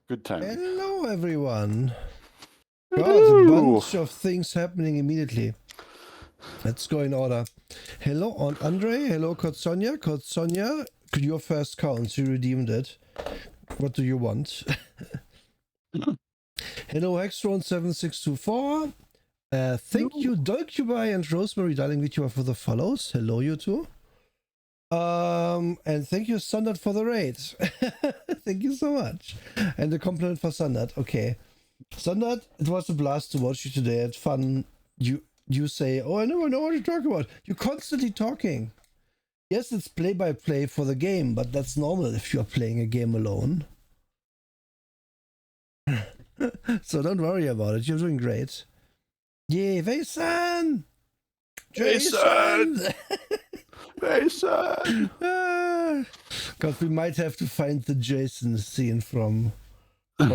Good timing. Hello, everyone. God, a Hello. bunch of things happening immediately. Let's go in order. Hello, Aunt Andre. Hello, Kotsonia. Kotsonia, your first count. You redeemed it. What do you want? Hello, Hextron7624. Thank you, Dolcubai and Rosemary Darling Vtuber for the follows. Hello, you two. And thank you, Sundert, for the raid. Thank you so much. And a compliment for Sundert. Okay. Sundert, it was a blast to watch you today. It's fun. You say, oh, I never know what to talk about. You're constantly talking. Yes, it's play-by-play for the game, but that's normal if you're playing a game alone. So don't worry about it. You're doing great. Yay, Vaesen! Jason! Vaesen! God, we might have to find the Jason scene from what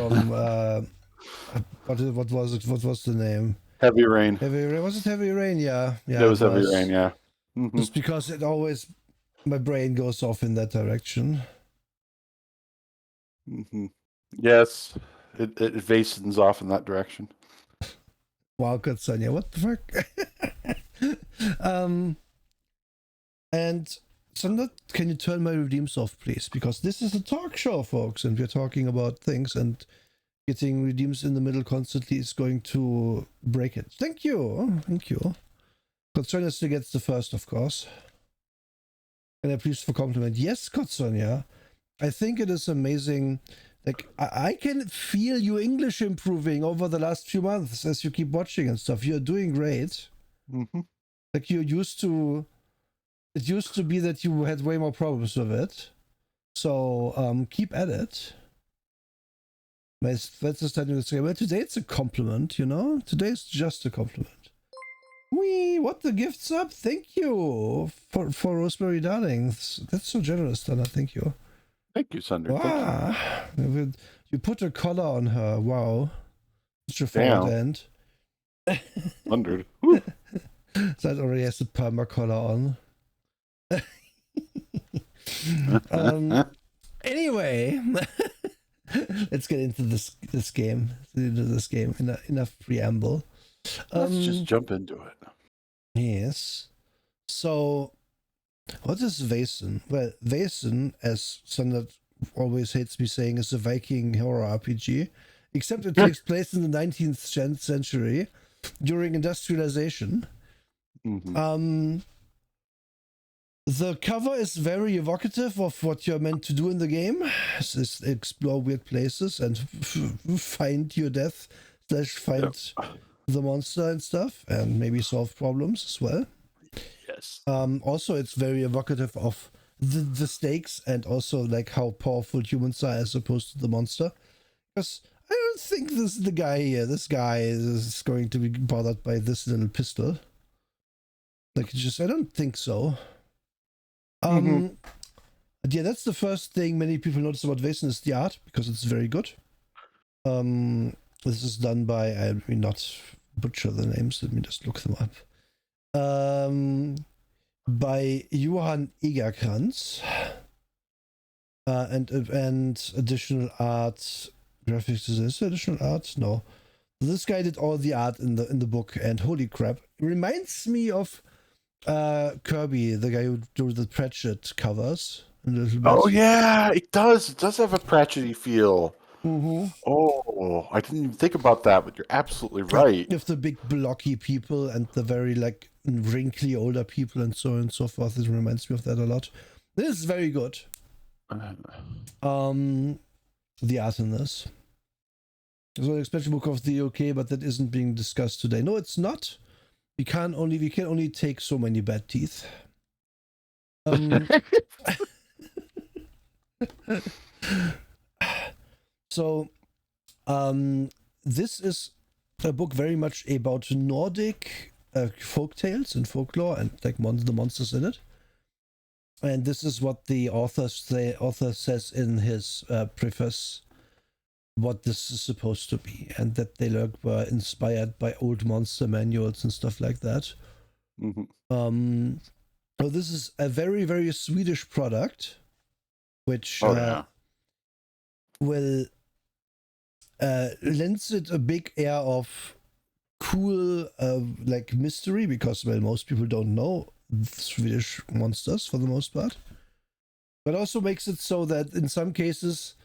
was it? What was the name? Heavy Rain. Heavy Rain. Was it Heavy Rain? Yeah. It was Heavy Rain, yeah. Just because it always, my brain goes off in that direction. Yes, it Vaesens off in that direction. Wow, good Sonia, what the fuck? And Sandra, can you turn my redeems off, please? Because this is a talk show, folks, and we're talking about things, and getting redeems in the middle constantly is going to break it. Thank you. Thank you. Kotsonia still gets the first, of course. And I please for compliment. Yes, Kotsonia. I think it is amazing. Like, I can feel your English improving over the last few months as you keep watching and stuff. You're doing great. Like, it used to be that you had way more problems with it. So, keep at it. That's just starting to say, well, today it's a compliment, you know? Today it's just a compliment. Wee, what the gifts up? Thank you for Rosemary Darling. That's so generous, Dana. Thank you. Thank you, Sunder. Wow. Thank you put a collar on her. Wow. Such a forward end. Wondered. That already has the perma collar on. Anyway, let's get into this game. Enough preamble. Let's just jump into it. Yes. So, what is Vaesen? Well, Vaesen, as Sandra always hates me saying, is a Viking horror RPG, except it takes place in the 19th century during industrialization. The cover is very evocative of what you're meant to do in the game. Is explore weird places and find your death / find the monster and stuff, and maybe solve problems as well. Yes. Also, it's very evocative of the stakes and also like how powerful humans are as opposed to the monster. Because I don't think this guy is going to be bothered by this little pistol. Like, I don't think so. Yeah, that's the first thing many people notice about Vaesen is the art, because it's very good. This is done by, I will not butcher the names, let me just look them up. By Johann Egerkrantz. And additional art, graphics, is this additional art? No. This guy did all the art in the book, and holy crap. It reminds me of Kirby, the guy who drew the Pratchett covers. A little bit. Oh yeah, it does. It does have a Pratchett-y feel. Oh, I didn't even think about that, but you're absolutely right. With the big blocky people and the very like wrinkly older people and so on and so forth, it reminds me of that a lot. This is very good. The art in this. There's an expansion book of the OK, but that isn't being discussed today. No, it's not. We can only take so many bad teeth. So, this is a book very much about Nordic folk tales and folklore and like the monsters in it. And this is what the author says in his preface, what this is supposed to be, and that they were inspired by old monster manuals and stuff like that. So this is a very, very Swedish product, which will lends it a big air of cool, like mystery, because well, most people don't know Swedish monsters for the most part, but also makes it so that in some cases,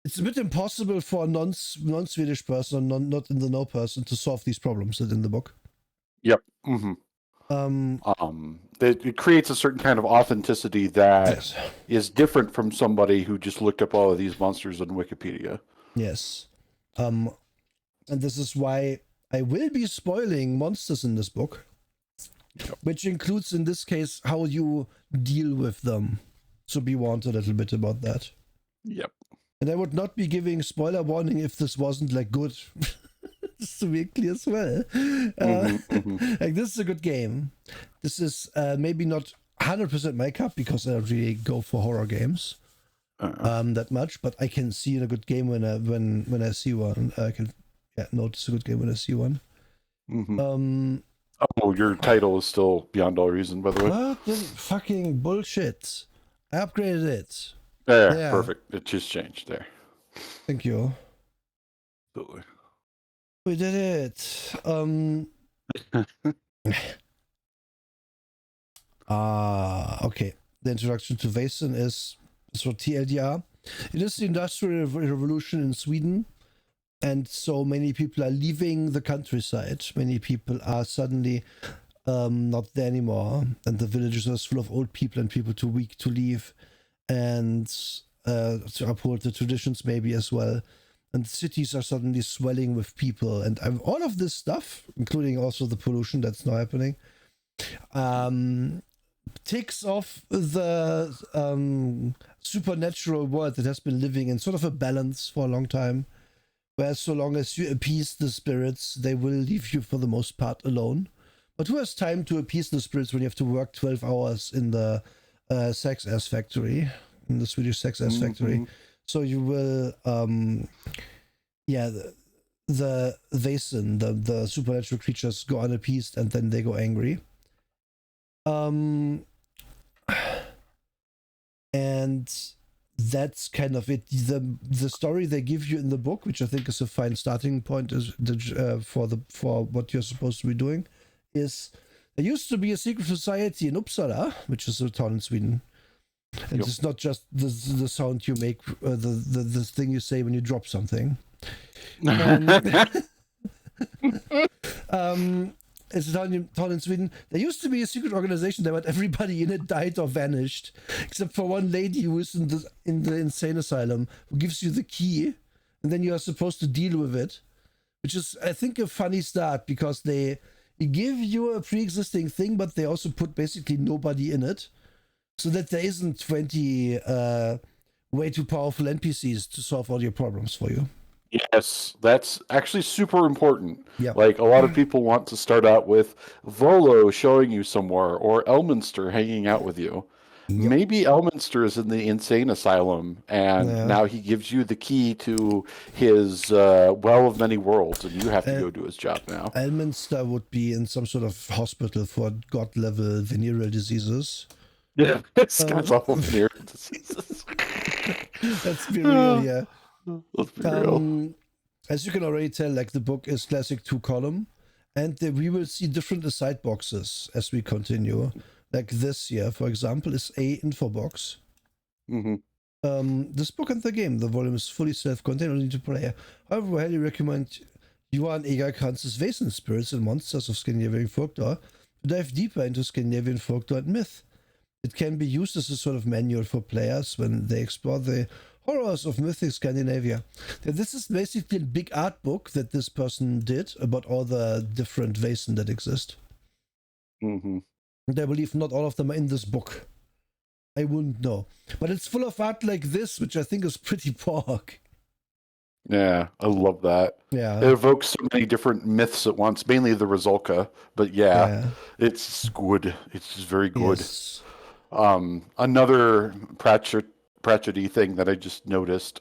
it's a bit impossible for a non-Swedish person or not in the know person to solve these problems that in the book. Yep. It creates a certain kind of authenticity that is different from somebody who just looked up all of these monsters on Wikipedia. Yes. And this is why I will be spoiling monsters in this book, which includes in this case how you deal with them. So be warned a little bit about that. Yep. And I would not be giving spoiler warning if this wasn't like good. Just to be clear as well. Like this is a good game. This is maybe not 100% my cup because I don't really go for horror games that much, but I can see a good game when I see one. I can notice a good game when I see one. Oh, your title is still Beyond All Reason, by the way. What the fucking bullshit? I upgraded it. There, yeah. Perfect. It just changed there. Thank you. Absolutely. We did it. Okay. The introduction to Vaesen is so TLDR. It is the Industrial Revolution in Sweden, and so many people are leaving the countryside. Many people are suddenly not there anymore, and the villages are full of old people and people too weak to leave and to uphold the traditions maybe as well. And cities are suddenly swelling with people, and all of this stuff, including also the pollution that's now happening, takes off the supernatural world that has been living in sort of a balance for a long time, where so long as you appease the spirits, they will leave you for the most part alone. But who has time to appease the spirits when you have to work 12 hours in the sex ass factory, in the Swedish sex ass factory? So you will, the Vaesen, the supernatural creatures go unappeased and then they go angry. And that's kind of it. The story they give you in the book, which I think is a fine starting point, is for what you're supposed to be doing, is there used to be a secret society in Uppsala, which is a town in Sweden. And it's not just the sound you make, the thing you say when you drop something. It's a town in Sweden. There used to be a secret organization there, but everybody in it died or vanished, except for one lady who is in the insane asylum, who gives you the key, and then you are supposed to deal with it, which is, I think, a funny start, because they give you a pre-existing thing, but they also put basically nobody in it, so that there isn't 20 way too powerful NPCs to solve all your problems for you. Yes, that's actually super important. Yep. Like, a lot of people want to start out with Volo showing you somewhere, or Elminster hanging out with you. Yep. Maybe Elminster is in the insane asylum, and now he gives you the key to his well of many worlds, and you have to go do his job now. Elminster would be in some sort of hospital for god-level venereal diseases. Yeah, it's awful venereal diseases. Let's be real, yeah. Let's be real. As you can already tell, like, the book is classic 2-column, and we will see different aside boxes as we continue. Like this here, for example, is a info box. This book and the game, the volume is fully self-contained, only to play. However, I highly recommend Johan Egar Kranz's Vaesen Spirits and Monsters of Scandinavian Folklore to dive deeper into Scandinavian folklore and myth. It can be used as a sort of manual for players when they explore the horrors of mythic Scandinavia. This is basically a big art book that this person did about all the different Vaesen that exist. And I believe not all of them are in this book. I wouldn't know. But it's full of art like this, which I think is pretty pork. Yeah, I love that. Yeah. It evokes so many different myths at once, mainly the Rizolka. But it's good. It's just very good. Yes. Another Pratchett-y thing that I just noticed.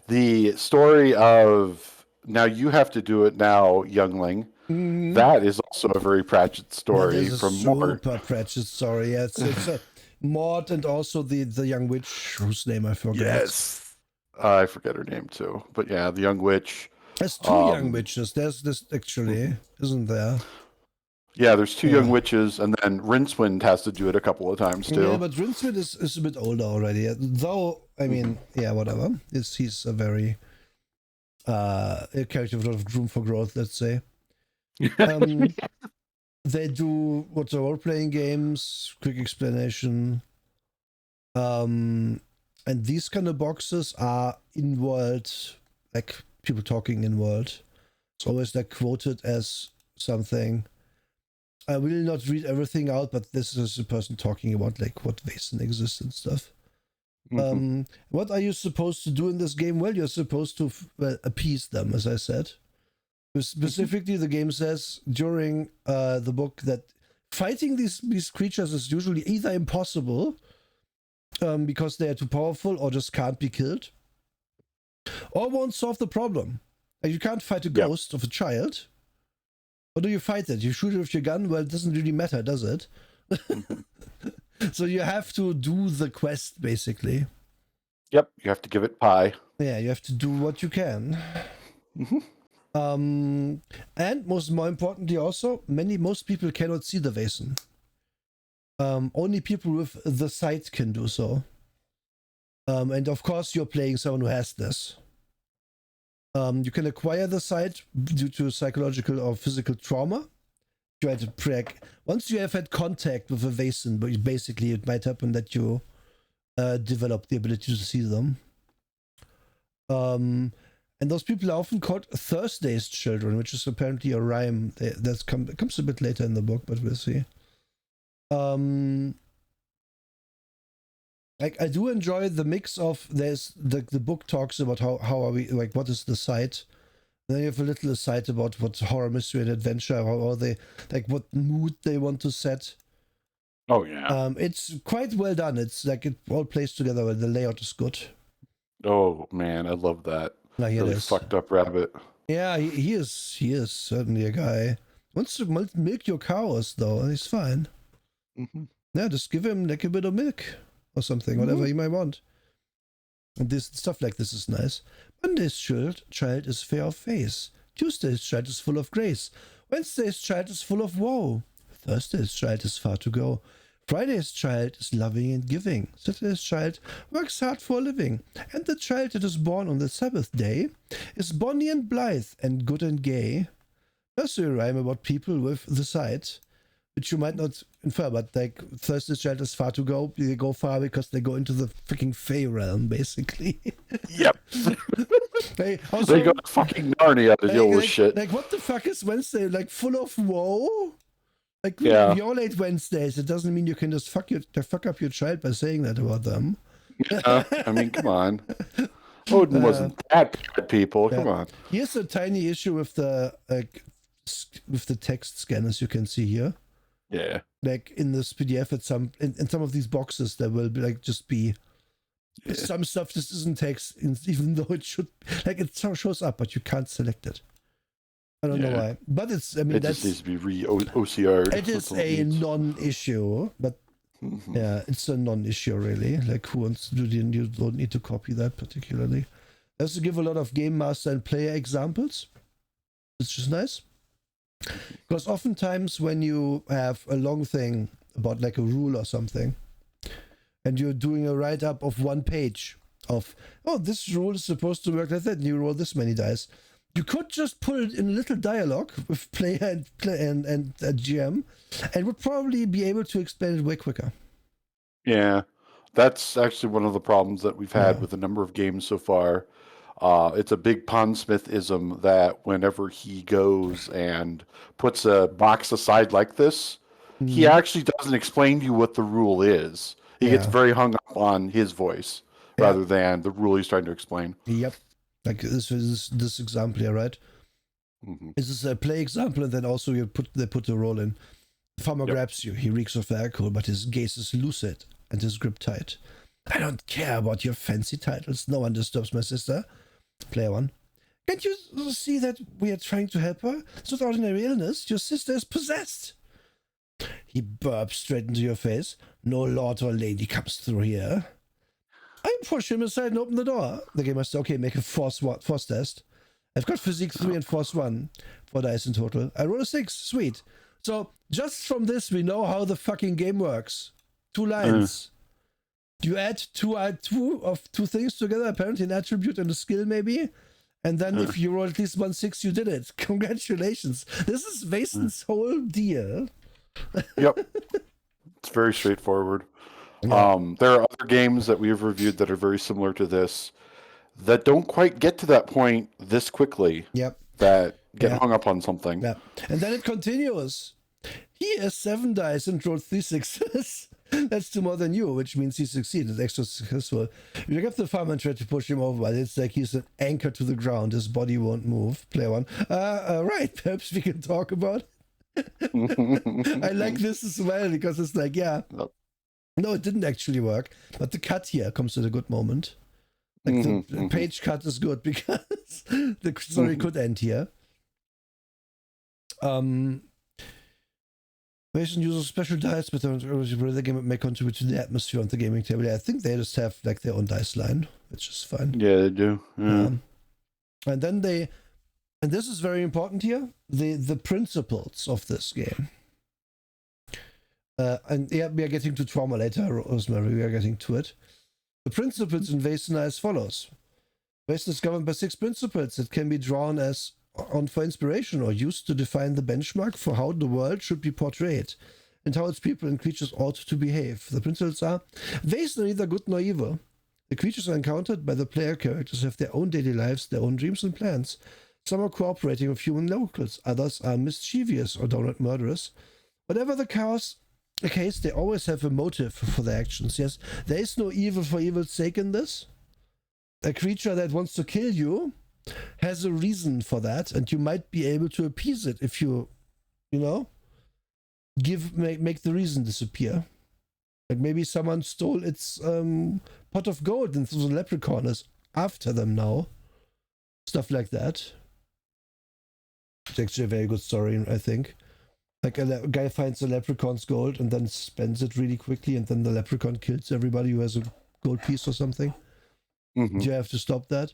The story of, now you have to do it now, youngling. That is also a very Pratchett story. That is a super Pratchett story. Yeah, Maud and also the young witch whose name I forget. Yes. I forget her name too. But yeah, the young witch. There's two young witches. There's this actually, Mhm. isn't there? Yeah, there's two young Yeah. witches, and then Rincewind has to do it a couple of times Yeah, too. but Rincewind is a bit older already. Though, I mean, yeah, whatever. He's a very a character with a lot of room for growth, let's say. They do what's the role-playing games, quick explanation. And these kind of boxes are in world, like people talking in world. It's always like quoted as something. I will not read everything out, but this is a person talking about like what Vaesen exists and stuff. What are you supposed to do in this game? Well, you're supposed to appease them, as I said. Specifically, the game says during the book that fighting these creatures is usually either impossible because they are too powerful or just can't be killed, or won't solve the problem. Like you can't fight a ghost of a child. Or do you fight it? You shoot it with your gun? Well, it doesn't really matter, does it? So you have to do the quest, basically. Yep, you have to give it pie. Yeah, you have to do what you can. And more importantly, also, most people cannot see the Vaesen. Only people with the sight can do so. And of course, you're playing someone who has this. You can acquire the sight due to psychological or physical trauma. Try to once you have had contact with a Vaesen, but basically it might happen that you develop the ability to see them. And those people are often called Thursday's children, which is apparently a rhyme that comes a bit later in the book, but we'll see. Like I do enjoy the mix of there's the book talks about how are we, like, what is the site. Then you have a little aside about what horror, mystery, and adventure, how they, like, what mood they want to set. Oh yeah. It's quite well done. It's like it all plays together well. The layout is good. Oh man, I love that. Now here Really it is. fucked up rabbit. Yeah, he is certainly a guy. Wants to milk your cows though, and he's fine. Yeah, just give him like a bit of milk or something, whatever you might want. And this stuff like this is nice. Monday's child is fair of face. Tuesday's child is full of grace. Wednesday's child is full of woe. Thursday's child is far to go. Friday's child is loving and giving. Saturday's child works hard for a living. And the child that is born on the Sabbath day is bonny and blithe and good and gay. Nursery rhyme about people with the sight, which you might not infer, but like Thursday's child is far to go. They go far because they go into the freaking Fey realm, basically. Yep. They go to fucking Narnia to deal with shit. Like, what the fuck is Wednesday? Like, full of woe? Like, we violate Wednesdays. It doesn't mean you can just fuck up your child by saying that about them. I mean, come on. Odin wasn't that bad, people. Come on. Here's a tiny issue with the text scan, as you can see here. Yeah. Like in this PDF, in some of these boxes, there will be like just be some stuff just isn't text, even though it should, like, it shows up, but you can't select it. I don't know why, but it's. I mean, it just needs to be OCR'd. It is a non-issue, but yeah, it's a non-issue really. Like, who wants to do? You don't need to copy that particularly. It has to give a lot of game master and player examples, which is nice. Because oftentimes when you have a long thing about like a rule or something, and you're doing a write-up of one page of, oh, this rule is supposed to work like that, and you roll this many dice, you could just put it in a little dialogue with player and GM, and would probably be able to explain it way quicker. Yeah, that's actually one of the problems that we've had with a number of games so far. It's a big Pondsmith-ism that whenever he goes and puts a box aside like this, he actually doesn't explain to you what the rule is. He gets very hung up on his voice rather than the rule he's trying to explain. Yep. Like this example here, right? This is a play example, and then also they put the role in. The farmer grabs you. He reeks of alcohol, but his gaze is lucid and his grip tight. I don't care about your fancy titles. No one disturbs my sister. Player one. Can't you see that we are trying to help her? It's not ordinary illness. Your sister is possessed. He burps straight into your face. No lord or lady comes through here. I push him aside and open the door. The game master, okay, make a force test. I've got physique 3 and force 1 for dice in total. I roll a 6. Sweet. So just from this, we know how the fucking game works. 2 lines. You add two things together, apparently an attribute and a skill maybe. And then if you roll at least 1 6, you did it. Congratulations. This is Vaesen's whole deal. Yep. It's very straightforward. Yeah. There are other games that we have reviewed that are very similar to this that don't quite get to that point this quickly. Yep. That get hung up on something. Yeah. And then it continues. He has 7 dice and rolled 3 6s. That's 2 more than you, which means he succeeded, extra successful. You grab the farm and try to push him over, but it's like he's an anchor to the ground. His body won't move. Player 1. Right, perhaps we can talk about it. I like this as well, because it's like, yeah. No, it didn't actually work, but the cut here comes at a good moment. Like the page cut is good because the story could end here. Vaesen uses special dice, but the game may contribute to the atmosphere on the gaming table. Yeah, I think they just have like their own dice line, which is fine. Yeah, they do. Yeah. And then and this is very important here, the principles of this game. And yeah, we are getting to trauma later, Rosemary. We are getting to it. The principles in Vaesen are as follows. Vaesen is governed by 6 principles that can be drawn on for inspiration or used to define the benchmark for how the world should be portrayed and how its people and creatures ought to behave. The principles are: Vaesen are neither good nor evil. The creatures encountered by the player characters have their own daily lives, their own dreams and plans. Some are cooperating with human locals, others are mischievous or downright murderous. Whatever the case, they always have a motive for their actions. Yes, there is no evil for evil's sake in this. A creature that wants to kill you has a reason for that, and you might be able to appease it if you make the reason disappear. Like maybe someone stole its pot of gold and so the leprechaun is after them now. Stuff like that. It's actually a very good story, I think. Like a guy finds a leprechaun's gold and then spends it really quickly, and then the leprechaun kills everybody who has a gold piece or something. Do you have to stop that?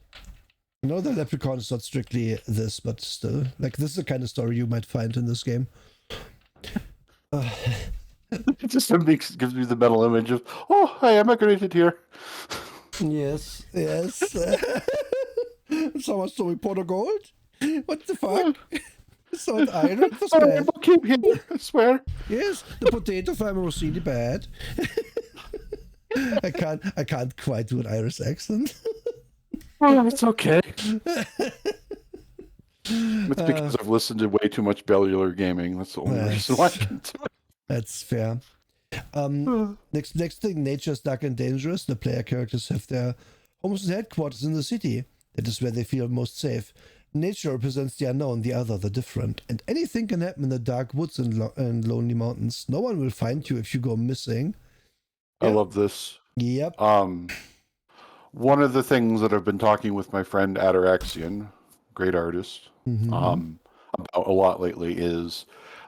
The leprechaun is not strictly this, but still, like, this is the kind of story you might find in this game. It just gives me the mental image of, oh, I emigrated here. Yes. Someone stole me pot of gold? What the fuck? So iron was bad. I came here, I swear. Yes, the potato farmer was really bad. I can't quite do an Irish accent. Oh, it's okay. It's because I've listened to way too much Bellular Gaming. That's the only reason why I can do it. That's fair. Next thing, nature's dark and dangerous. The player characters have their homes and headquarters in the city. That is where they feel most safe. Nature represents the unknown, the other, the different. And anything can happen in the dark woods and lonely mountains. No one will find you if you go missing. I love this. Yep. One of the things that I've been talking with my friend Ataraxian, great artist, about a lot lately is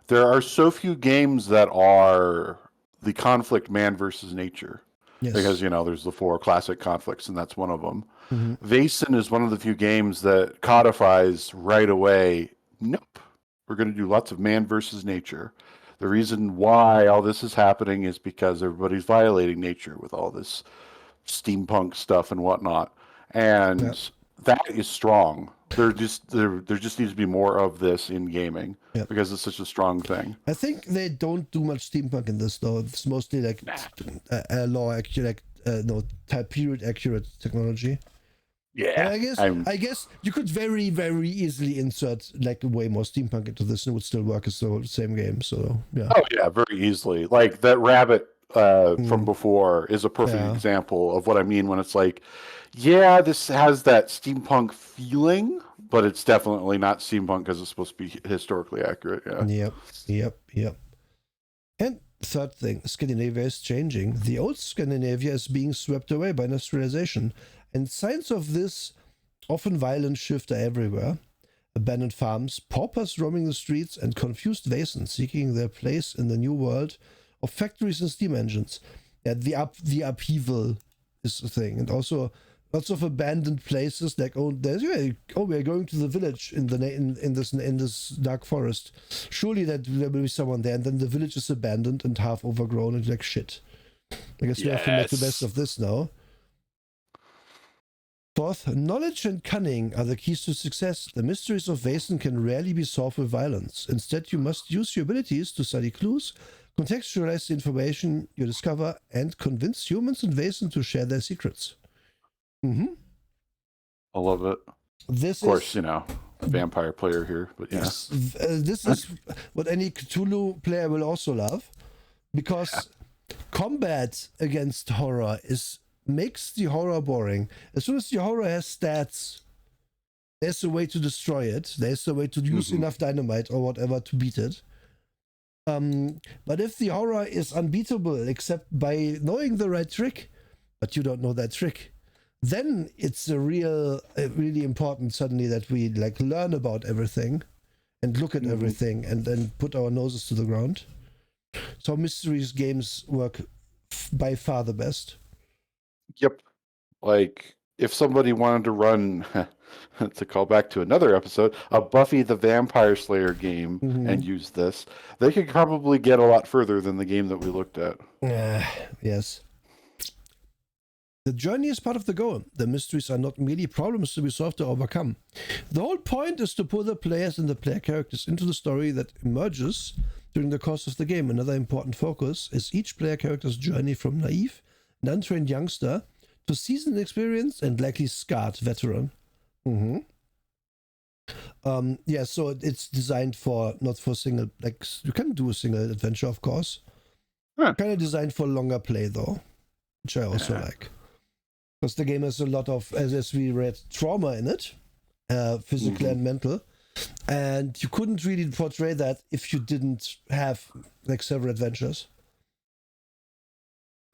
there are so few games that are the conflict man versus nature. Yes. Because, there's the 4 classic conflicts, and that's one of them. Vaesen is one of the few games that codifies right away, nope, we're going to do lots of man versus nature. The reason why all this is happening is because everybody's violating nature with all this steampunk stuff and whatnot. And that is strong. There just needs to be more of this in gaming because it's such a strong thing. I think they don't do much steampunk in this, though. It's mostly like law accurate, time period accurate technology. Yeah, and I guess you could very, very easily insert like way more steampunk into this, and it would still work as the same game. So yeah. Oh yeah, very easily. Like that rabbit from before is a perfect example of what I mean when it's like, yeah, this has that steampunk feeling, but it's definitely not steampunk because it's supposed to be historically accurate. Yeah. Yep. And third thing, Scandinavia is changing. The old Scandinavia is being swept away by industrialization. And signs of this often violent shift are everywhere. abandoned farms, paupers roaming the streets, and confused Vaesen seeking their place in the new world of factories and steam engines. Yeah, the upheaval is the thing, and also lots of abandoned places. Like we are going to the village in this dark forest. Surely that there will be someone there, and then the village is abandoned and half overgrown, and like shit. I guess we have to make the best of this now. Fourth, knowledge and cunning are the keys to success. The mysteries of Vaesen can rarely be solved with violence. Instead, you must use your abilities to study clues, contextualize the information you discover, and convince humans and Vaesen to share their secrets. Mm-hmm. I love it. This of course, vampire player here, but yeah. This is what any Cthulhu player will also love, because combat against horror makes the horror boring. As soon as the horror has stats, there's a way to destroy it. There's a way to use enough dynamite or whatever to beat it. But if the horror is unbeatable except by knowing the right trick, but you don't know that trick, then it's really important suddenly that we like learn about everything and look at everything and then put our noses to the ground. So mysteries games work by far the best. Yep. Like, if somebody wanted to run, to call back to another episode, a Buffy the Vampire Slayer game and use this, they could probably get a lot further than the game that we looked at. Yes. The journey is part of the goal. The mysteries are not merely problems to be solved or overcome. The whole point is to pull the players and the player characters into the story that emerges during the course of the game. Another important focus is each player character's journey from naive and untrained youngster to seasoned experienced and likely scarred veteran. So it's designed not for single, like you can do a single adventure, of course. Kind of designed for longer play though, which I also like. Because the game has a lot of, as we read, trauma in it, physical and mental. And you couldn't really portray that if you didn't have like several adventures.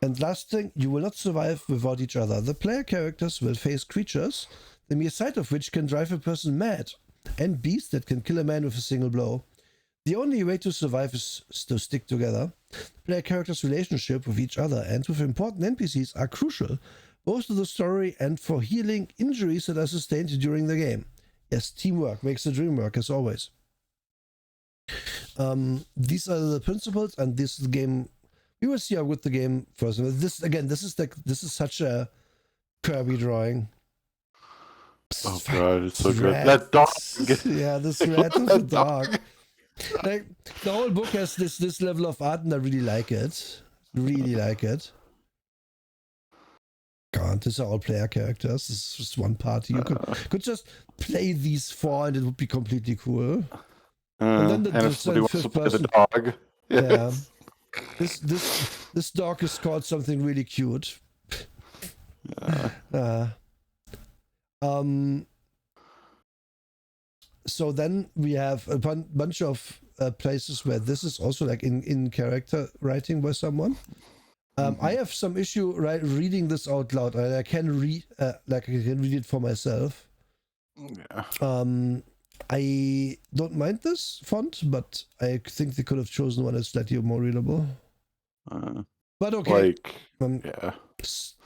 And last thing, you will not survive without each other. The player characters will face creatures, the mere sight of which can drive a person mad, and beasts that can kill a man with a single blow. The only way to survive is to stick together. The player characters' relationship with each other and with important NPCs are crucial, both to the story and for healing injuries that are sustained during the game. Yes, teamwork makes the dream work, as always. These are the principles, and this is the game. We will see how good the game first. This is such a Kirby drawing. Oh god, it's so good. That dog. Yeah, this rat with the dog. Like the whole book has this level of art, and I really like it. Really like it. God, these are all player characters. This is just one party. You could just play these four, and it would be completely cool. And then if somebody wants to play the dog, yeah. This dog is called something really cute. So then we have a bunch of places where this is also like in character writing by someone. I have some issue reading this out loud. I can read it for myself. Yeah. I don't mind this font, but I think they could have chosen one that's slightly more readable. But okay.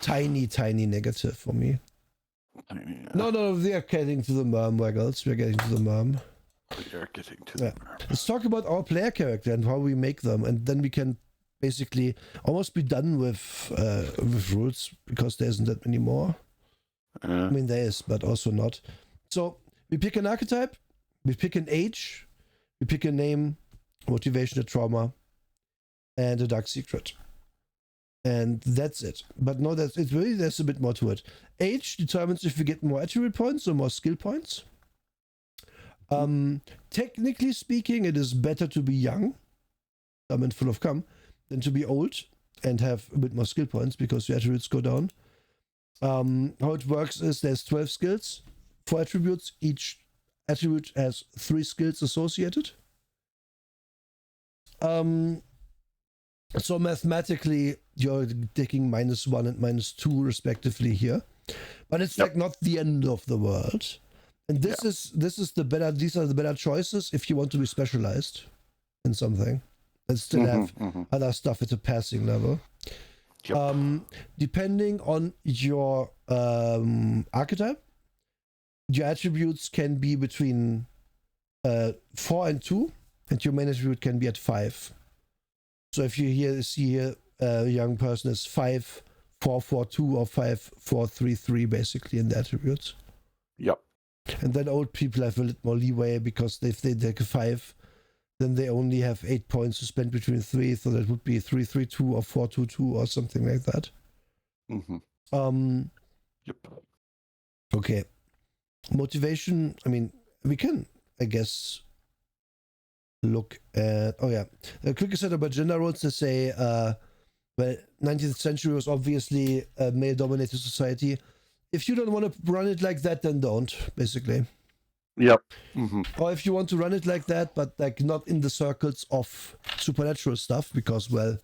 Tiny negative for me. No, we are getting to the merm, Waggles. We're getting to the merm. We are getting to the merm. Let's talk about our player character and how we make them, and then we can basically almost be done with rules, because there isn't that many more. I mean, there is, but also not. So we pick an archetype, we pick an age, we pick a name, motivation, a trauma, and a dark secret. And that's it. But no, there's a bit more to it. Age determines if we get more attribute points or more skill points. Technically speaking, it is better to be young, dumb and full of cum, than to be old and have a bit more skill points, because the attributes go down. How it works is there's 12 skills, 4 attributes. Each attribute has 3 skills associated. So mathematically, you're taking -1 and -2 respectively here. But it's like not the end of the world. And Yeah. this is the better. These are the better choices if you want to be specialized in something and still have other stuff at a passing level. Yep. Depending on your archetype, your attributes can be between 4 and 2, and your main attribute can be at 5. So if you see here a young person is 5, 4, 4, 2 or 5, 4, 3, 3 basically in the attributes. Yep. And then old people have a little more leeway because if they take a 5, then they only have 8 points to spend between 3, so that would be 3, 3, 2 or 4, 2, 2 or something like that. Yep. Okay. Motivation, I mean, we can, I guess, look at, a quick set about gender roles. They say, well, 19th century was obviously a male-dominated society. If you don't want to run it like that, then don't, basically. Yep. Or if you want to run it like that, but like not in the circles of supernatural stuff, because, well,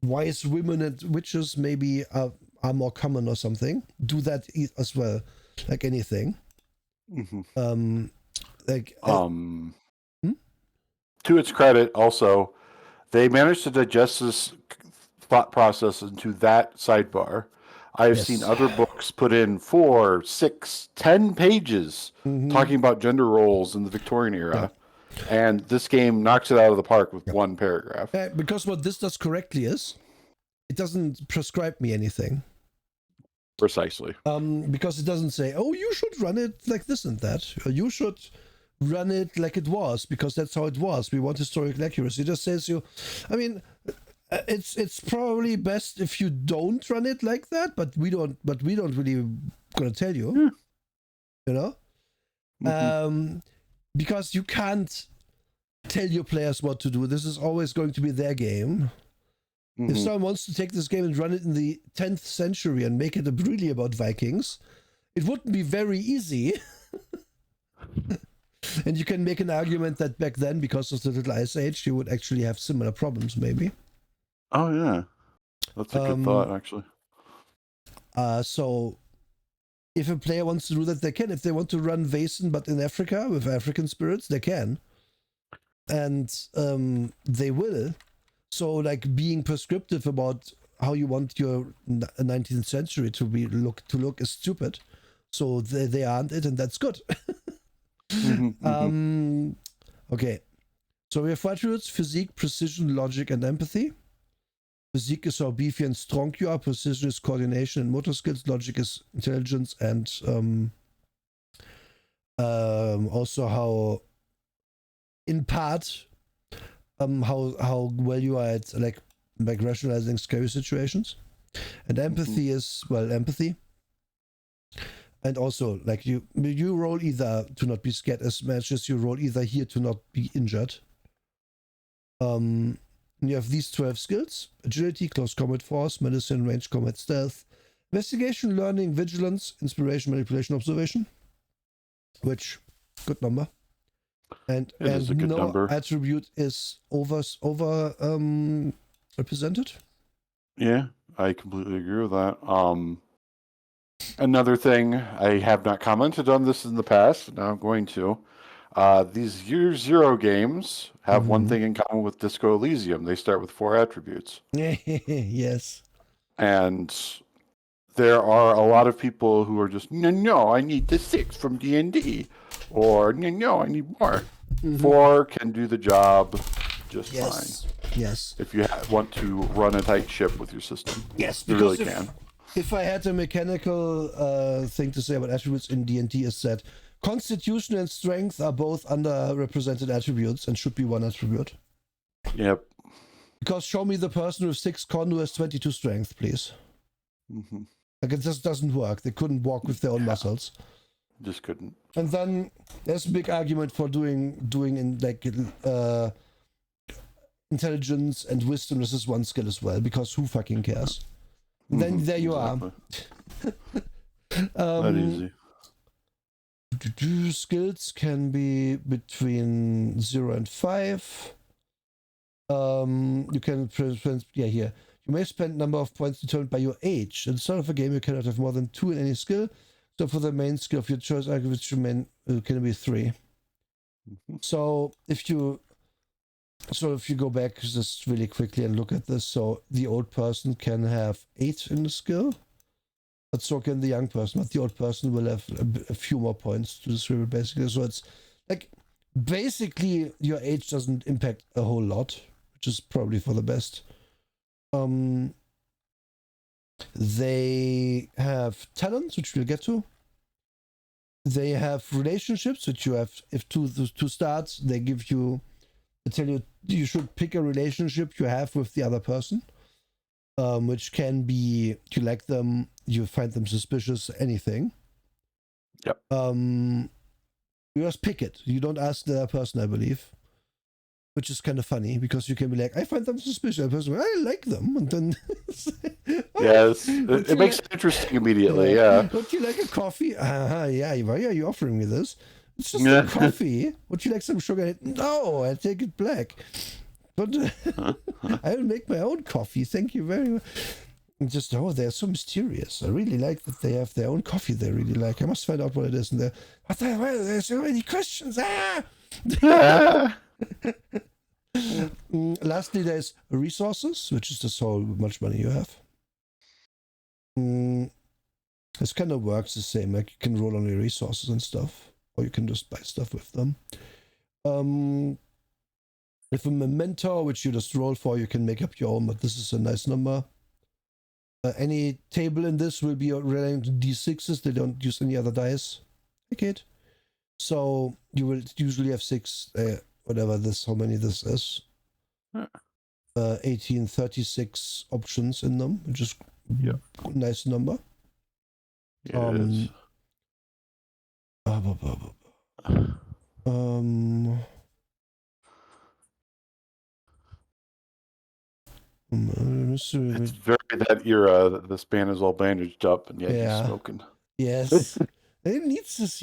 wise women and witches maybe are more common or something, do that as well, like anything. To its credit, also, they managed to digest this thought process into that sidebar. I've seen other books put in 4, 6, 10 pages talking about gender roles in the Victorian era, and this game knocks it out of the park with one paragraph. Because what this does correctly is, it doesn't prescribe me anything. Precisely. Because it doesn't say, oh, you should run it like this and that, or you should run it like it was, because that's how it was. We want historical accuracy. It just says I mean, it's probably best if you don't run it like that, but we don't really gonna tell you, you know, because you can't tell your players what to do. This is always going to be their game. If someone wants to take this game and run it in the 10th century and make it really about Vikings, it wouldn't be very easy. And you can make an argument that back then, because of the Little Ice Age, you would actually have similar problems, maybe. Oh, yeah. That's a good thought, actually. So, if a player wants to do that, they can. If they want to run Vaesen, but in Africa, with African spirits, they can. And they will. So, like, being prescriptive about how you want your 19th century to look is stupid. So they aren't it, and that's good. Okay. So we have attributes: physique, precision, logic, and empathy. Physique is how beefy and strong you are. Precision is coordination and motor skills. Logic is intelligence and also how, in part, how well you are at like rationalizing scary situations. And empathy is, well, empathy. And also, like you roll either to not be scared as much as you roll either here to not be injured. You have these 12 skills: agility, close combat force, medicine, range combat, stealth, investigation, learning, vigilance, inspiration, manipulation, observation. Which, good number. And no number. Attribute is over represented. Yeah, I completely agree with that. Another thing, I have not commented on this in the past, now I'm going to. These Year Zero games have one thing in common with Disco Elysium. They start with 4 attributes. Yes. And there are a lot of people who are just, no, I need the 6 from D&D. Or, no, I need more. 4 can do the job just fine. Yes. If you want to run a tight ship with your system. Yes, you really can. If I had a mechanical thing to say about attributes in D&D, is that Constitution and Strength are both underrepresented attributes and should be one attribute. Yep. Because show me the person with 6 Con who has 22 Strength, please. Like, it just doesn't work. They couldn't walk with their own muscles. Just couldn't. And then there's a big argument for doing in like intelligence and wisdom. This is one skill as well, because who fucking cares? Then there you are. Not easy. Skills can be between 0 and 5. You can here. You may spend number of points determined by your age. At the start of a game, you cannot have more than 2 in any skill. So for the main skill of your choice, which can be 3. So if you go back just really quickly and look at this, so the old person can have 8 in the skill, but so can the young person. But the old person will have a few more points to distribute basically. So it's like basically your age doesn't impact a whole lot, which is probably for the best. They have talents, which we'll get to. They have relationships, which you have. If to start, they tell you you should pick a relationship you have with the other person, which can be you like them, you find them suspicious, anything. Yep. You just pick it. You don't ask the other person, I believe. Which is kind of funny because you can be like, I find them suspicious. The person, I like them, and then yes, it makes it interesting immediately. Yeah. Would you like a coffee? Yeah. Why are you offering me this? It's just a coffee. Would you like some sugar? No, I take it black. But I will make my own coffee. Thank you very much. Just they're so mysterious. I really like that they have their own coffee. They really like. I must find out what it is. And there's so many questions. Lastly, there's resources, which is just how much money you have. This kind of works the same. Like you can roll on your resources and stuff, or you can just buy stuff with them. With a memento, which you just roll for, you can make up your own, but this is a nice number. Any table in this will be relating to d6s. They don't use any other dice. Okay. It. So you will usually have 6, whatever this, how many this is. 18, 36 options in them, which is a nice number. It is. It's very that era. This band is all bandaged up, and yet he's smoking. Yes. He needs this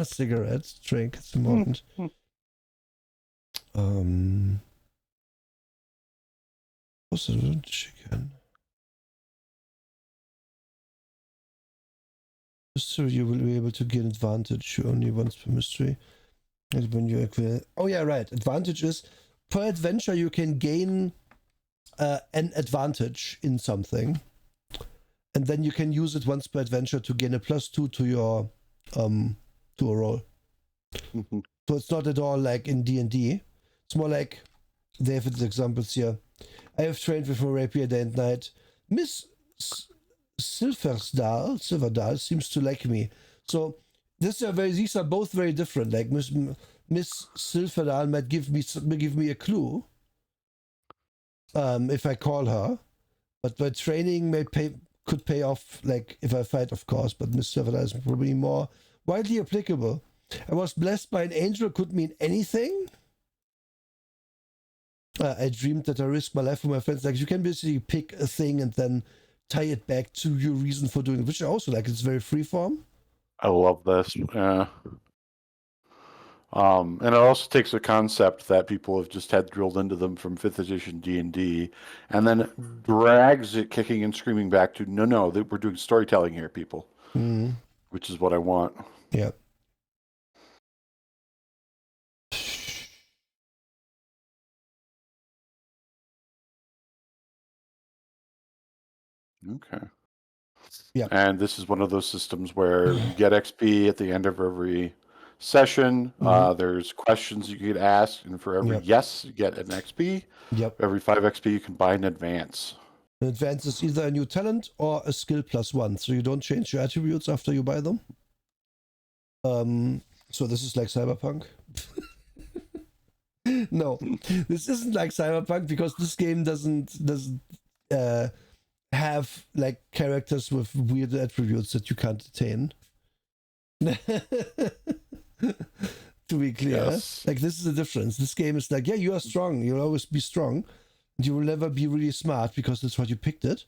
cigarette drink. It's important. What's the chicken? So you will be able to gain advantage only once per mystery. And when you advantage is per adventure you can gain an advantage in something, and then you can use it once per adventure to gain a +2 to your to a roll. So it's not at all like in D&D. It's more like they have examples here. I have trained with a rapier day and night. Miss Silverdal seems to like me. So these are both very different. Like Miss Silverdal might give me a clue if I call her, but my training could pay off, like if I fight, of course. But Miss Silverdal is probably more widely applicable. I was blessed by an angel could mean anything. I dreamed that I risked my life for my friends. Like you can basically pick a thing and then tie it back to your reason for doing it, which I also like. It's very freeform. I love this. Yeah. And it also takes a concept that people have just had drilled into them from 5th edition D&D, and then drags it kicking and screaming back to, no, we're doing storytelling here, people. Which is what I want. Yeah. Okay. Yeah. And this is one of those systems where you get XP at the end of every session. There's questions you could ask, and for every yes, you get an XP. Yep. Every 5 XP, you can buy an advance. An advance is either a new talent or a skill +1, so you don't change your attributes after you buy them. So this is like Cyberpunk. No, this isn't like Cyberpunk because this game doesn't have like characters with weird attributes that you can't attain. To be clear, like this is the difference. This game is like, you are strong. You'll always be strong. You will never be really smart because that's what you picked it.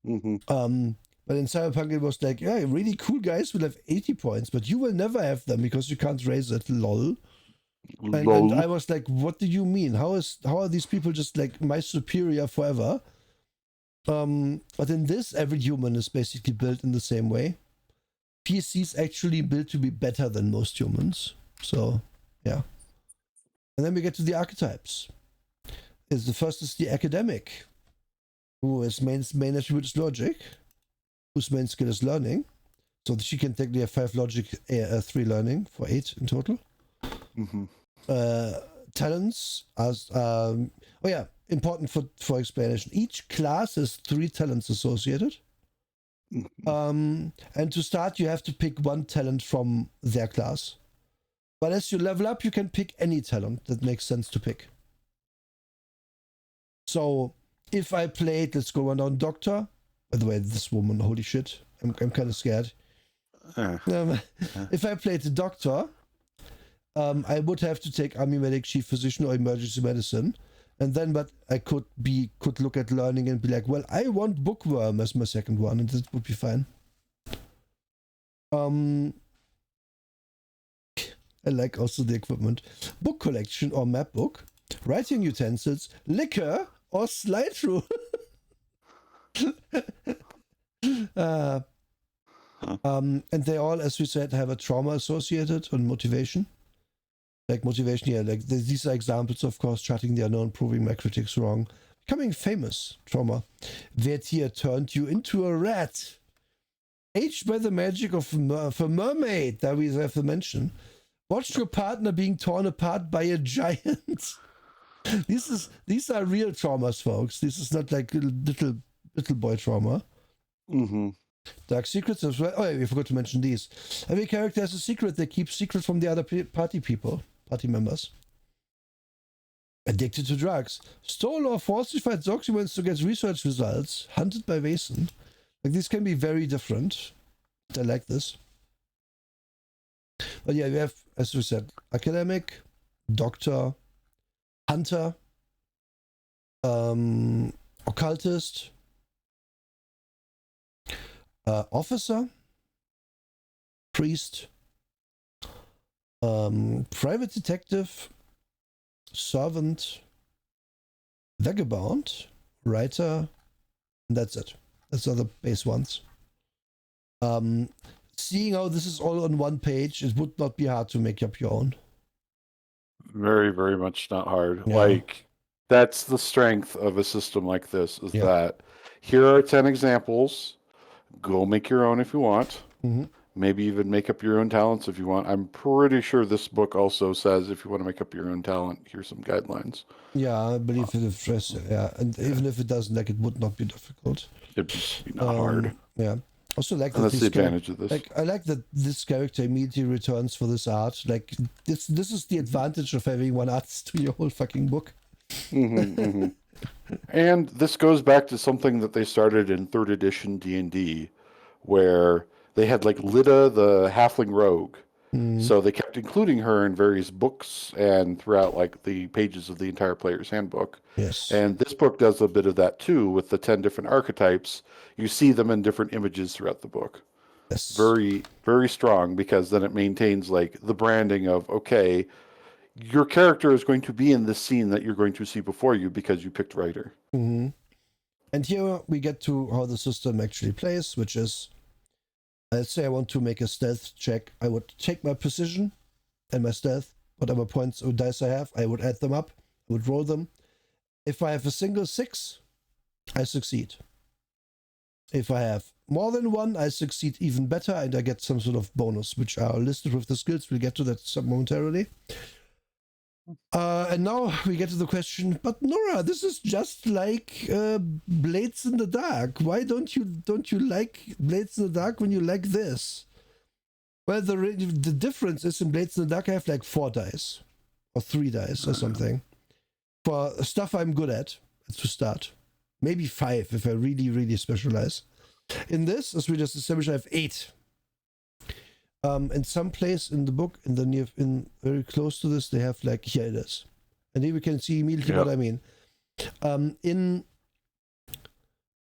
But in Cyberpunk it was like, really cool guys will have 80 points, but you will never have them because you can't raise it. Lol. And I was like, what do you mean? How are these people just like my superior forever? But in this, every human is basically built in the same way. PCs actually built to be better than most humans. So, yeah. And then we get to the archetypes. The first is the academic, who is main attribute is logic, whose main skill is learning. So she can technically have 5 logic, 3 learning for 8 in total. Mm-hmm. Talents as important for explanation. Each class has 3 talents associated. Mm-hmm. And to start, you have to pick 1 talent from their class. But as you level up, you can pick any talent that makes sense to pick. So if I played, let's go on down Doctor. By the way, this woman, holy shit, I'm kind of scared. If I played the Doctor, I would have to take Army Medic, Chief Physician, or Emergency Medicine. And then but I could look at learning and be like, well, I want Bookworm as my second one, and that would be fine. I like also the equipment. Book collection or map book, writing utensils, liquor, or slide rule. And they all, as we said, have a trauma associated and motivation. Like motivation, yeah, like these are examples, of course, charting the unknown, proving my critics wrong, becoming famous, trauma. Vertier turned you into a rat. Aged by the magic of a mermaid, that we have to mention. Watched your partner being torn apart by a giant. These are real traumas, folks. This is not like little boy trauma. Mm-hmm. Dark secrets as well. Oh, yeah, we forgot to mention these. Every character has a secret they keep secret from the other party members. Addicted to drugs. Stole or falsified documents to get research results. Hunted by Vaesen. Like, these can be very different. I like this. But yeah, we have, as we said, academic, doctor, hunter, occultist, officer, priest, private detective, servant, vagabond, writer, and that's it. That's all the base ones. Seeing how this is all on one page, it would not be hard to make up your own. Very, very much not hard. Yeah. Like, that's the strength of a system like this, is Yeah. that here are 10 examples. Go make your own if you want. Mm-hmm. Maybe even make up your own talents if you want. I'm pretty sure this book also says if you want to make up your own talent, here's some guidelines. Yeah, I believe it. Yeah, and even if it doesn't, like, it would not be difficult. It'd just be not hard. Yeah. Also, like And that. that's the advantage of this. Like, I like that this character immediately returns for this art. Like, this is the advantage of having one artist to your whole fucking book. Mm-hmm, mm-hmm. And this goes back to something that they started in 3rd edition D&D, where they had like Lida, the halfling rogue. So they kept including her in various books and throughout like the pages of the entire player's handbook. Yes. And this book does a bit of that too, with the 10 different archetypes. You see them in different images throughout the book. Yes. Very, very strong, because then it maintains like the branding of, okay, your character is going to be in this scene that you're going to see before you because you picked writer. Mm-hmm. And here we get to how the system actually plays, which is, let's say I want to make a stealth check. I would take my precision and my stealth, whatever points or dice I have, I would add them up, I would roll them. If I have a single 6, I succeed. If I have more than 1, I succeed even better, and I get some sort of bonus, which are listed with the skills. We'll get to that momentarily. And now we get to the question, but Nora, this is just like Blades in the Dark. Why don't you like Blades in the Dark when you like this? Well, the difference is in Blades in the Dark I have like 4 dice or 3 dice or something for stuff I'm good at to start. Maybe 5 if I really, really specialize. In this, as we just established, I have 8. In some place in the book, in very close to this, they have like, here it is. And here we can see immediately what I mean.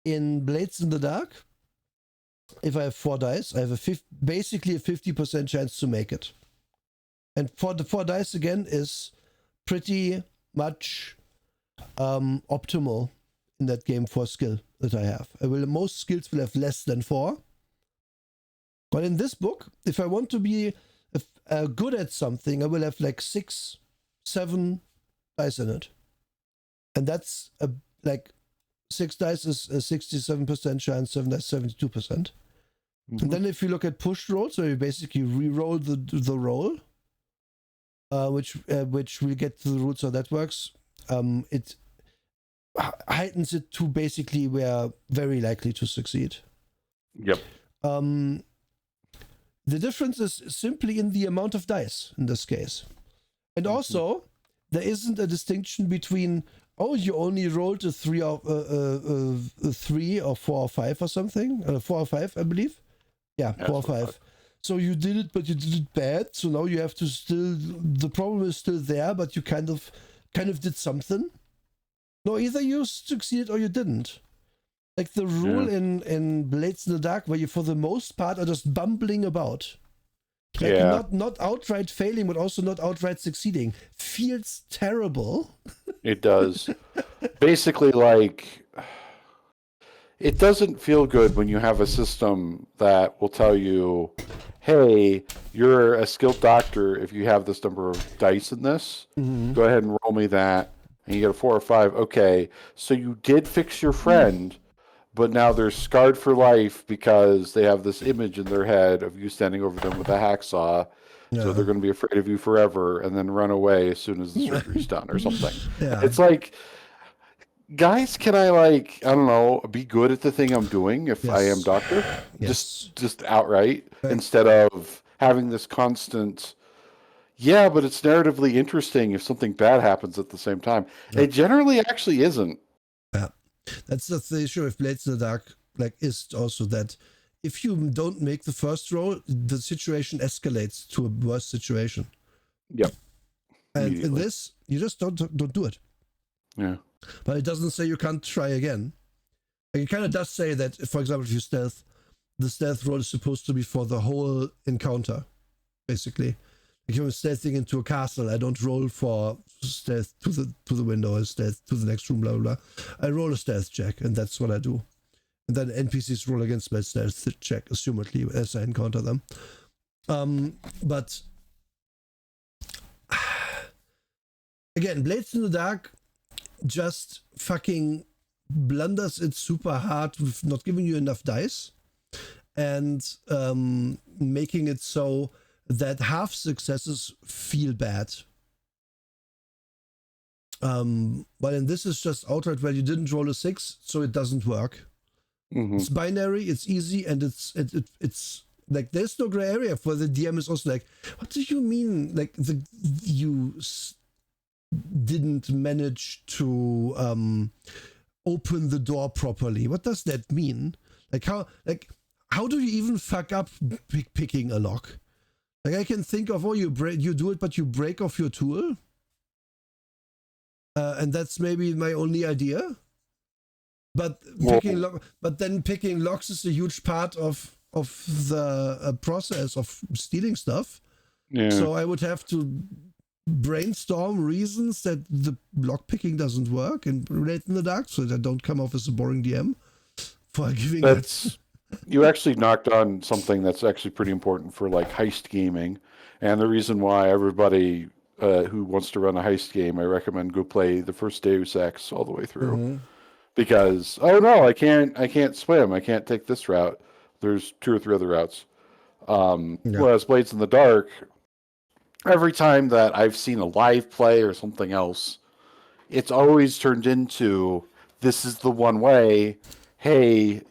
In Blades in the Dark, if I have 4 dice, I have basically a 50% chance to make it. And for the 4 dice again is pretty much optimal in that game for skill that I have. Most skills will have less than 4. But in this book, if I want to be good at something, I will have like 6, 7 dice in it. And that's like 6 dice is a 67% chance, 7 dice 72%. And then if you look at push rolls, so you basically re-roll the roll, which will get to the roots how that works. It heightens it to basically we're very likely to succeed. Yep. The difference is simply in the amount of dice in this case. And also, there isn't a distinction between, oh, you only rolled a 3 or 4 or 5 or something. 4 or 5, I believe. Yeah, 4 or 5. So you did it, but you did it bad. So now you have to still, the problem is still there, but you kind of did something. No, either you succeeded or you didn't. Like the rule in Blades in the Dark, where you, for the most part, are just bumbling about. Like not outright failing, but also not outright succeeding. Feels terrible. It does. Basically, like, it doesn't feel good when you have a system that will tell you, hey, you're a skilled doctor if you have this number of dice in this. Go ahead and roll me that. And you get a 4 or 5. Okay, so you did fix your friend, but now they're scarred for life because they have this image in their head of you standing over them with a hacksaw. So they're going to be afraid of you forever and then run away as soon as the surgery's done or something. Yeah. It's like, guys, can I, like, I don't know, be good at the thing I'm doing if I am doctor? Just outright, instead of having this constant, but it's narratively interesting if something bad happens at the same time. It generally actually isn't. Yeah. That's the issue with Blades in the Dark, like, is also that if you don't make the first roll, the situation escalates to a worse situation. Yep. And in this, you just don't do it. Yeah. But it doesn't say you can't try again. Like, it kind of does say that, for example, if you stealth, the stealth roll is supposed to be for the whole encounter, basically. If you're stealthing into a castle, I don't roll for stealth to the window or stealth to the next room, blah, blah, blah. I roll a stealth check, and that's what I do. And then NPCs roll against my stealth check, assumedly, as I encounter them. But again, Blades in the Dark just fucking blunders it super hard with not giving you enough dice and making it so that half successes feel bad. But in this is just outright, well, you didn't roll a 6, so it doesn't work. It's binary, it's easy, and it's like there's no gray area for the DM. Is also like, what do you mean? Like you didn't manage to open the door properly. What does that mean? Like how do you even fuck up picking a lock? Like, I can think of, you do it, but you break off your tool, and that's maybe my only idea. But picking locks is a huge part of the process of stealing stuff. Yeah. So I would have to brainstorm reasons that the lock picking doesn't work and Blades in the Dark, so that I don't come off as a boring DM for giving that. You actually knocked on something that's actually pretty important for, like, heist gaming, and the reason why everybody who wants to run a heist game, I recommend go play the first Deus Ex all the way through. Because, oh no, I can't swim, I can't take this route. There's 2 or 3 other routes. Whereas Blades in the Dark, every time that I've seen a live play or something else, it's always turned into, this is the one way. Hey,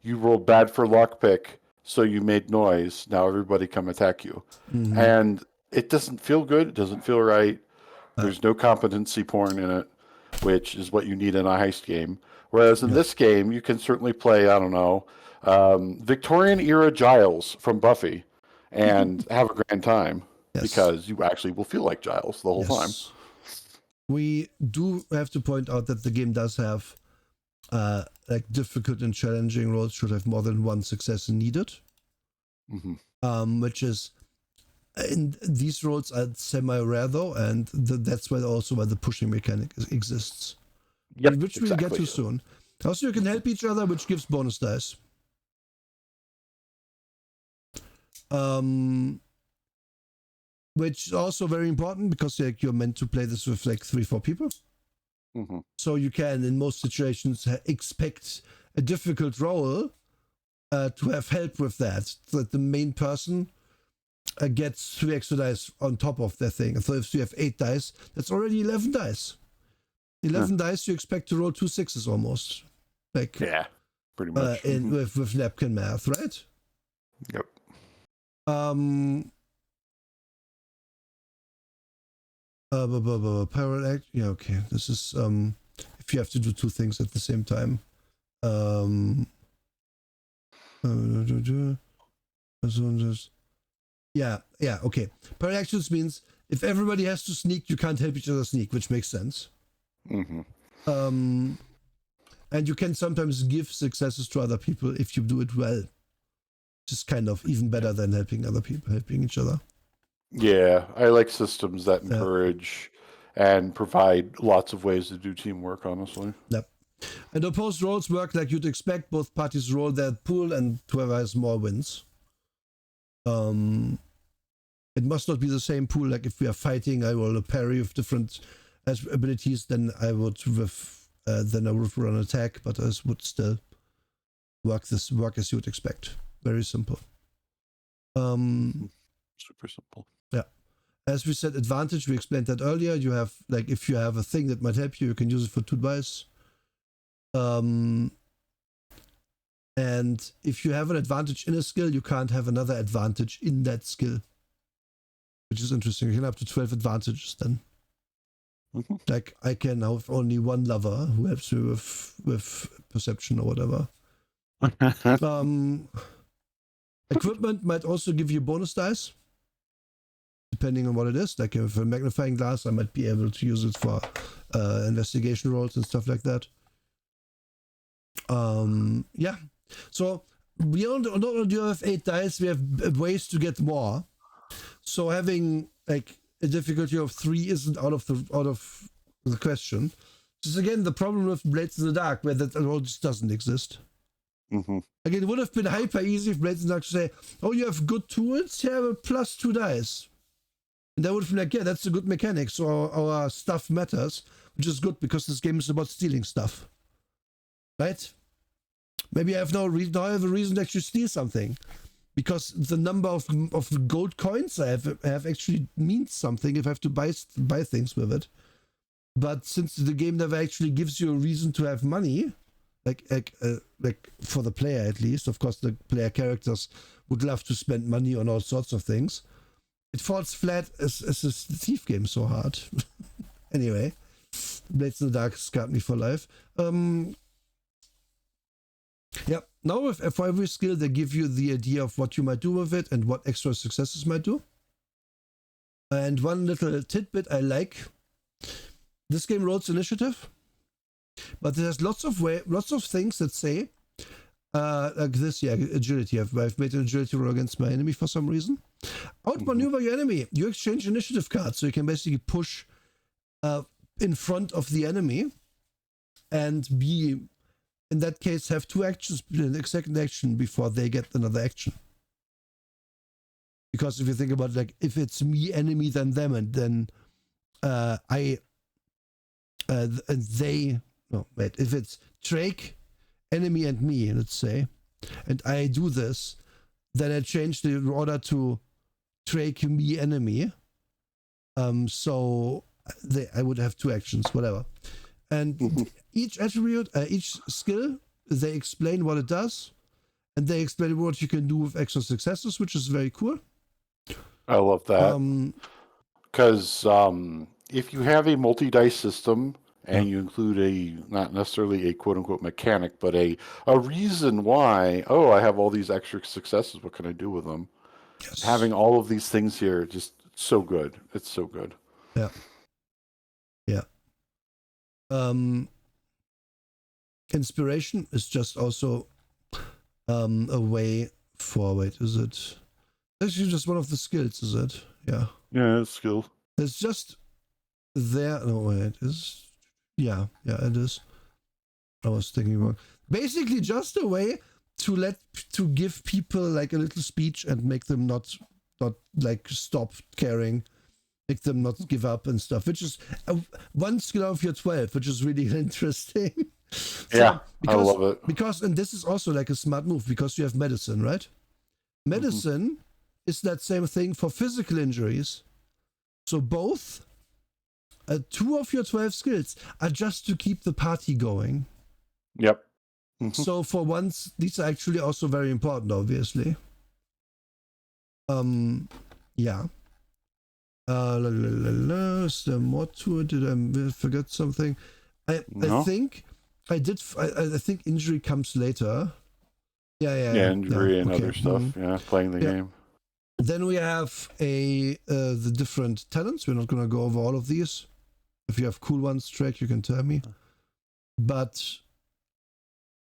you rolled bad for lockpick, so you made noise. Now everybody come attack you. And it doesn't feel good. It doesn't feel right. There's no competency porn in it, which is what you need in a heist game. Whereas in this game, you can certainly play, I don't know, Victorian-era Giles from Buffy and have a grand time. Because you actually will feel like Giles the whole time. We do have to point out that the game does have like difficult and challenging roles should have more than 1 success needed. Which is, and these roles are semi-rare though, and that's why the pushing mechanic exists. Which we'll get to soon. Also, you can help each other, which gives bonus dice. Which is also very important because like you're meant to play this with like 3-4 people. Mm-hmm. So you can, in most situations, expect a difficult role to have help with that. So that the main person gets 3 extra dice on top of their thing. So if you have 8 dice, that's already 11 dice. 11 dice, you expect to roll 2 6s almost. Like, yeah, pretty much. With napkin math, right? Yep. Parallel act. Yeah, okay. This is if you have to do 2 things at the same time. Yeah, okay. Parallel actions means if everybody has to sneak, you can't help each other sneak, which makes sense. Mm-hmm. And you can sometimes give successes to other people if you do it well. Just kind of even better than helping other people, helping each other. Yeah, I like systems that encourage and provide lots of ways to do teamwork, honestly. Yep. And opposed rolls work like you'd expect. Both parties roll their pool and whoever has more wins. It must not be the same pool. Like if we are fighting, I roll a parry with different abilities, then I would run attack, but this would still work as you would expect. Very simple. Super simple. Yeah. As we said, advantage, we explained that earlier. You have, like, if you have a thing that might help you, you can use it for 2 dice. And if you have an advantage in a skill, you can't have another advantage in that skill. Which is interesting. You can have up to 12 advantages then. Mm-hmm. Like, I can have only 1 lover who helps me with perception or whatever. Equipment might also give you bonus dice, depending on what it is. Like if a magnifying glass, I might be able to use it for investigation rolls and stuff like that. Yeah. So we not only do have 8 dice, we have ways to get more. So having like a difficulty of 3 isn't out of the question. This is again the problem with Blades in the Dark, where that roll just doesn't exist. Mm-hmm. Again, it would have been hyper easy if Blades in the Dark to say, "Oh, you have good tools. You have a plus 2 dice." And that would have been like, yeah, that's a good mechanic. So our stuff matters, which is good because this game is about stealing stuff. Right? Maybe I have no reason. I have a reason to actually steal something. Because the number of gold coins I have actually means something if I have to buy things with it. But since the game never actually gives you a reason to have money, like for the player at least, of course the player characters would love to spend money on all sorts of things. It falls flat as a thief game so hard. Anyway, Blades in the Dark scarred me for life. Yeah, now for every skill, they give you the idea of what you might do with it and what extra successes might do. And one little tidbit I like, this game rolls initiative, but there's lots of things that say, like this, agility. I've made an agility roll against my enemy for some reason. Outmaneuver your enemy. You exchange initiative cards, so you can basically push in front of the enemy and be, in that case, have 2 actions, a second action before they get another action. Because if you think about it, like, if it's me enemy then them, and then if it's Drake enemy and me, let's say, and I do this, then I change the order to Drake me enemy. So I would have 2 actions, whatever. And each attribute, each skill, they explain what it does, and they explain what you can do with extra successes, which is very cool. I love that. Because if you have a multi-dice system and you include not necessarily a quote-unquote mechanic, but a reason why, I have all these extra successes, what can I do with them? Yes. Having all of these things here, just so good. It's so good. Yeah. Yeah. Inspiration is just also a way forward, is it? Actually, just one of the skills, is it? Yeah. Yeah, it's skill. It's just there. No, wait, is. Yeah, it is. I was thinking wrong. Basically, just a way to give people like a little speech and make them not like stop caring, make them not give up and stuff, which is one skill of your 12, which is really interesting. Yeah, I love it. Because, and this is also like a smart move, because you have medicine, right? Medicine is that same thing for physical injuries. So both 2 of your 12 skills are just to keep the party going. Yep. So for once, these are actually also very important, obviously. Yeah. Is there more to it? Did I forget something? I think I did. I think injury comes later. Yeah, injury and other stuff. Yeah, playing the game. Then we have the different talents. We're not going to go over all of these. If you have cool ones, Trek, you can tell me. But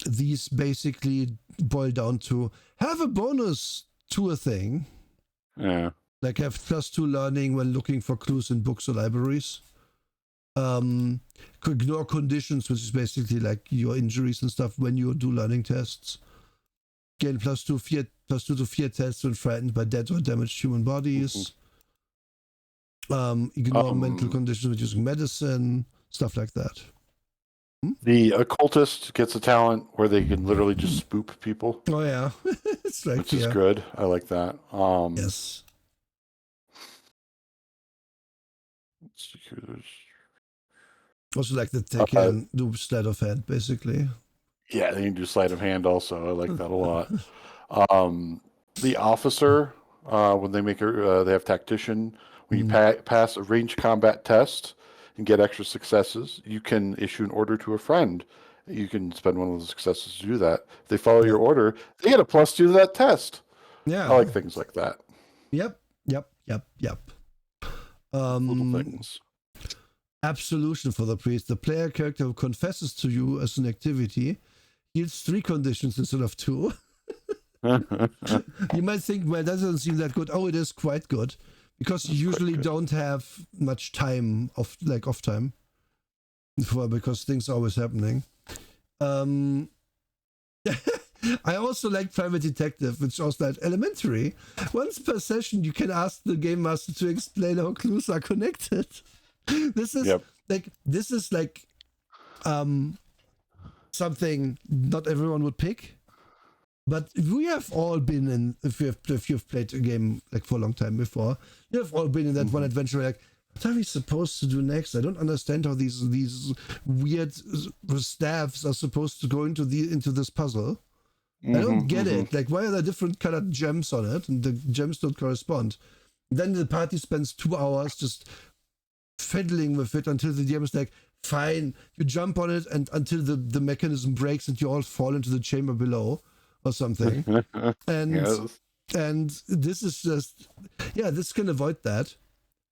these basically boil down to have a bonus to a thing. Yeah. Like have +2 learning when looking for clues in books or libraries. Ignore conditions, which is basically like your injuries and stuff when you do learning tests. Gain +2 to fear tests when frightened by dead or damaged human bodies. Ignore mental conditions with using medicine, stuff like that. The occultist gets a talent where they can literally just spook people. Oh yeah, it's like, which is good. I like that. Yes. Also like that they can do sleight of hand, basically. Yeah, they can do sleight of hand also. I like that a lot. The officer, when they make they have tactician. When you pass a ranged combat test and get extra successes, you can issue an order to a friend. You can spend one of the successes to do that. If they follow your order, they get a +2 to that test. Yeah. I like things like that. Yep. Little things. Absolution for the priest. The player character who confesses to you as an activity heals 3 conditions instead of 2. You might think, well, that doesn't seem that good. Oh, it is quite good. Because you usually don't have much time off time. Because things are always happening. I also like Private Detective, which was like elementary. Once per session, you can ask the game master to explain how clues are connected. This is like something not everyone would pick, but we have all been in. If you've played a game like for a long time before, you have all been in that one adventure where like, what are we supposed to do next? I don't understand how these weird staffs are supposed to go into this puzzle. I don't get it. Like, why are there different colored gems on it, and the gems don't correspond? Then the party spends 2 hours just fiddling with it until the DM is like, fine, you jump on it and until the mechanism breaks and you all fall into the chamber below or something. And this is just, this can avoid that.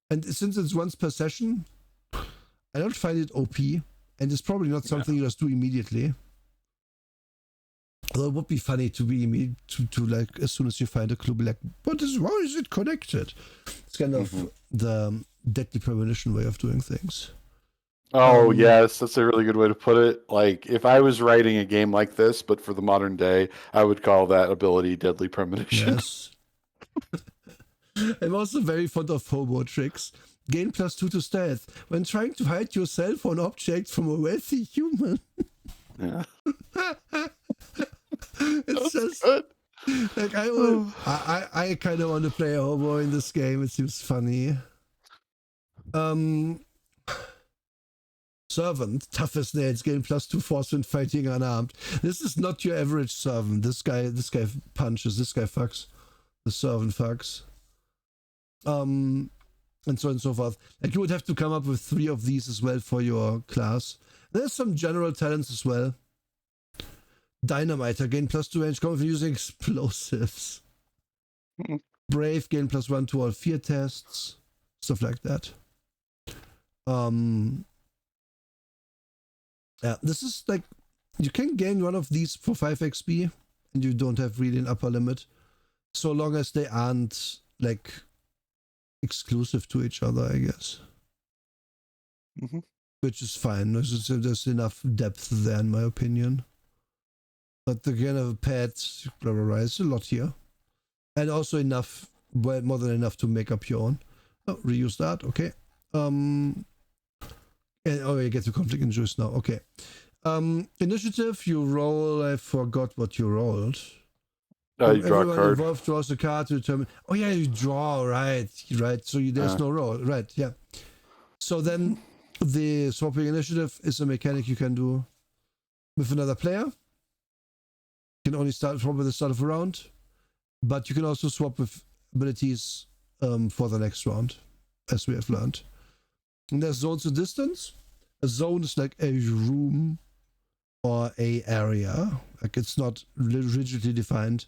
And since it's once per session, I don't find it OP, and it's probably not something you just do immediately. Although it would be funny to be to like, as soon as you find a clue, be like, why is it connected? It's kind of the deadly premonition way of doing things. Oh, yes, that's a really good way to put it. Like, if I was writing a game like this, but for the modern day, I would call that ability deadly premonition. Yes. I'm also very fond of hobo tricks. Gain +2 to stealth when trying to hide yourself or an object from a wealthy human. Yeah. It's just good. like I kind of want to play a hobo in this game. It seems funny. Servant, tough as nails, gain +2 force when fighting unarmed. This is not your average servant. This guy punches. This guy fucks. The servant fucks. And so on and so forth. Like, you would have to come up with 3 of these as well for your class. There's some general talents as well. Dynamiter, gain +2 range combat from using explosives. Brave, gain +1 to all fear tests. Stuff like that. This is like, you can gain one of these for 5 XP, and you don't have really an upper limit, so long as they aren't like exclusive to each other, I guess. Which is fine. There's enough depth there, in my opinion. But they can have a pet, blah blah blah. It's a lot here, and also enough, well, more than enough to make up your own. Oh, reuse that. Okay. And, oh, you get to conflict interest now. Okay. Initiative. You roll. I forgot what you rolled. You draw a Everyone card. involved draws a card to determine. Oh yeah, you draw. Right. So there's no roll. Right. Yeah. So then the swapping initiative is a mechanic you can do with another player. You can only swap at the start of a round, but you can also swap with abilities for the next round, as we have learned. And there's zones of distance. A zone is like a room or a area. Like it's not rigidly defined.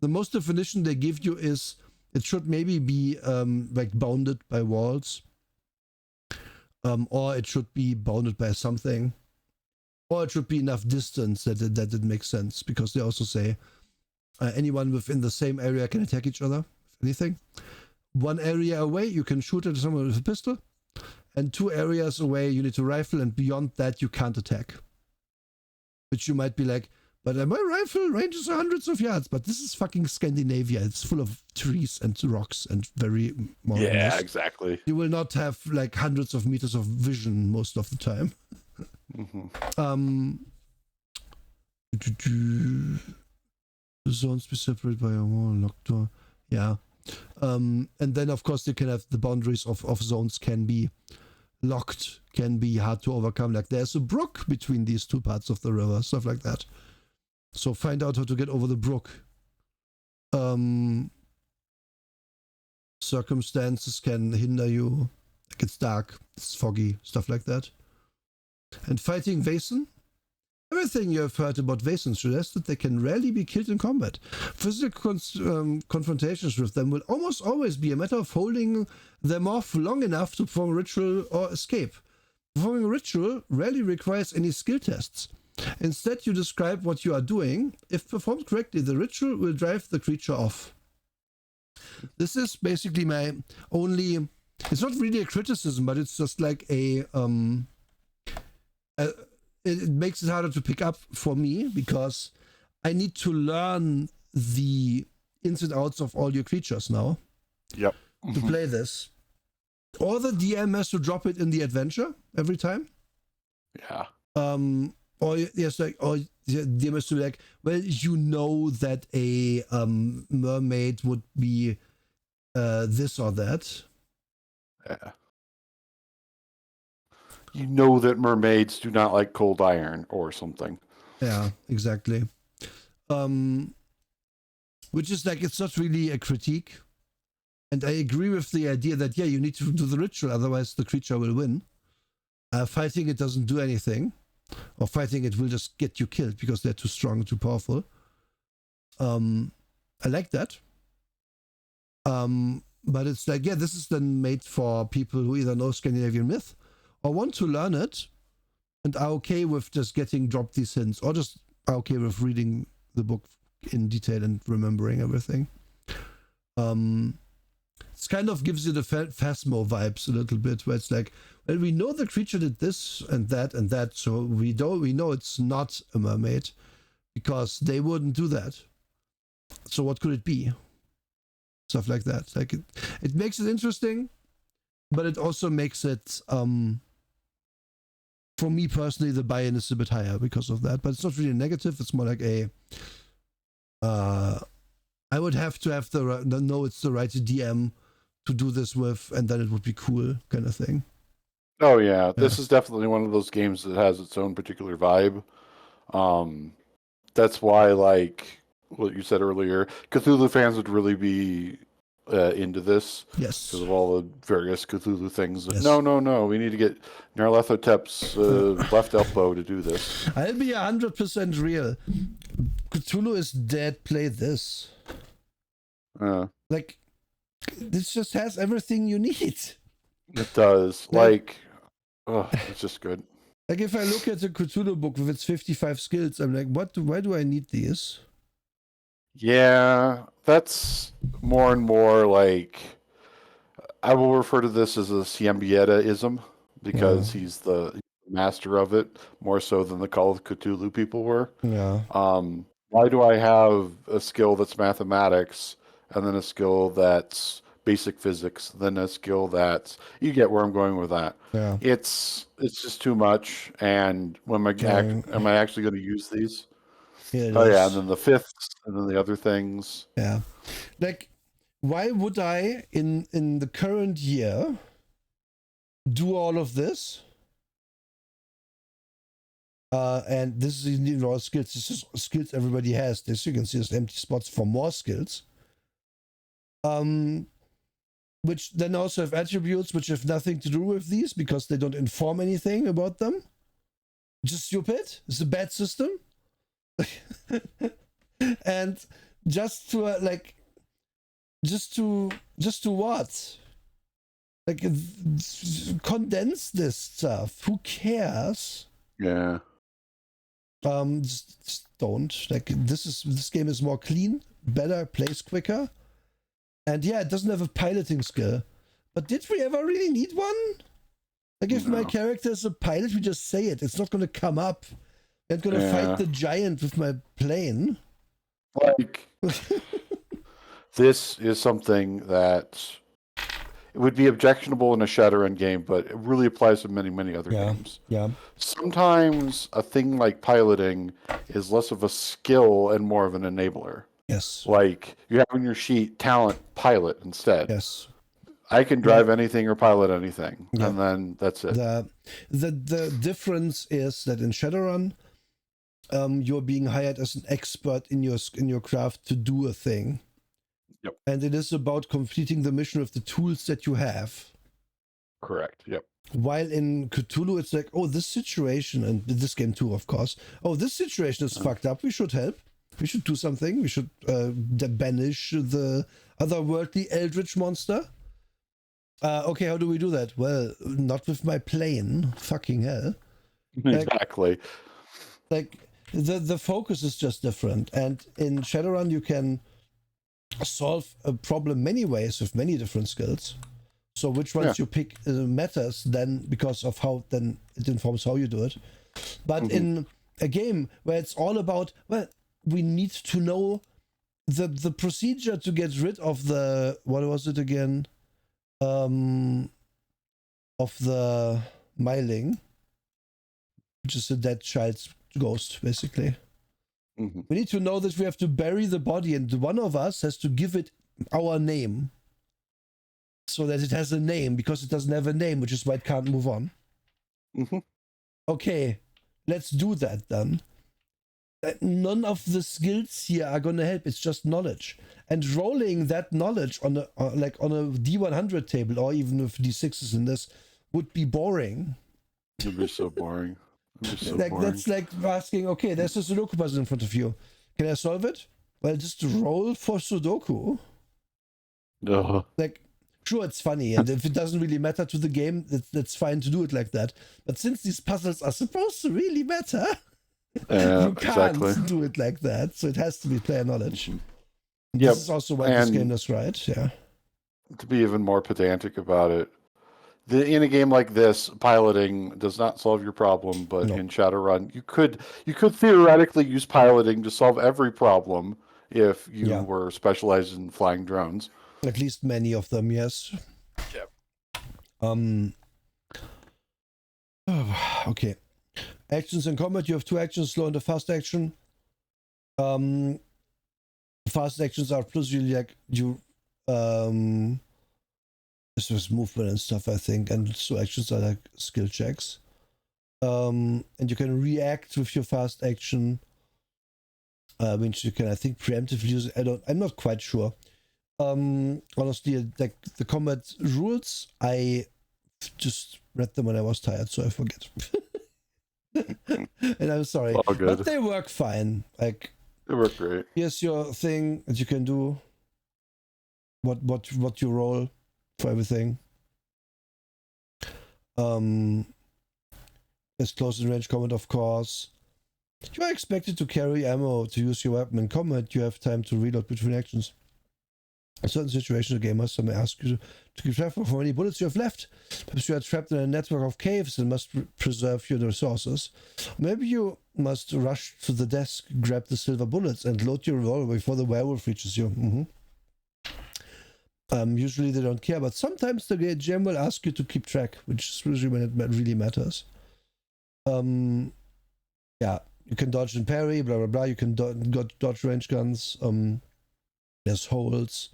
The most definition they give you is it should maybe be like bounded by walls, or it should be bounded by something, or it should be enough distance that it makes sense, because they also say anyone within the same area can attack each other, if anything. 1 area away, you can shoot at someone with a pistol, and 2 areas away, you need to rifle, and beyond that, you can't attack. Which you might be like, but my rifle ranges are hundreds of yards, but this is fucking Scandinavia. It's full of trees and rocks and very mountainous. Yeah, exactly. You will not have like hundreds of meters of vision most of the time. Zones be separated by a wall, locked door. Yeah. And then of course they can have the boundaries of zones can be locked, can be hard to overcome. Like there's a brook between these 2 parts of the river, stuff like that. So find out how to get over the brook. Circumstances can hinder you. Like it's dark, it's foggy, stuff like that. And fighting Vaesen. Everything you have heard about Vaesen suggests that they can rarely be killed in combat. Physical confrontations with them will almost always be a matter of holding them off long enough to perform a ritual or escape. Performing a ritual rarely requires any skill tests. Instead, you describe what you are doing. If performed correctly, the ritual will drive the creature off. This is basically my only... It's not really a criticism, but it's just like it makes it harder to pick up for me, because I need to learn the ins and outs of all your creatures now. Yep. To play this. Or the DM has to drop it in the adventure every time. Yeah. Or yes, like, or the DM has to be like, well, you know that a mermaid would be this or that. Yeah. You know that mermaids do not like cold iron or something. Yeah, exactly. Which is like, it's not really a critique. And I agree with the idea that, yeah, you need to do the ritual, otherwise the creature will win. Fighting it doesn't do anything. Or fighting it will just get you killed because they're too strong, too powerful. I like that. But it's like, yeah, this is then made for people who either know Scandinavian myth or want to learn it and are okay with just getting dropped these hints, or just are okay with reading the book in detail and remembering everything. It kind of gives you the Phasmo vibes a little bit, where it's like, well, we know the creature did this and that, so we know it's not a mermaid because they wouldn't do that. So what could it be? Stuff like that. Like it makes it interesting, but it also makes it for me personally, the buy-in is a bit higher because of that. But it's not really negative. It's more like a I would have to have know it's the right DM to do this with, and then it would be cool, kind of thing. Oh yeah, this is definitely one of those games that has its own particular vibe. That's why, like what you said earlier, Cthulhu fans would really be into this. Yes. Because of all the various Cthulhu things. Yes. No, we need to get Nyarlathotep's left elbow to do this. I'll be 100% real. Cthulhu is dead, play this. Like, this just has everything you need. It does. Like, it's just good. Like, if I look at the Cthulhu book with its 55 skills, I'm like, why do I need these? Yeah, that's more and more like, I will refer to this as a Siembieta-ism, because he's the master of it, more so than the Call of Cthulhu people were. Yeah. Why do I have a skill that's mathematics and then a skill that's basic physics, then a skill that's you get where I'm going with that. Yeah. It's just too much. And when Okay. am I actually going to use these? Here it Oh yeah, and is. then the fifths, and then the other things. Yeah. Like, why would I in the current year do all of this? And this is in raw skills. This is skills everybody has. This you can see there's empty spots for more skills. Which then also have attributes which have nothing to do with these because they don't inform anything about them. Just stupid. It's a bad system. And just to just to what? Like condense this stuff. Who cares? Yeah. Just don't. Like this game is more clean, better, plays quicker. And yeah, it doesn't have a piloting skill. But did we ever really need one? Like if my character is a pilot, we just say it. It's not gonna come up. I'm gonna fight the giant with my plane. Like this is something that it would be objectionable in a Shadowrun game, but it really applies to many, many other games. Yeah. Sometimes a thing like piloting is less of a skill and more of an enabler. Yes. Like you have on your sheet talent pilot instead. Yes. I can drive anything or pilot anything, Yeah. and then that's it. The difference is that in Shadowrun, you're being hired as an expert in your craft to do a thing. Yep. And it is about completing the mission with the tools that you have. Correct. Yep. While in Cthulhu, it's like, oh, this situation, and this game too, of course. Oh, this situation is fucked up. We should help. We should do something. We should banish the otherworldly eldritch monster. Okay, how do we do that? Well, not with my plane. Fucking hell. Exactly. Like the focus is just different. And in Shadowrun, you can solve a problem many ways with many different skills. So which ones you pick matters then because of how then it informs how you do it. But in a game where it's all about, well, we need to know the procedure to get rid of the, what was it again? Of the myling, which is a dead child's ghost, basically. We need to know that we have to bury the body, and one of us has to give it our name so that it has a name, because it doesn't have a name, which is why it can't move on. Okay, let's do that then. None of the skills here are gonna help. It's just knowledge, and rolling that knowledge on a like on a D100 table, or even with D6s in this, would be boring. It'd be so boring. That's like asking, okay, there's a Sudoku puzzle in front of you. Can I solve it? Well, just roll for Sudoku. Like, sure, it's funny, and if it doesn't really matter to the game, that's fine to do it like that. But since these puzzles are supposed to really matter, you can't do it like that. So it has to be player knowledge. This is also why this game is right. Yeah. To be even more pedantic about it, in a game like this, piloting does not solve your problem, but in Shadowrun, you could theoretically use piloting to solve every problem if you were specialized in flying drones. At least many of them, yes. Yep. Okay. Actions in combat, you have two actions, slow and a fast action. Fast actions are plus really like you this was movement and stuff, I think, and so actions are like skill checks. And you can react with your fast action. Which you can, I think, preemptively use it. I'm not quite sure. Honestly, like the combat rules, I just read them when I was tired, so I forget. And I'm sorry, but they work fine. Like they work great. Here's your thing that you can do. What you roll for everything. There's close and range combat, of course. You are expected to carry ammo to use your weapon in combat. You have time to reload between actions. In certain situations, the game master may ask you to keep track of how many bullets you have left. Perhaps you are trapped in a network of caves and must preserve your resources. Maybe you must rush to the desk, grab the silver bullets, and load your revolver before the werewolf reaches you. Usually they don't care, but sometimes the GM will ask you to keep track, which is usually when it really matters. Yeah, you can dodge and parry, blah blah blah. You can dodge range guns. There's holes.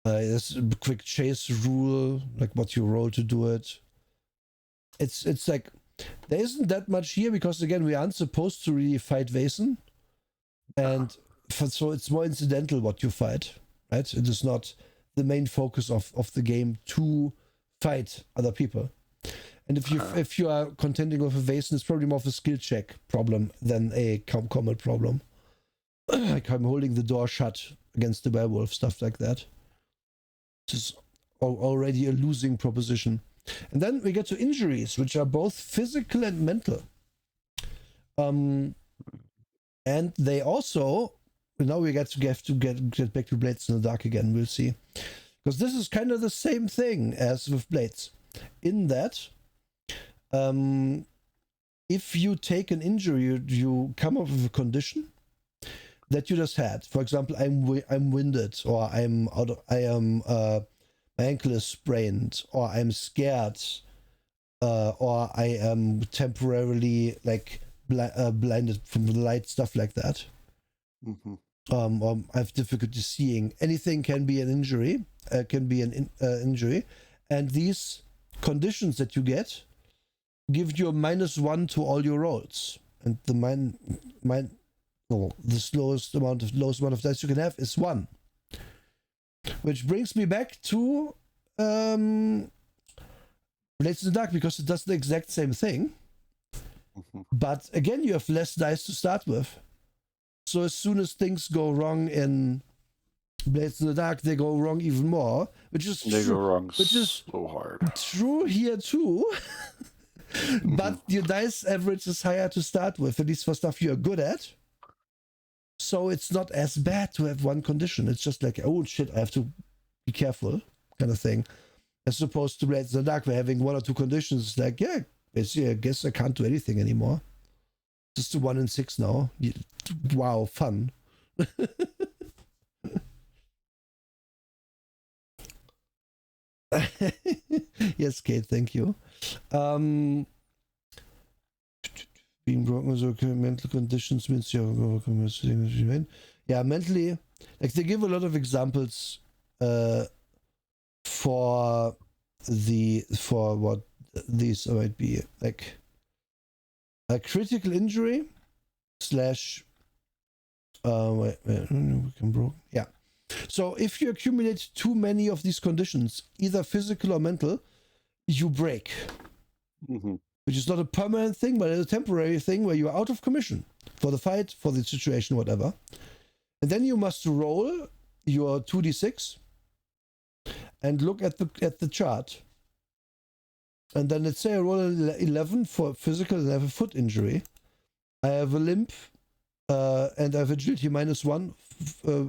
There's a quick chase rule, like what you roll to do it. It's like there isn't that much here because again we aren't supposed to really fight Vaesen, and so it's more incidental what you fight, right? It is not the main focus of the game to fight other people. And if you are contending with a Vaesen, it's probably more of a skill check problem than a combat problem. Like I'm holding the door shut against the werewolf, stuff like that. This is already a losing proposition. And then we get to injuries, which are both physical and mental. And they also, now we have to get back to Blades in the Dark again, we'll see. Because this is kind of the same thing as with Blades. In that, if you take an injury, you come up with a condition that you just had. For example, I'm winded, or my ankle is sprained, or I'm scared, or I am temporarily like blinded from the light, stuff like that. Or I have difficulty seeing. Anything can be an injury. Injury, and these conditions that you get give you a -1 to all your rolls, and the lowest amount of dice you can have is 1. Which brings me back to Blades in the Dark, because it does the exact same thing. But again, you have less dice to start with. So as soon as things go wrong in Blades in the Dark, they go wrong even more, which is so hard. True here too. But your dice average is higher to start with, at least for stuff you're good at. So it's not as bad to have one condition. It's just like, oh shit, I have to be careful, kind of thing. As opposed to Blades in the Dark, where having 1 or 2 conditions is like, yeah, basically, I guess I can't do anything anymore. Just a 1 in 6 now. Wow, fun. Yes, Kate, thank you. Being broken is okay. Mental conditions means yeah, mentally, like they give a lot of examples for what these might be, like a critical injury / yeah. So if you accumulate too many of these conditions, either physical or mental, you break. Which is not a permanent thing, but a temporary thing where you are out of commission for the fight, for the situation, whatever. And then you must roll your 2d6 and look at the chart. And then let's say I roll 11 for physical and I have a foot injury. I have a limp and I have agility -1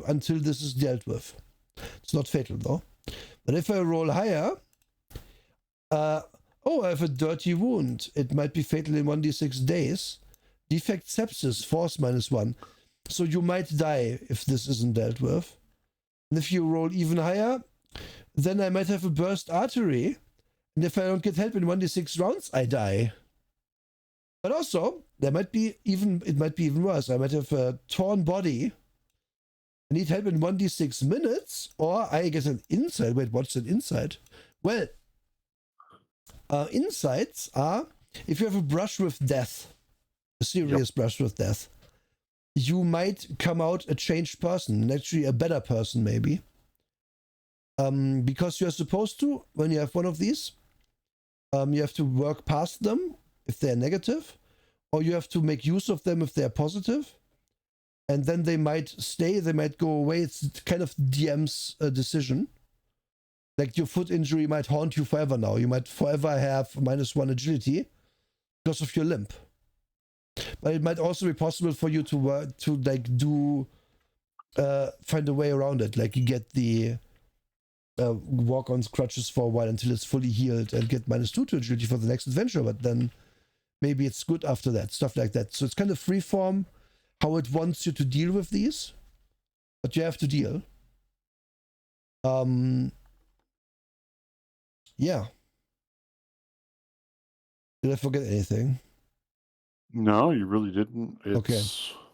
until this is dealt with. It's not fatal though. But if I roll higher, I have a dirty wound. It might be fatal in 1d6 days. Defect sepsis, force -1. So you might die if this isn't dealt with. And if you roll even higher, then I might have a burst artery. And if I don't get help in 1d6 rounds, I die. But also, it might be even worse. I might have a torn body. I need help in 1d6 minutes, or I get an insight. Wait, what's an insight? Well, insights are if you have a brush with death, a serious brush with death, you might come out a changed person, and actually a better person maybe. Because you're supposed to, when you have one of these, you have to work past them if they're negative, or you have to make use of them if they're positive, and then they might stay, they might go away. It's kind of DM's decision. Like your foot injury might haunt you forever now. You might forever have -1 agility because of your limp. But it might also be possible for you to do find a way around it. Like you get the walk on crutches for a while until it's fully healed and get -2 to agility for the next adventure, but then maybe it's good after that, stuff like that. So it's kind of freeform how it wants you to deal with these, but you have to deal. Yeah. Did I forget anything? No, you really didn't. It's... Okay.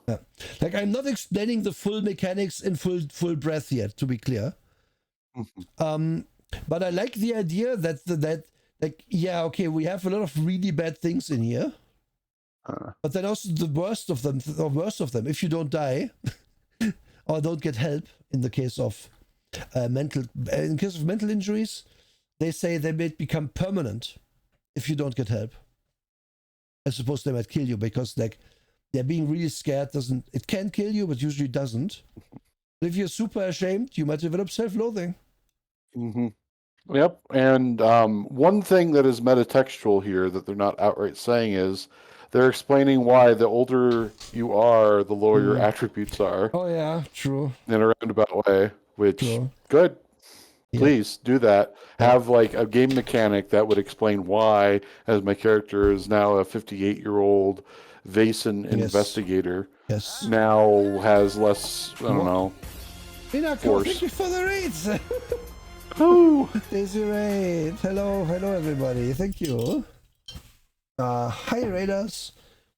Yeah. Like I'm not explaining the full mechanics in full breath yet, to be clear. But I like the idea that like, yeah, okay, we have a lot of really bad things in here. But then also the worst of them, if you don't die or don't get help in the case of mental injuries, they say they may become permanent if you don't get help. I suppose they might kill you because like they're being really scared. It can kill you, but usually doesn't. But if you're super ashamed, you might develop self-loathing. Mm-hmm. Yep. And one thing that is metatextual here that they're not outright saying is they're explaining why the older you are, the lower your attributes are. Oh yeah, true. In a roundabout way, which True. good. Yeah. Please do that. Yeah. Have like a game mechanic that would explain why, as my character is now a 58-year-old Vaesen investigator, now has less, I don't know, force. Thank you for the raids. Oh, Daisy Raid. Hello everybody. Thank you. Hi Raiders.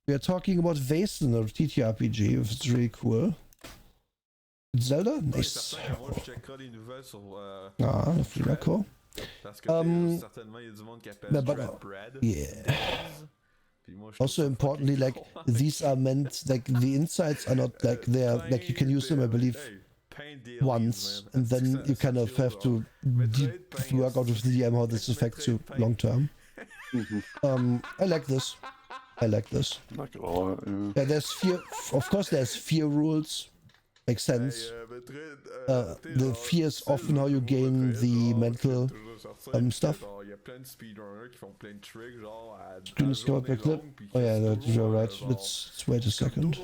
We are talking about Vaesen or TTRPG, which is really cool. Zelda? Nice. D'accord. Yeah. Also importantly, like these are meant, like the insights are not like they're like you can use them, I believe, once, and then you kind of have to work out with the DM how this affects you long term. I like this. I like this. Like it a lot, yeah, there's fear. Of course, there's fear rules. Makes sense. The fear is often how you gain the mental stuff. Screen is covered by clip. Oh yeah, you're right. Let's wait a second.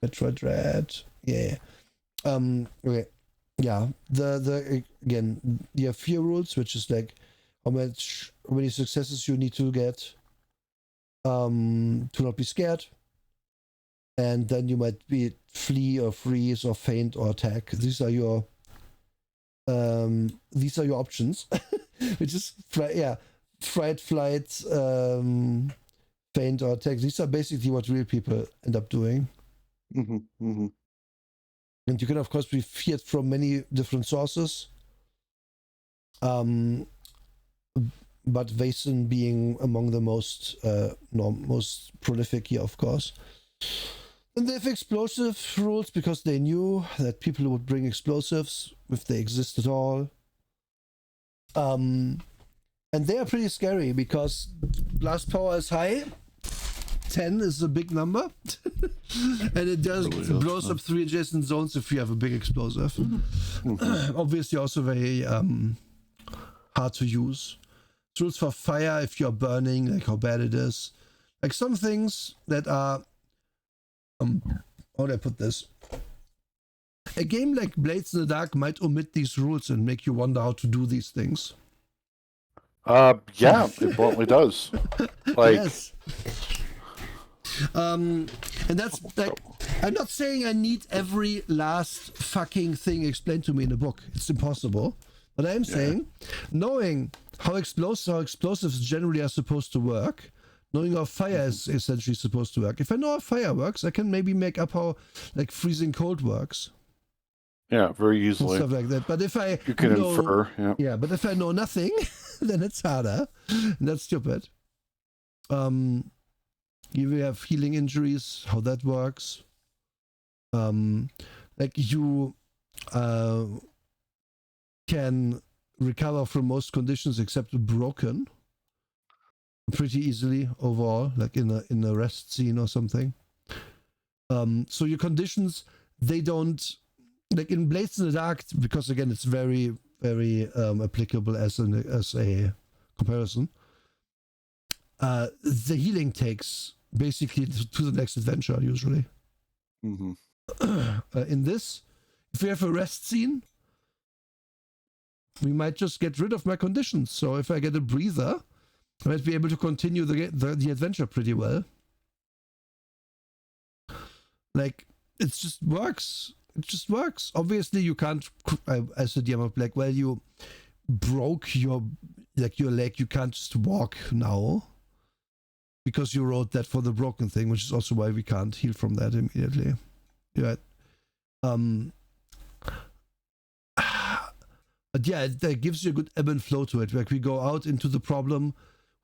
Metroid Red. Yeah. Okay. Yeah. The again, you have fear rules, which is like how many successes you need to get to not be scared, and then you might be flee or freeze or faint or attack. These are your options, which is fright, flight, faint or attack. These are basically what real people end up doing. And you can of course be feared from many different sources. But Vaesen being among the most prolific here, of course. And they have explosive rules because they knew that people would bring explosives if they exist at all. And they are pretty scary because blast power is high. 10 is a big number. And it blows up 3 adjacent zones if you have a big explosive. Obviously also very hard to use. Rules for fire if you're burning, like how bad it is. Like some things that are how do I put this? A game like Blades in the Dark might omit these rules and make you wonder how to do these things. Yeah, it bluntly does. Like yes. And that's like, I'm not saying I need every last fucking thing explained to me in a book. It's impossible. But I'm saying, knowing how explosives generally are supposed to work, knowing how fire is essentially supposed to work. If I know how fire works, I can maybe make up how like freezing cold works. Yeah, very easily. Stuff like that. But if you can infer, yeah. But if I know nothing, then it's harder. And that's stupid. You have healing injuries, how that works. Like you can recover from most conditions except broken pretty easily overall, like in a rest scene or something. So your conditions, they don't, like in Blades in the Dark, because again it's very, very applicable as a comparison. the healing takes basically to the next adventure usually. Mm-hmm. In this, if we have a rest scene, we might just get rid of my conditions. So if I get a breather, I might be able to continue the adventure pretty well. Like, it just works. It just works. Obviously, you can't, as a DM of Black, well, you broke your leg. You can't just walk now because you wrote that for the broken thing, which is also why we can't heal from that immediately. Yeah. But yeah, that gives you a good ebb and flow to it. Like, we go out into the problem,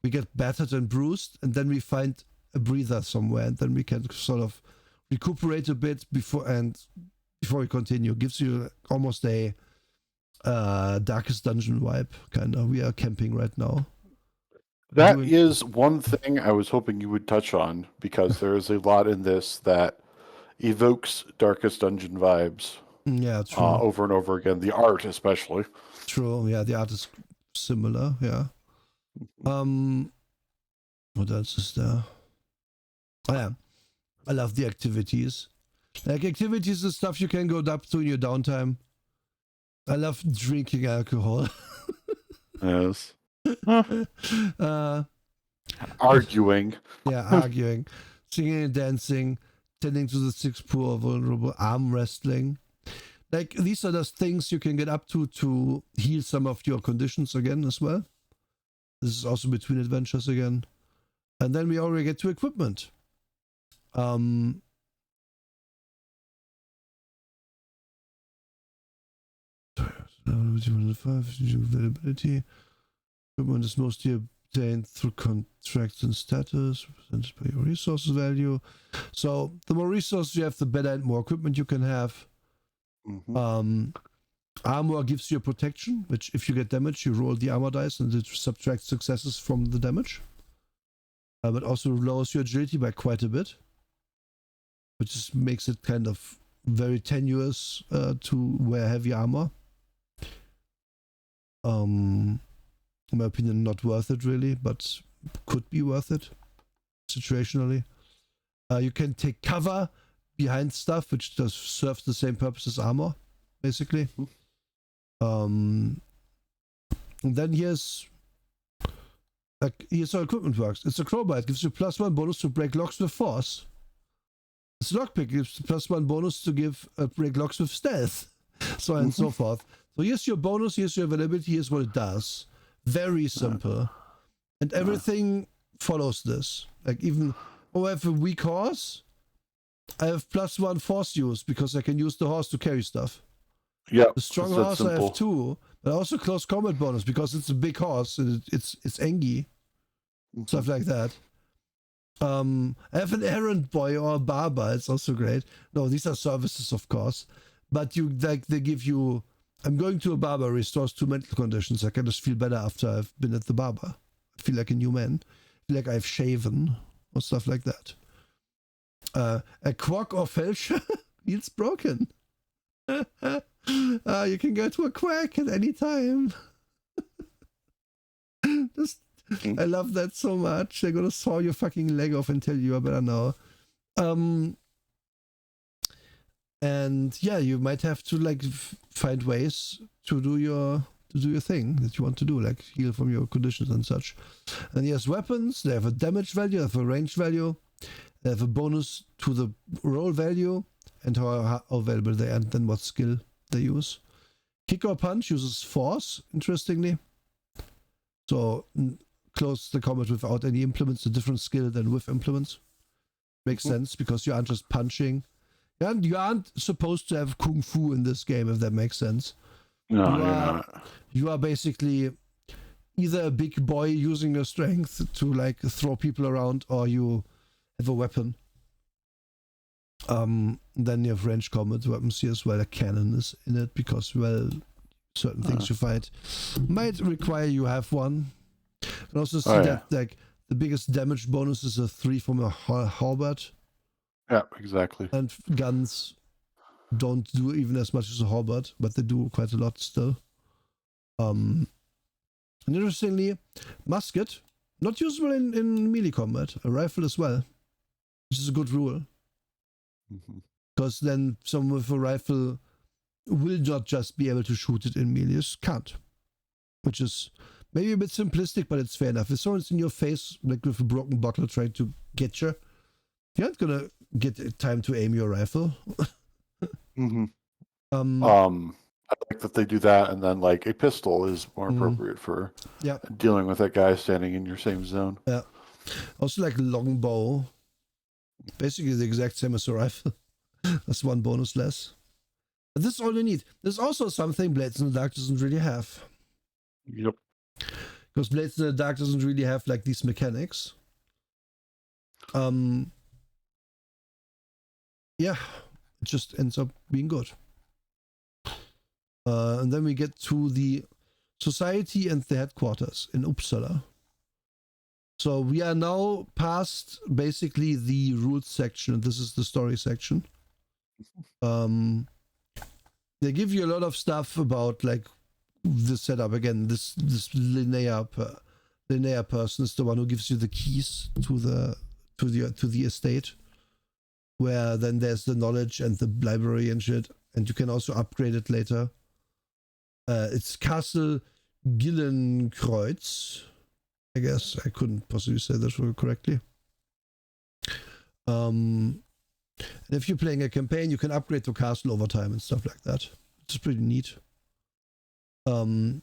we get battered and bruised, and then we find a breather somewhere, and then we can sort of recuperate a bit before we continue. Gives you almost a Darkest Dungeon vibe, kind of. We are camping right now. That is one thing I was hoping you would touch on, because there is a lot in this that evokes Darkest Dungeon vibes. Yeah, true. Over and over again. The art, especially. True. Yeah, the art is similar. Yeah. What else is there? Oh, yeah, I love the activities. Like, activities is stuff you can go up to in your downtime. I love drinking alcohol. Yes. Arguing. Yeah, arguing. Singing and dancing. Tending to the sick, poor, vulnerable. Arm wrestling. Like, these are the things you can get up to heal some of your conditions again as well. This is also between adventures again. And then we already get to equipment. Availability. Equipment is mostly obtained through contracts and status, represented by your resources value. So the more resources you have, the better and more equipment you can have. Mm-hmm. Armor gives you protection, which if you get damage, you roll the armor dice and it subtracts successes from the damage. But also lowers your agility by quite a bit, which just makes it kind of very tenuous to wear heavy armor. In my opinion, not worth it really, but could be worth it situationally. You can take cover behind stuff, which does serves the same purpose as armor, basically. And then here's how equipment works. It's a crowbar. It gives you +1 bonus to break locks with force. It's a lockpick. It gives +1 bonus to break locks with stealth, so on and so forth. So here's your bonus. Here's your availability. Here's what it does. Very simple, and everything follows this. Like, even I have a weak horse, I have +1 force use because I can use the horse to carry stuff. Yeah, the strong horse I have 2, but also close combat bonus because it's a big horse and it's Engi. Stuff like that. I have an errand boy or a barber. It's also great. No, these are services, of course, but they give you. I'm going to a barber restores 2 mental conditions. I can just feel better after I've been at the barber. I feel like a new man. I feel like I've shaven or stuff like that. A quack or felcher feels broken. You can go to a quack at any time. I love that so much. They're gonna saw your fucking leg off and tell you I better know. And yeah, you might have to like find ways to do your thing that you want to do, like heal from your conditions and such. And yes, weapons, they have a damage value, they have a range value, they have a bonus to the roll value and how available they are, and then what skill they use. Kick or punch uses force, interestingly. So close the combat without any implements, a different skill than with implements. Makes sense because you aren't just punching. And you aren't supposed to have kung fu in this game, if that makes sense. No, you're not. You are basically either a big boy using your strength to like throw people around, or you have a weapon. Then you have range combat weapons here as well. A cannon is in it because, well, certain things you fight might require you have one. And also see that like the biggest damage bonus is a 3 from a halberd. Yeah, exactly. And guns don't do even as much as a halberd, but they do quite a lot still. And interestingly, musket Not usable in melee combat. A rifle as well, which is a good rule. Because then someone with a rifle will not just be able to shoot it in melee. Just can't. Which is maybe a bit simplistic, but it's fair enough. If someone's in your face, like with a broken bottle trying to get you, you're not gonna get time to aim your rifle. I like that they do that, and then like a pistol is more appropriate for dealing with that guy standing in your same zone. Yeah. Also like longbow, basically the exact same as a rifle. That's one bonus less. But this is all you need. There's also something Blades in the Dark doesn't really have. Yep. Because Blades in the Dark doesn't really have like these mechanics. Yeah, it just ends up being good. And then we get to the society and the headquarters in Uppsala. So we are now past basically the rules section. This is the story section. They give you a lot of stuff about like the setup. Again, this Linnea person is the one who gives you the keys to the estate, where then there's the knowledge and the library and shit, and you can also upgrade it later. It's Castle Gillenkreuz. I guess I couldn't possibly say that correctly. And if you're playing a campaign, you can upgrade to castle over time and stuff like that. It's pretty neat. The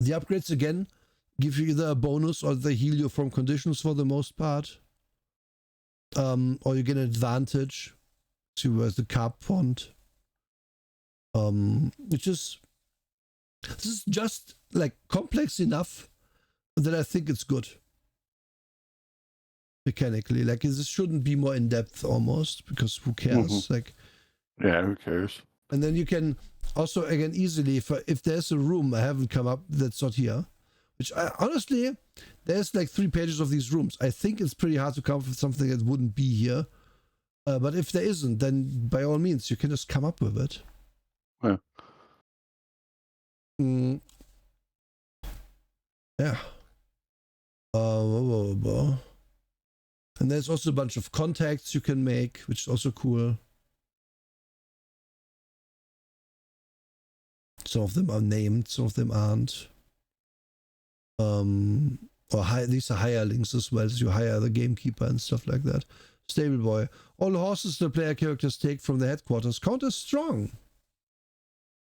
upgrades again give you either a bonus or they heal you from conditions for the most part. Or you get an advantage. See where's the carp font. Which is this is just like complex enough that I think it's good. Mechanically, like this shouldn't be more in depth almost, because who cares? Like, yeah, who cares? And then you can also again easily, if there's a room I haven't come up that's not here, which honestly, there's like 3 pages of these rooms. I think it's pretty hard to come up with something that wouldn't be here. But if there isn't, then by all means you can just come up with it. Yeah. Yeah. And there's also a bunch of contacts you can make, which is also cool. Some of them are named, some of them aren't. These are hirelings as well, so you hire the gamekeeper and stuff like that. Stable boy. All horses the player characters take from the headquarters count as strong.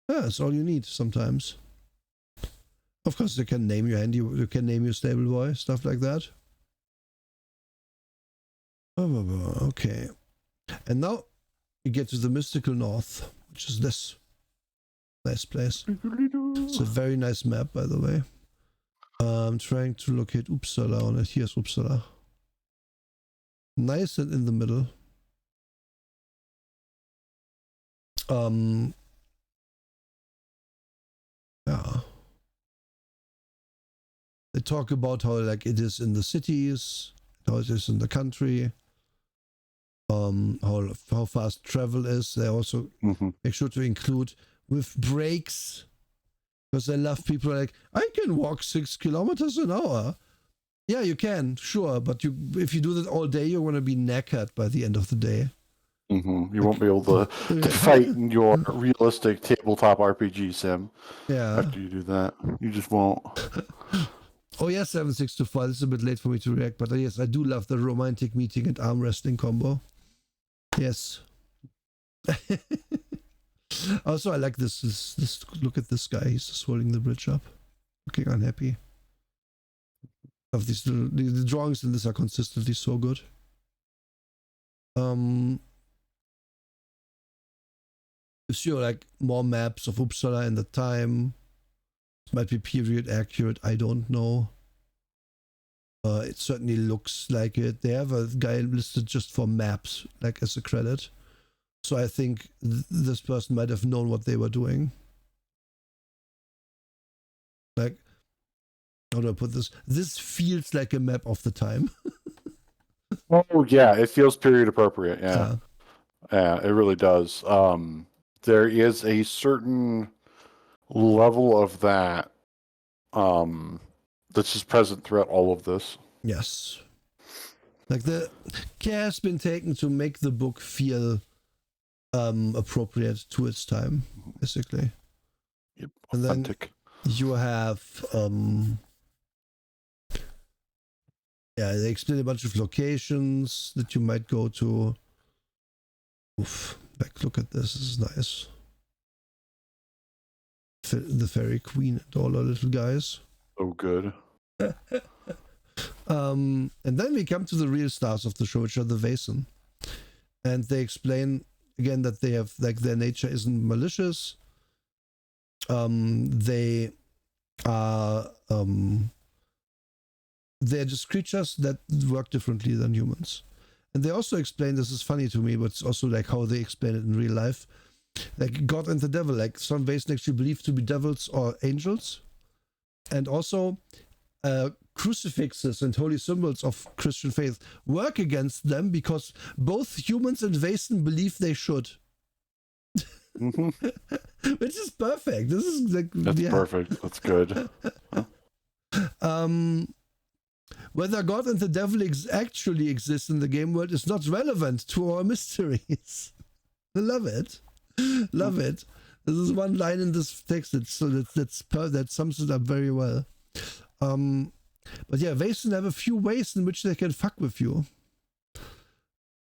Yeah, that's all you need sometimes. Of course, you can name your handy, you can name your stable boy, stuff like that. Okay. And now we get to the mystical north, which is this nice place. It's a very nice map, by the way. I'm trying to locate Uppsala on it. Here's Uppsala. Nice and in the middle. Yeah. They talk about how like it is in the cities, how it is in the country, how fast travel is. They also make sure to include with breaks, because I love people like, I can walk 6 kilometers an hour. Yeah, you can, sure, but if you do that all day, you're gonna be knackered by the end of the day. You won't be able to fight in your realistic tabletop RPG sim. Yeah. After you do that, you just won't. Oh yes, 7625. It's a bit late for me to react, but yes, I do love the romantic meeting and arm wrestling combo. Yes. Also, I like this. Look at this guy. He's just holding the bridge up, looking unhappy. Of these the drawings in this are consistently so good. Gives you like more maps of Uppsala in the time. It might be period accurate. I don't know. It certainly looks like it. They have a guy listed just for maps, like as a credit. So I think this person might have known what they were doing. Like, how do I put this? This feels like a map of the time. Oh yeah, it feels period appropriate. Yeah, it really does. There is a certain level of that That's just present throughout all of this. Yes. Like the care has been taken to make the book feel appropriate to its time, basically. Yep, And then authentic. you have they explain a bunch of locations that you might go to. Oof, like look at this is nice. The Fairy Queen and all our little guys. So good. And then we come to the real stars of the show, which are the Vaesen. And they explain again that they have, like, their nature isn't malicious. They are they're just creatures that work differently than humans. And they also explain, this is funny to me, but it's also like how they explain it in real life. Like God and the devil, like some Vaesen actually believed to be devils or angels. And also crucifixes and holy symbols of Christian faith work against them because both humans and Vaesen believe they should. Mm-hmm. Which is perfect. This is like That's perfect. That's good. Whether God and the devil actually exist in the game world is not relevant to our mysteries. I love it. Love it. This is one line in this text that sums it up very well. But yeah, Vaesen have a few ways in which they can fuck with you.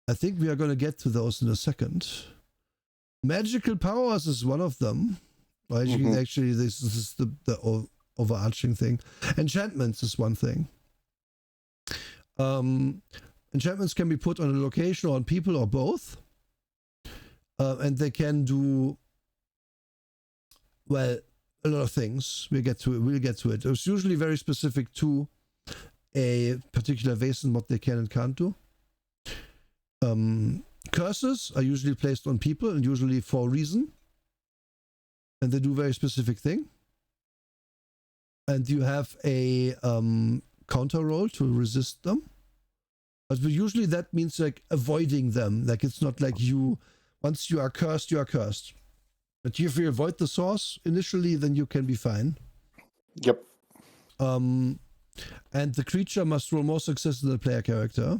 I think we are going to get to those in a second. Magical powers is one of them. Well, actually, this is the overarching thing. Enchantments is one thing. Enchantments can be put on a location or on people or both. And they can do, well, a lot of things. We'll get to it. It's usually very specific to a particular Vaesen, what they can and can't do. Curses are usually placed on people and usually for a reason. And they do a very specific thing. And you have a counter roll to resist them. But usually that means like avoiding them. Like it's not like once you are cursed, you are cursed. But if you avoid the source initially, then you can be fine. Yep. And the creature must roll more success than the player character.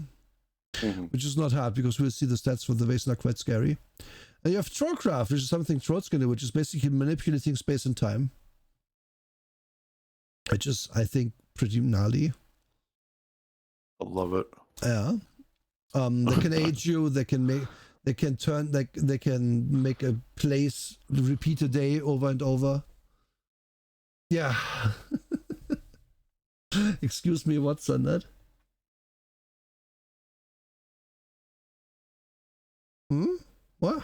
Which is not hard because we'll see the stats for the Vaesen are quite scary. And you have Trollcraft, which is something trolls can do, which is basically manipulating space and time. Which is, I think, pretty gnarly. I love it. Yeah. They can age you, they can make a place repeat a day over and over. Yeah. Excuse me, what's on that? What?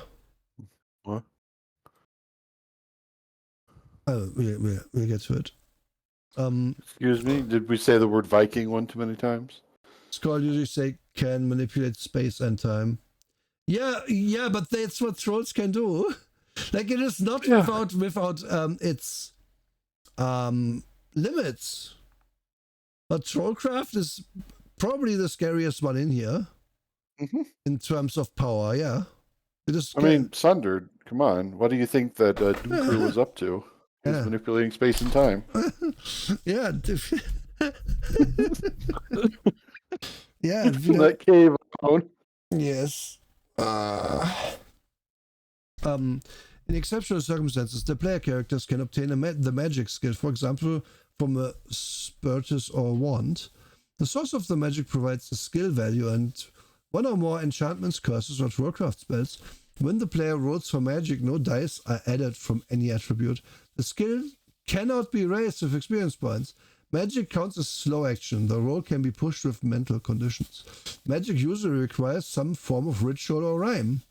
What? Oh, we'll get to it. Excuse me? Did we say the word Viking one too many times? Skull usually say can manipulate space and time. Yeah, but that's what trolls can do. Like it is not without its limits. But Trollcraft is probably the scariest one in here. In terms of power, yeah. I mean, Sundered, come on. What do you think that Doom was up to? He was manipulating space and time. Yeah. Yeah. That cave alone. Yes. In exceptional circumstances, the player characters can obtain the magic skill, for example, from a Spiritus or wand. The source of the magic provides a skill value, and one or more enchantments, curses, or trollcraft spells. When the player rolls for magic, no dice are added from any attribute. The skill cannot be raised with experience points. Magic counts as slow action. The roll can be pushed with mental conditions. Magic usually requires some form of ritual or rhyme.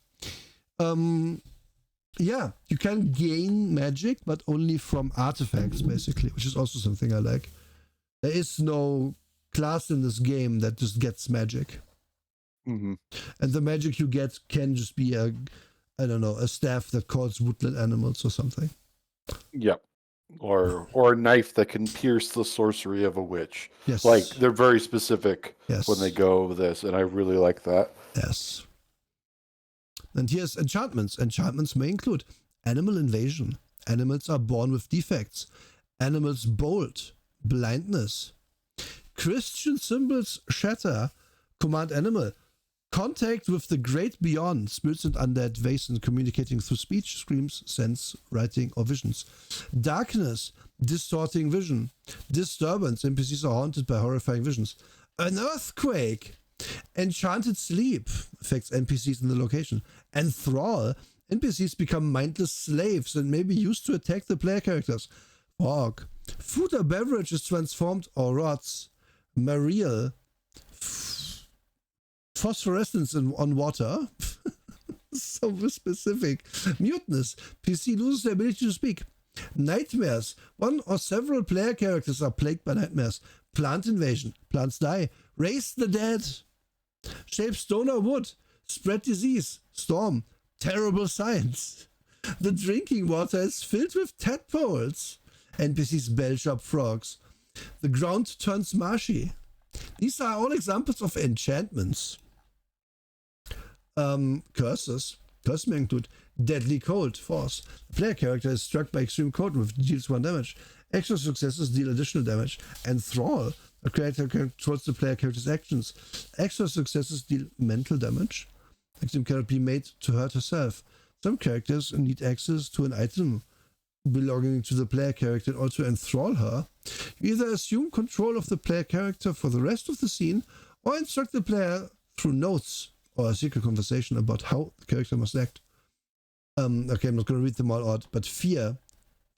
Yeah, you can gain magic, but only from artifacts, basically, which is also something I like. There is no class in this game that just gets magic. And the magic you get can just be a staff that calls woodland animals or something. Yep. Or a knife that can pierce the sorcery of a witch. Yes. Like, they're very specific Yes. when they go with this, and I really like that. Yes. And here's enchantments. Enchantments may include animal invasion. Animals are born with defects. Animals bolt. blindness. Christian symbols shatter. Command animal. Contact with the great beyond. Spirits and undead. Vaesen communicating through speech, screams, sense, writing, or visions. Darkness. Distorting vision. Disturbance. NPCs are haunted by horrifying visions. An earthquake. Enchanted sleep. Affects NPCs in the location. Enthrall. NPCs become mindless slaves and may be used to attack the player characters. Fog. Food or beverage is transformed or rots. Mariel. Phosphorescence on water. So specific. Muteness. PC loses the ability to speak. Nightmares. One or several player characters are plagued by nightmares. Plant invasion. Plants die. Raise the dead. Shape stone or wood. Spread disease. Storm. Terrible science. The drinking water is filled with tadpoles. NPCs belch up frogs. The ground turns marshy. These are all examples of enchantments. Curses. Curses may include deadly cold, force. The player character is struck by extreme cold, which deals 1 damage. Extra successes deal additional damage. Enthrall. A character controls the player character's actions. Extra successes deal mental damage. Victim cannot be made to hurt herself. Some characters need access to an item belonging to the player character in order to enthrall her. You either assume control of the player character for the rest of the scene, or instruct the player through notes or a secret conversation about how the character must act. Okay, I'm not going to read them all out, but fear,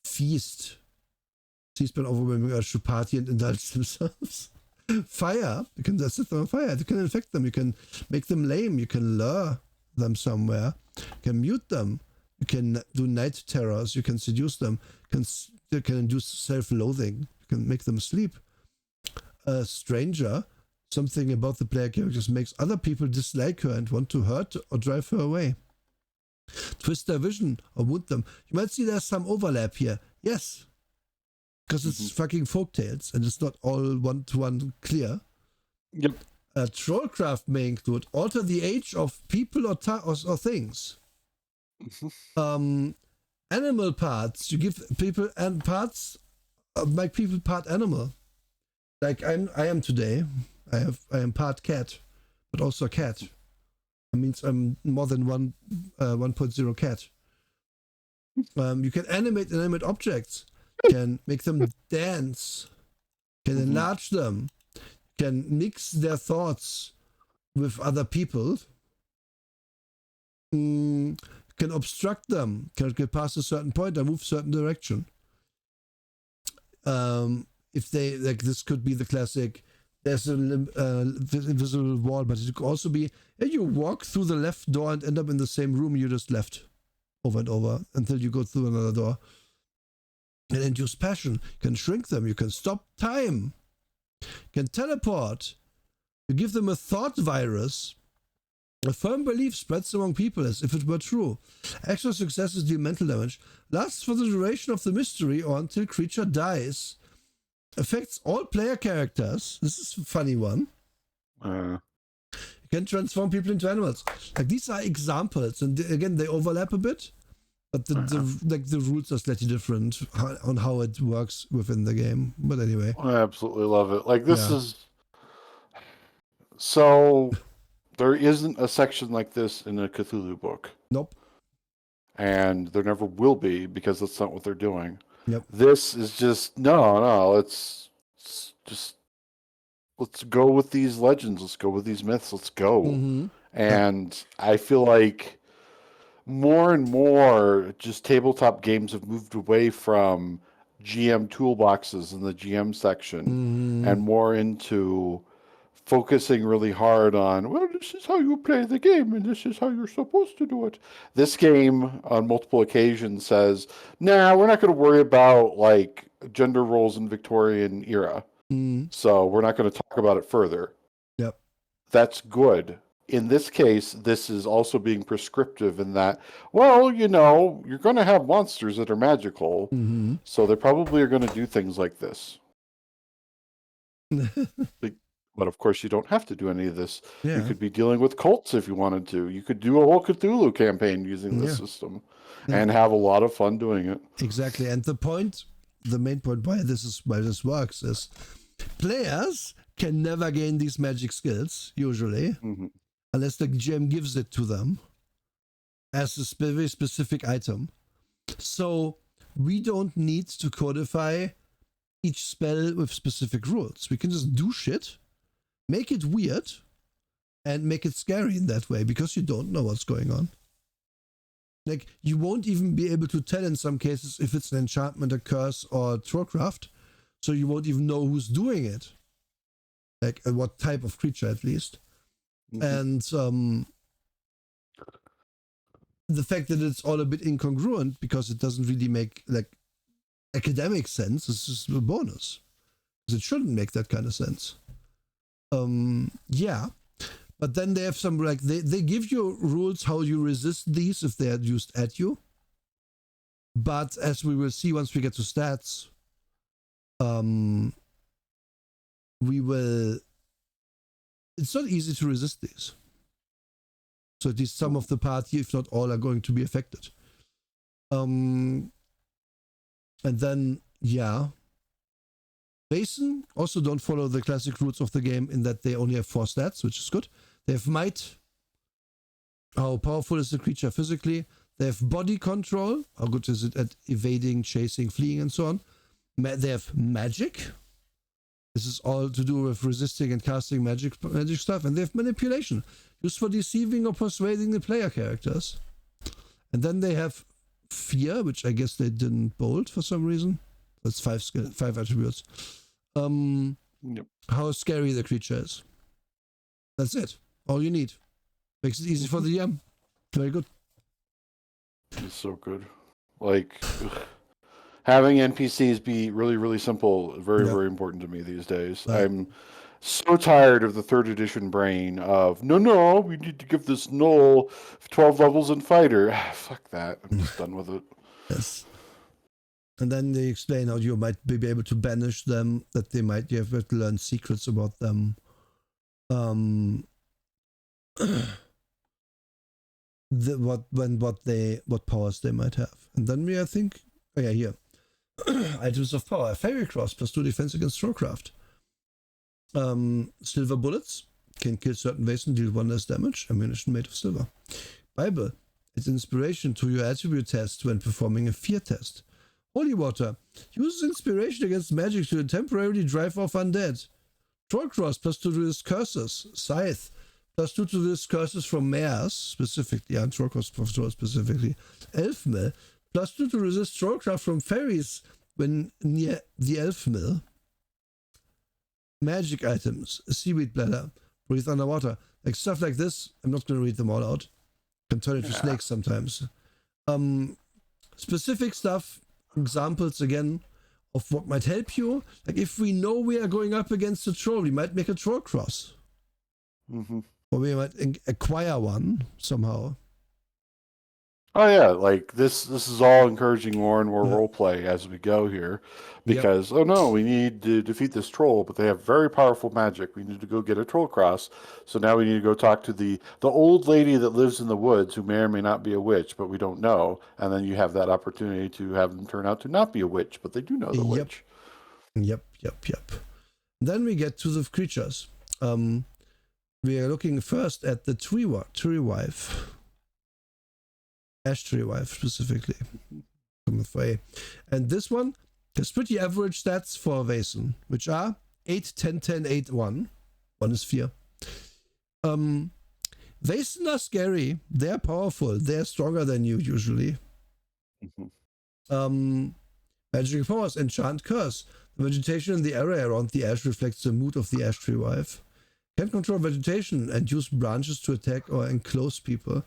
feast, seized by an overwhelming urge to party and indulge themselves. Fire, you can set them on fire, you can infect them, you can make them lame, you can lure them somewhere, you can mute them, you can do night terrors, you can seduce them, you can induce self-loathing, you can make them sleep. A stranger, something about the player characters makes other people dislike her and want to hurt or drive her away. Twist their vision or wound them. You might see there's some overlap here. Yes. Because it's fucking folktales and it's not all one-to-one clear. Yep. Trollcraft may include alter the age of people or things. Animal parts. You give people and parts, make people part animal. Like I am today. I am part cat, but also a cat. That means I'm more than 1.0 cat. You can animate inanimate objects. Can make them dance, can enlarge them, can mix their thoughts with other people, can obstruct them, can get past a certain point or move a certain direction. If they, like, this could be the classic, there's an invisible wall, but it could also be, you walk through the left door and end up in the same room you just left over and over until you go through another door. You can induce passion, you can shrink them, you can stop time, you can teleport, you give them a thought virus. A firm belief spreads among people as if it were true. Extra successes deal mental damage, lasts for the duration of the mystery or until creature dies. Affects all player characters. This is a funny one. You can transform people into animals. Like, these are examples, and again, they overlap a bit. But the rules are slightly different on how it works within the game. But anyway. I absolutely love it. Like, this is... So, there isn't a section like this in a Cthulhu book. Nope. And there never will be, because that's not what they're doing. Yep. This is just... No, let's go with these legends. Let's go with these myths. Let's go. And I feel like... more and more, just tabletop games have moved away from GM toolboxes in the GM section and more into focusing really hard on, well, this is how you play the game and this is how you're supposed to do it. This game, on multiple occasions, says, nah, we're not going to worry about, like, gender roles in Victorian era. So we're not going to talk about it further. Yep. That's good. In this case, this is also being prescriptive in that, well, you're going to have monsters that are magical, so they probably are going to do things like this. But of course, you don't have to do any of this. Yeah. You could be dealing with cults if you wanted to. You could do a whole Cthulhu campaign using this system and have a lot of fun doing it. Exactly. And the point the main point why this works is players can never gain these magic skills usually unless the GM gives it to them as a very specific item. So we don't need to codify each spell with specific rules. We can just do shit, make it weird, and make it scary in that way because you don't know what's going on. Like, you won't even be able to tell in some cases if it's an enchantment, a curse, or trollcraft, so you won't even know who's doing it. Like, what type of creature, at least. And the fact that it's all a bit incongruent because it doesn't really make, like, academic sense is just a bonus. Because it shouldn't make that kind of sense. Yeah. But then they have some, like, they give you rules how you resist these if they are used at you. But as we will see once we get to stats, we will... It's not easy to resist these. So at least some of the party, if not all, are going to be affected. And then, yeah. Vaesen also don't follow the classic rules of the game in that they only have 4 stats, which is good. They have might. How powerful is the creature physically? They have body control. How good is it at evading, chasing, fleeing, and so on? They have magic. This is all to do with resisting and casting magic stuff. And they have manipulation, used for deceiving or persuading the player characters. And then they have fear, which I guess they didn't bold for some reason. That's 5 attributes. How scary the creature is. That's it. All you need. Makes it easy for the DM. Very good. It's so good. Like, having NPCs be really, really simple, very important to me these days. Right. I'm so tired of the 3rd edition brain of, no, we need to give this null 12 levels in fighter. Fuck that. I'm just done with it. Yes. And then they explain how you might be able to banish them, that they might you have to learn secrets about them. What powers they might have. And then we, I think, here. Items of power. Fairy Cross, +2 defense against Trollcraft. Silver bullets can kill certain Vaesen, deal 1 less damage. Ammunition made of silver. Bible. It's inspiration to your attribute test when performing a fear test. Holy water. Uses inspiration against magic to temporarily drive off undead. Trollcross, +2 to resist curses. Scythe, +2 to resist curses from mares, specifically, and Trollcross specifically. Elf Mill, +2 to resist Trollcraft from fairies when near the Elf Mill. Magic items, seaweed bladder, breathe underwater. Like stuff like this, I'm not going to read them all out. Can turn into snakes sometimes. Specific stuff, examples again of what might help you. Like if we know we are going up against a troll, we might make a troll cross. Or we might acquire one somehow. Oh yeah, like this is all encouraging more and more roleplay as we go here, because oh no, we need to defeat this troll, but they have very powerful magic. We need to go get a troll cross. So now we need to go talk to the old lady that lives in the woods who may or may not be a witch, but we don't know. And then you have that opportunity to have them turn out to not be a witch, but they do know the witch. Yep. Then we get to the creatures. We are looking first at the tree wife. Ash tree wife specifically. And this one has pretty average stats for Vaesen, which are 8, 10, 10, 8, 1. 1 is fear. Vaesen are scary. They're powerful. They're stronger than you usually. Magical powers, enchant, curse. The vegetation in the area around the ash reflects the mood of the ash tree wife. Can control vegetation and use branches to attack or enclose people.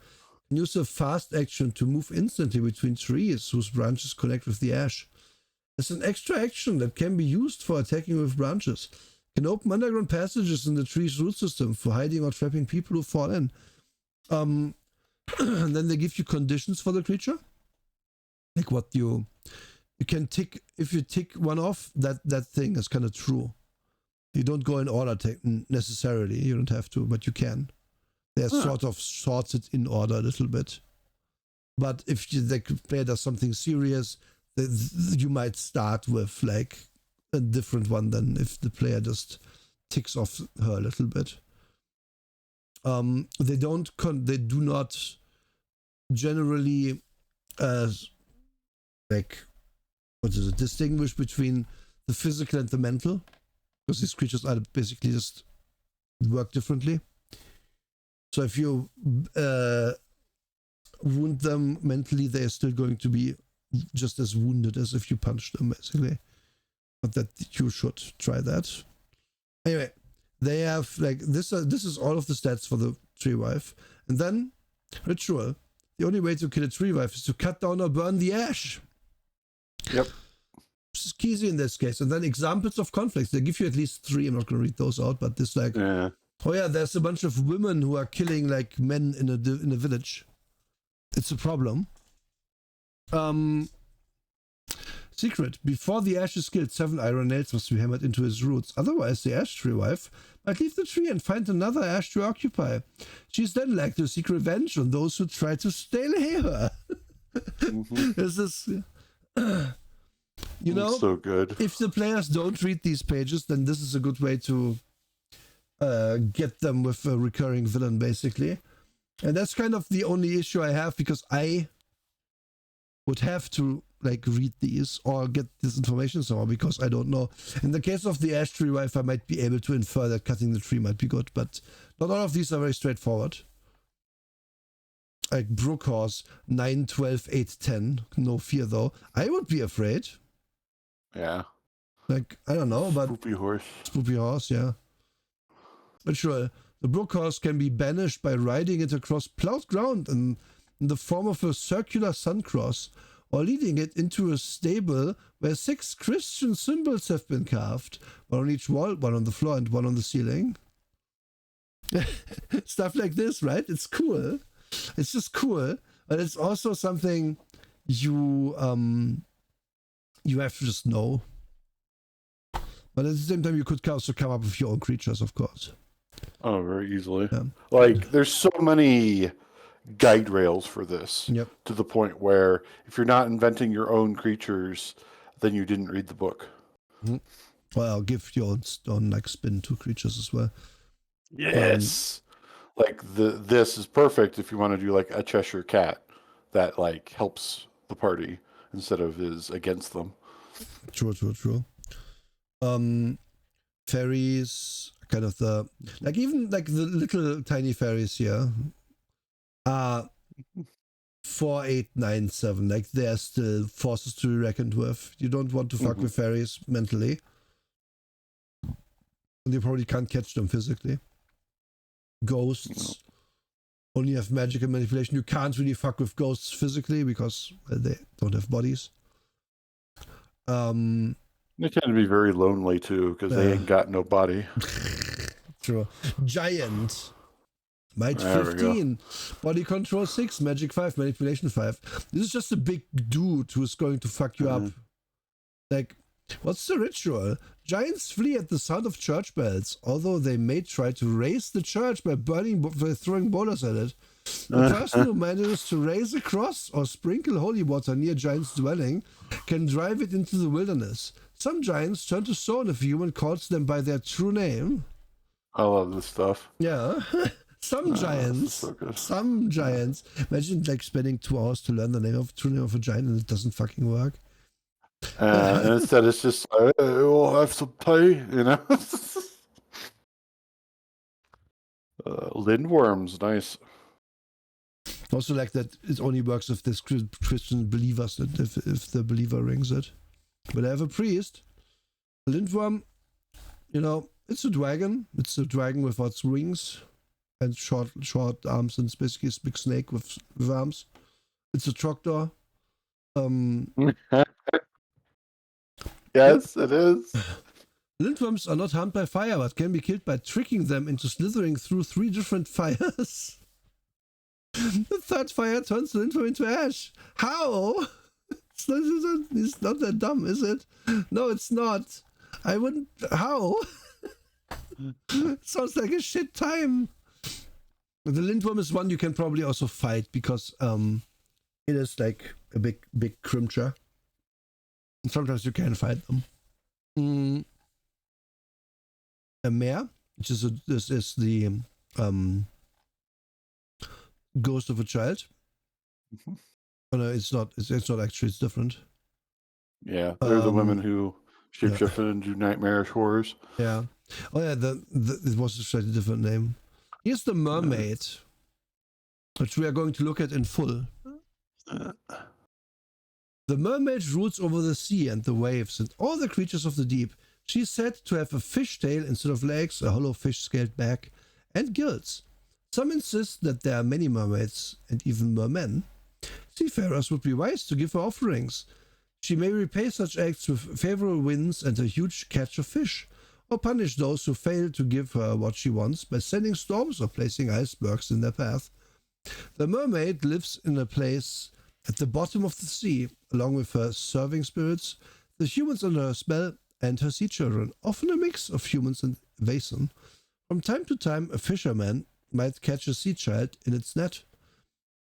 Can use a fast action to move instantly between trees whose branches connect with the ash. It's an extra action that can be used for attacking with branches. Can open underground passages in the tree's root system for hiding or trapping people who fall in. And then they give you conditions for the creature. Like what you can tick. If you tick one off, that thing is kind of true. You don't go in order necessarily. You don't have to, but you can. They're sort of sorted in order a little bit. But if the player does something serious, you might start with like a different one than if the player just ticks off her a little bit. They do not generally distinguish between the physical and the mental, because these creatures are basically just work differently. So if you wound them mentally, they are still going to be just as wounded as if you punched them, basically. But that you should try that. Anyway, they have like this is all of the stats for the tree wife. And then ritual. The only way to kill a tree wife is to cut down or burn the ash. Yep. This is easy in this case. And then examples of conflicts. They give you at least 3. I'm not going to read those out, but this like, oh yeah, there's a bunch of women who are killing like men in a village. It's a problem. Secret. Before the ash is killed, 7 iron nails must be hammered into his roots. Otherwise, the ash tree wife might leave the tree and find another ash to occupy. She's then like to seek revenge on those who try to steal her. This is, you know, so good. If the players don't read these pages, then this is a good way to get them with a recurring villain, basically. And that's kind of the only issue I have, because I would have to like read these or get this information somehow, because I don't know. In the case of the ash tree wife, I might be able to infer that cutting the tree might be good, but not all of these are very straightforward. Like Brookhorse, 9, 12, 8, 10. No fear though. I would be afraid. Yeah. Like, I don't know, but... Spoopy horse. Spoopy horse, yeah. But sure, the Brookhorse can be banished by riding it across plowed ground in the form of a circular sun cross, or leading it into a stable where 6 Christian symbols have been carved, 1 on each wall, 1 on the floor, and 1 on the ceiling. Stuff like this, right? It's cool. It's just cool, but it's also something you have to just know. But at the same time, you could also come up with your own creatures, of course. Oh, very easily. Yeah. Like, there's so many guide rails for this, to the point where if you're not inventing your own creatures, then you didn't read the book. Well, I'll give your own like spin to creatures as well. Yes. Like this is perfect if you want to do like a Cheshire cat that like helps the party instead of is against them. True. Fairies, kind of the like, even like the little tiny fairies here are 4, 8, 9, 7. Like, they're still forces to be reckoned with. You don't want to fuck with fairies mentally, and you probably can't catch them physically. Ghosts only have magic and manipulation. You can't really fuck with ghosts physically because they don't have bodies. They tend to be very lonely too because they ain't got no body. True. Giant. Might 15. Body control 6. Magic 5. Manipulation 5. This is just a big dude who's going to fuck you up. Like, what's the ritual? Giants flee at the sound of church bells, although they may try to raise the church by throwing boulders at it. The person who manages to raise a cross or sprinkle holy water near giant's dwelling can drive it into the wilderness. Some giants turn to stone if a human calls them by their true name. I love this stuff. Yeah. Some giants. Imagine like spending 2 hours to learn the true name of a giant and it doesn't fucking work. And instead it's just, I'll have some pie, you know? Lindworms, nice. Also like that it only works if there's Christian believers, if the believer rings it. But I have a priest. A lindworm, you know, it's a dragon. It's a dragon without wings and short arms, and it's basically a big snake with arms. It's a trogdor. Yes, it is. Lindworms are not harmed by fire, but can be killed by tricking them into slithering through 3 different fires. The 3rd fire turns the lindworm into ash. How? It's not that dumb, is it? No, it's not. I wouldn't. How? Sounds like a shit time. The lindworm is one you can probably also fight because it is like a big creature. And sometimes you can fight them. A mare, which is this is the ghost of a child. Mhm. Oh, no, it's not. It's not actually. It's different. Yeah, they're the women who Yeah. shapeshift and do nightmarish horrors. Yeah. Oh yeah. It was a slightly different name. Here's the mermaid, which we are going to look at in full. The mermaid rules over the sea and the waves and all the creatures of the deep. She is said to have a fish tail instead of legs, a hollow fish scaled back, and gills. Some insist that there are many mermaids and even mermen. Seafarers would be wise to give her offerings. She may repay such acts with favorable winds and a huge catch of fish, or punish those who fail to give her what she wants by sending storms or placing icebergs in their path. The mermaid lives in a place at the bottom of the sea, along with her serving spirits, the humans under her spell, and her sea children, often a mix of humans and Vaesen. From time to time, a fisherman might catch a sea child in its net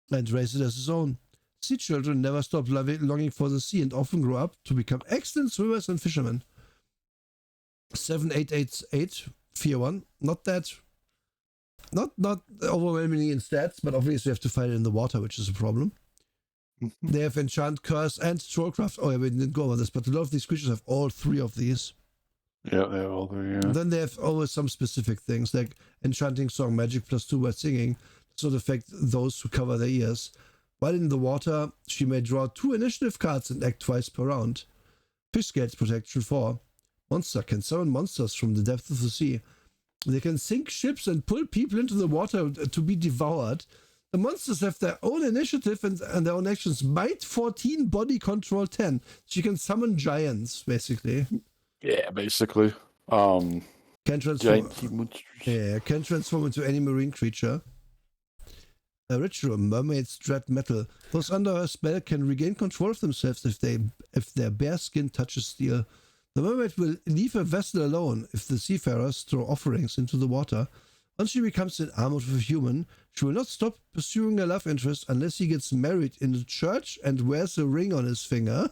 and raise it as his own. Sea children never stop longing for the sea and often grow up to become excellent swimmers and fishermen. 7888 Fear 1. Not overwhelmingly in stats, but obviously you have to fight it in the water, which is a problem. They have enchant, curse, and trollcraft. Oh yeah, we didn't go over this, but a lot of these creatures have all three of these. Yeah, they have all three. Yeah. Then they have always some specific things like enchanting song, magic plus 2 word singing, sort of affect those who cover their ears. While in the water, she may draw 2 initiative cards and act twice per round. Fish scales protection 4. Monster can summon monsters from the depth of the sea. They can sink ships and pull people into the water to be devoured. The monsters have their own initiative and their own actions. Might 14, body control 10. She can summon giants, basically. Yeah, basically. Can transform. Giant monsters. Yeah, can transform into any marine creature. A ritual, mermaids dread metal. Those under her spell can regain control of themselves if their bare skin touches steel. The mermaid will leave her vessel alone if the seafarers throw offerings into the water. Once she becomes enamored with a human, she will not stop pursuing her love interest unless he gets married in the church and wears a ring on his finger.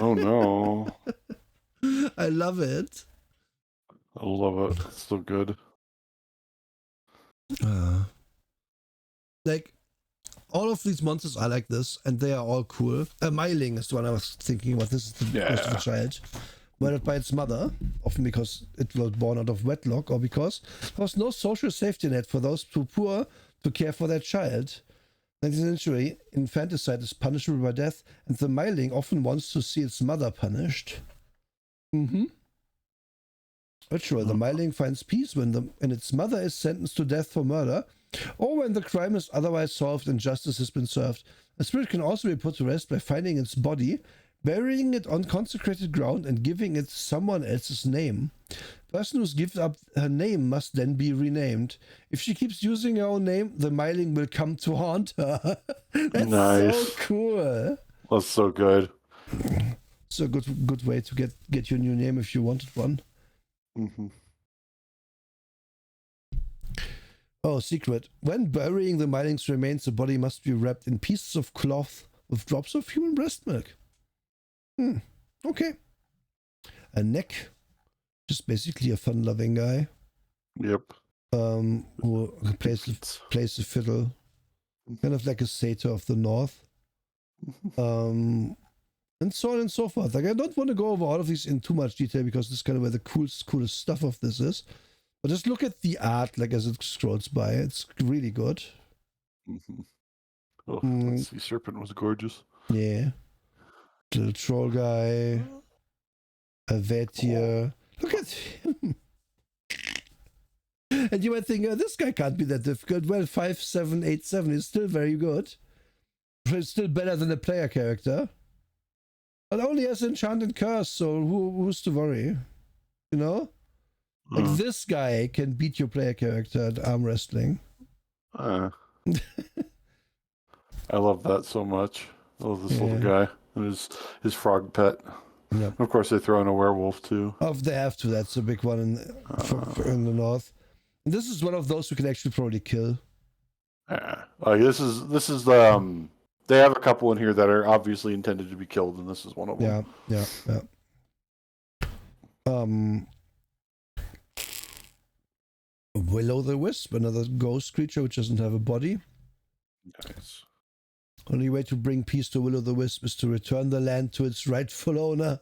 Oh no. I love it. I love it. It's so good. Like, all of these monsters are like this, and they are all cool. Myling is the one I was thinking about. This is the ghost of a child. Murdered by its mother, often because it was born out of wedlock or because there was no social safety net for those too poor to care for their child. 19th century, infanticide is punishable by death, and the Myling often wants to see its mother punished. Ritual. The Myling finds peace when its mother is sentenced to death for murder, or when the crime is otherwise solved and justice has been served. A spirit can also be put to rest by finding its body, burying it on consecrated ground, and giving it someone else's name. The person who gives up her name must then be renamed. If she keeps using her own name, the Myling will come to haunt her. That's nice. so cool. That's so good. It's a good way to get your new name if you wanted one. Oh, secret. When burying the Myling's remains, the body must be wrapped in pieces of cloth with drops of human breast milk. Okay. A neck. Just basically a fun-loving guy. Yep. Who plays the fiddle. Kind of like a satyr of the north. And so on and so forth. Like, I don't want to go over all of these in too much detail because this is kind of where the coolest stuff of this is. But just look at the art, like, as it scrolls by. It's really good. Oh, that sea serpent was gorgeous. Yeah. Little troll guy. A Vetier. Look at him. And you might think, oh, this guy can't be that difficult. Well, 5787 is still very good. It's still better than a player character. But only has enchant and curse, so who's to worry? You know? Like, this guy can beat your player character at arm wrestling. I love that so much. I love this little guy and his frog pet. Yep. Of course, they throw in a werewolf too. Oh, they have to. That's a big one in the north. And this is one of those we can actually probably kill. Like this is the They have a couple in here that are obviously intended to be killed, and this is one of them. Yeah. Will-o'-the-wisp, another ghost creature which doesn't have a body. Nice. Only way to bring peace to Will-o'-the-wisp is to return the land to its rightful owner.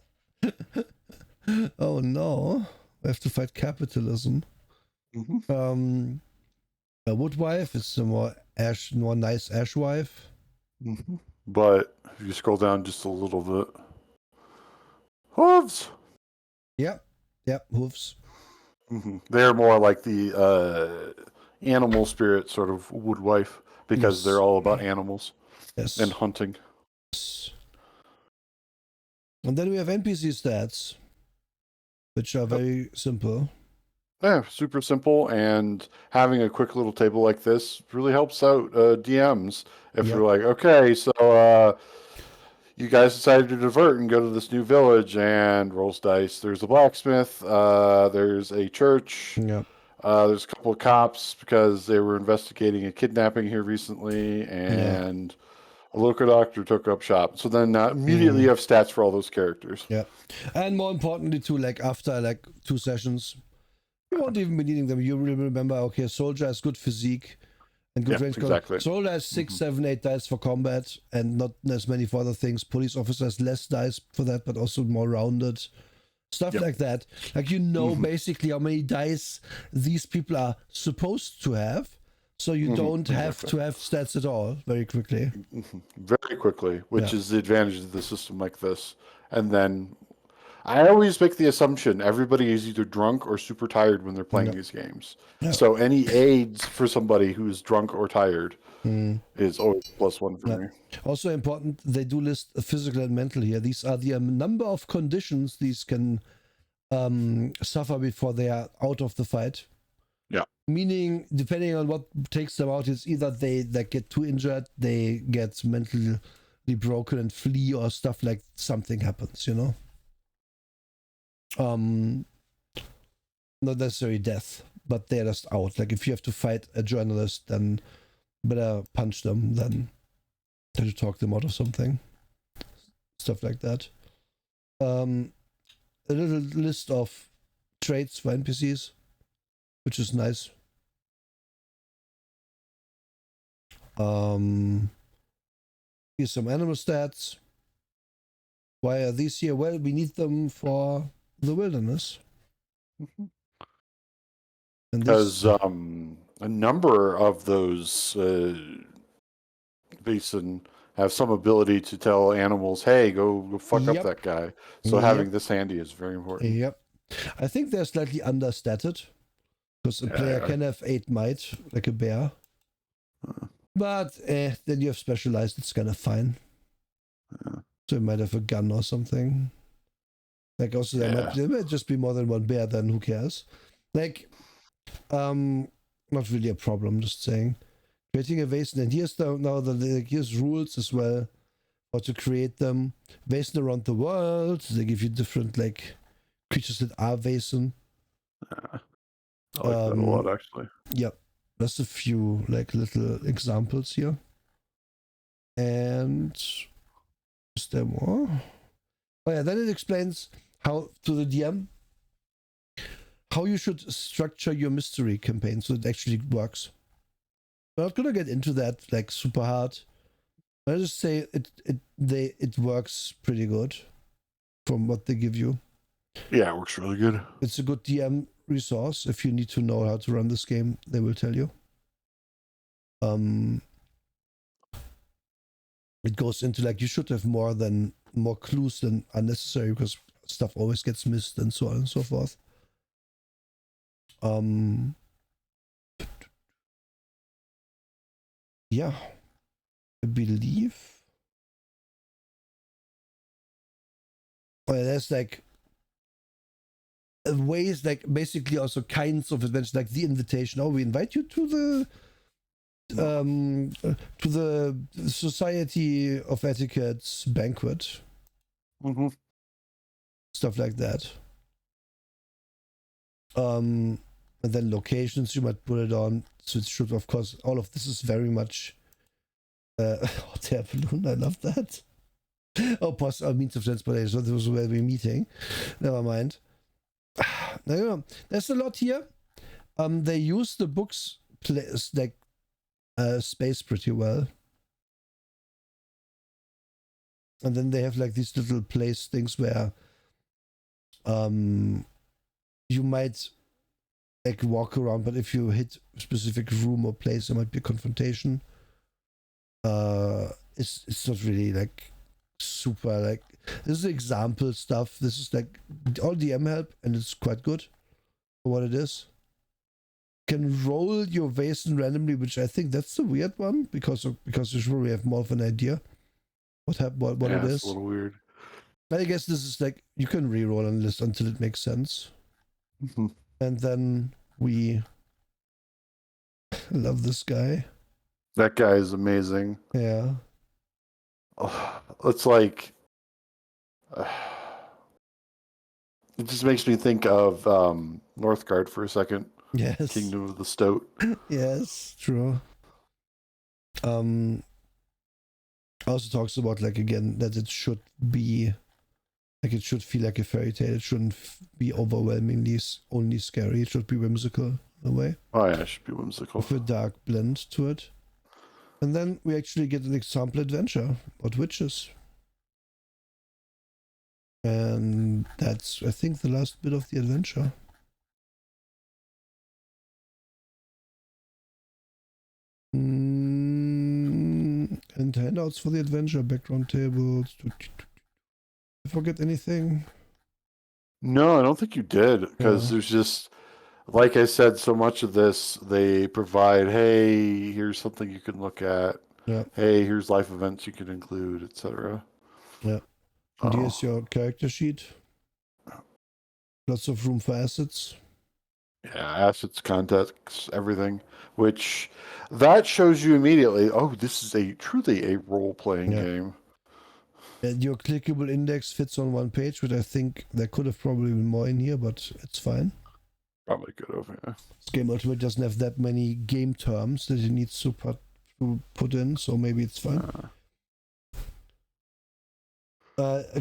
Oh no, we have to fight capitalism. Mm-hmm. A woodwife is a more nice ash wife. Mm-hmm. But if you scroll down just a little bit, hooves. Yep, hooves. Mm-hmm. They're more like the animal spirit sort of woodwife because they're all about animals and hunting. Yes. And then we have NPC stats, which are very simple. Yeah, super simple, and having a quick little table like this really helps out DMs. If you're like, okay, so you guys decided to divert and go to this new village and rolls dice. There's a blacksmith, there's a church, Yep. There's a couple of cops because they were investigating a kidnapping here recently, and a local doctor took up shop. So then immediately you have stats for all those characters. Yeah. And more importantly too, like after like 2 sessions, you won't even be needing them. You will remember, okay, soldier has good physique and good range. Exactly. Soldier has 6, 7, 8 dice for combat and not as many for other things. Police officer has less dice for that, but also more rounded. Stuff like that. Like basically how many dice these people are supposed to have. So you don't have to have stats at all very quickly. Very quickly, which is the advantage of the system like this. And then I always make the assumption everybody is either drunk or super tired when they're playing these games. So any aids for somebody who's drunk or tired is always +1 for me. Also important, they do list physical and mental here. These are the number of conditions these can suffer before they are out of the fight. Yeah. Meaning, depending on what takes them out, is either they get too injured, they get mentally broken and flee, or stuff like something happens, you know? Not necessarily death, but they're just out. Like if you have to fight a journalist, then better punch them than to talk them out of something. Stuff like that. A little list of traits for NPCs, which is nice. Here's some animal stats. Why are these here? Well, we need them for the wilderness. Because a number of those Vaesen have some ability to tell animals, hey, go fuck up that guy. So having this handy is very important. Yep. I think they're slightly understated. Because a player can have 8 might, like a bear. But then you have specialized, it's kind of fine. So you might have a gun or something. Like also there might just be more than one bear, then who cares? Like, not really a problem, just saying. Creating a Vaesen, and here's here's rules as well, how to create them. Vaesen around the world, they give you different like creatures that are Vaesen. I like that a lot, actually. Yep. Just a few like little examples here. And is there more? Oh yeah, then it explains how to the DM how you should structure your mystery campaign so it actually works. I'm not gonna get into that like super hard. I just say it works pretty good from what they give you. Yeah, it works really good. It's a good DM resource. If you need to know how to run this game, they will tell you. It goes into like you should have more clues than unnecessary because stuff always gets missed and so on and so forth. Yeah, I believe. There's like ways, like basically also kinds of adventures, like the invitation. Oh, we invite you to the Society of Etiquette's banquet. Stuff like that. And then locations you might put it on. So it should, of course, all of this is very much hot air balloon, I love that. Oh, means of transportation. So this was where we're meeting. Never mind. No, there's a lot here. They use the book's like space pretty well, and then they have like these little place things where you might like walk around, but if you hit a specific room or place, there might be a confrontation. It's not really like super like this is example stuff. This is like all DM help, and it's quite good for what it is. Can roll your Vaesen randomly, which I think that's the weird one because you should probably have more of an idea what it is. It's a little weird. I guess this is like you can re-roll on this until it makes sense. And then we love this guy. That guy is amazing. Yeah. It's like it just makes me think of Northgard for a second. Yes. Kingdom of the Stoat. Yes, true. Also talks about like again that it should be like it should feel like a fairy tale. It shouldn't be overwhelmingly only scary. It should be whimsical in a way. Oh yeah, it should be whimsical. With a dark blend to it. And then we actually get an example adventure about witches. And that's, I think, the last bit of the adventure. And handouts for the adventure, background tables. Did I forget anything? No, I don't think you did, because there's just, like I said, so much of this, they provide, hey, here's something you can look at. Yeah. Hey, here's life events you can include, etc. Yeah. And here's your character sheet. Lots of room for assets. Yeah, assets, context, everything. Which, that shows you immediately, oh, this is truly a role-playing game. And your clickable index fits on one page, which I think there could have probably been more in here, but it's fine. Probably could have, yeah. This game ultimately doesn't have that many game terms that it needs to put in, so maybe it's fine.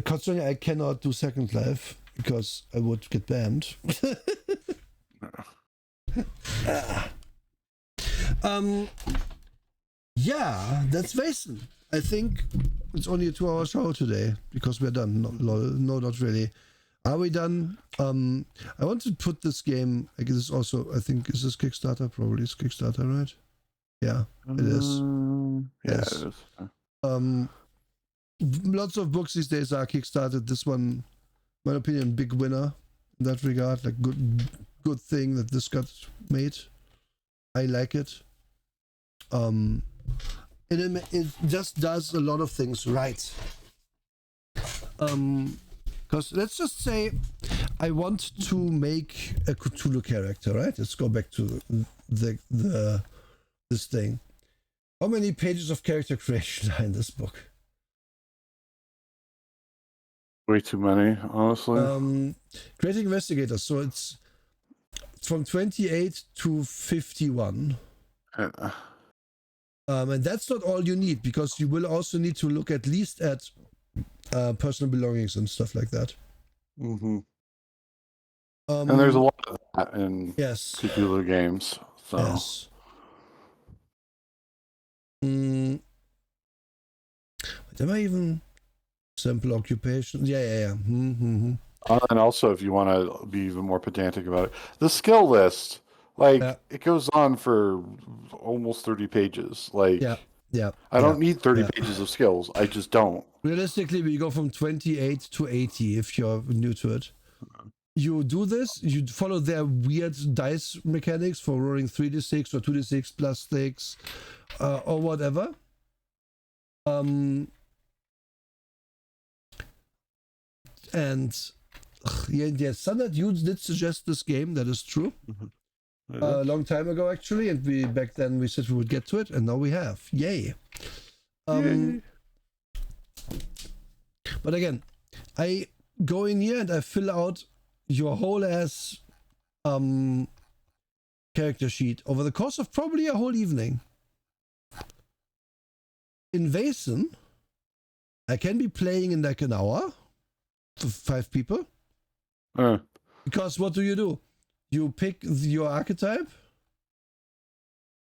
Considering I cannot do Second Life because I would get banned. Yeah, that's Vaesen. I think it's only a 2-hour show today because we're done. No, not really. Are we done? I want to put this game. I guess this also. I think is this Kickstarter? Probably it's Kickstarter, right? Yeah, it is. Yes. Yes. It is. Lots of books these days are Kickstarted. This one, in my opinion, big winner in that regard. Like good thing that this got made. I like it. It just does a lot of things right. Because let's just say I want to make a Cthulhu character, right? Let's go back to this thing. How many pages of character creation are in this book? Way too many, honestly. Creating investigators. So it's from 28 to 51. And that's not all you need, because you will also need to look at least at personal belongings and stuff like that. And there's a lot of that in Cthulhu games. So. Yes. Am I even simple occupation? Yeah. And also, if you want to be even more pedantic about it, the skill list, it goes on for almost 30 pages. I don't need 30 pages of skills. I just don't. Realistically, we go from 28 to 80 if you're new to it. You do this, you follow their weird dice mechanics for rolling 3d6 or 2d6 plus 6 or whatever. And Standard, you did suggest this game, that is true. A long time ago, actually, and back then we said we would get to it, and now we have. Yay! But again, I go in here and I fill out your whole ass character sheet over the course of probably a whole evening. in Vaesen, I can be playing in like an hour for 5 people. Because what do? You pick your archetype.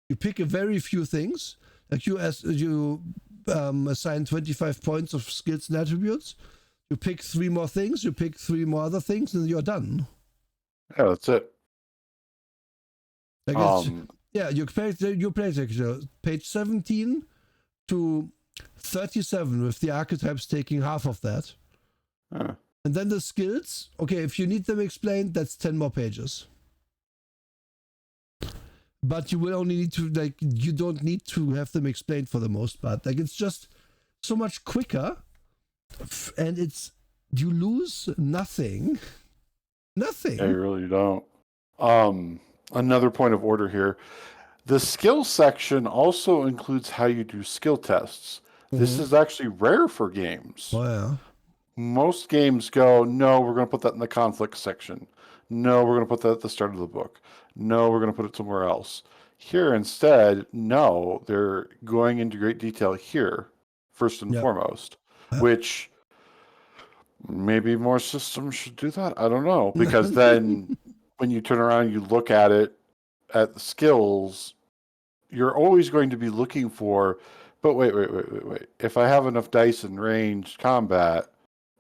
You pick a very few things. Like you assign 25 points of skills and attributes. You pick 3 more things. You pick 3 more other things, and you're done. Yeah, that's it. Like you play page 17 to 37 with the archetypes taking half of that. And then the skills, okay, if you need them explained, that's 10 more pages. But you will only need to, like, you don't need to have them explained for the most part. Like, it's just so much quicker, and you lose nothing. Nothing. Yeah, you really don't. Another point of order here. The skill section also includes how you do skill tests. This is actually rare for games. Oh, yeah. Most games go, no, we're going to put that in the conflict section. No, we're going to put that at the start of the book. No, we're going to put it somewhere else. Here, instead, no, they're going into great detail here, first and foremost, which maybe more systems should do that. I don't know. Because then when you turn around, you look at it, at the skills, you're always going to be looking for, but wait. If I have enough dice in ranged combat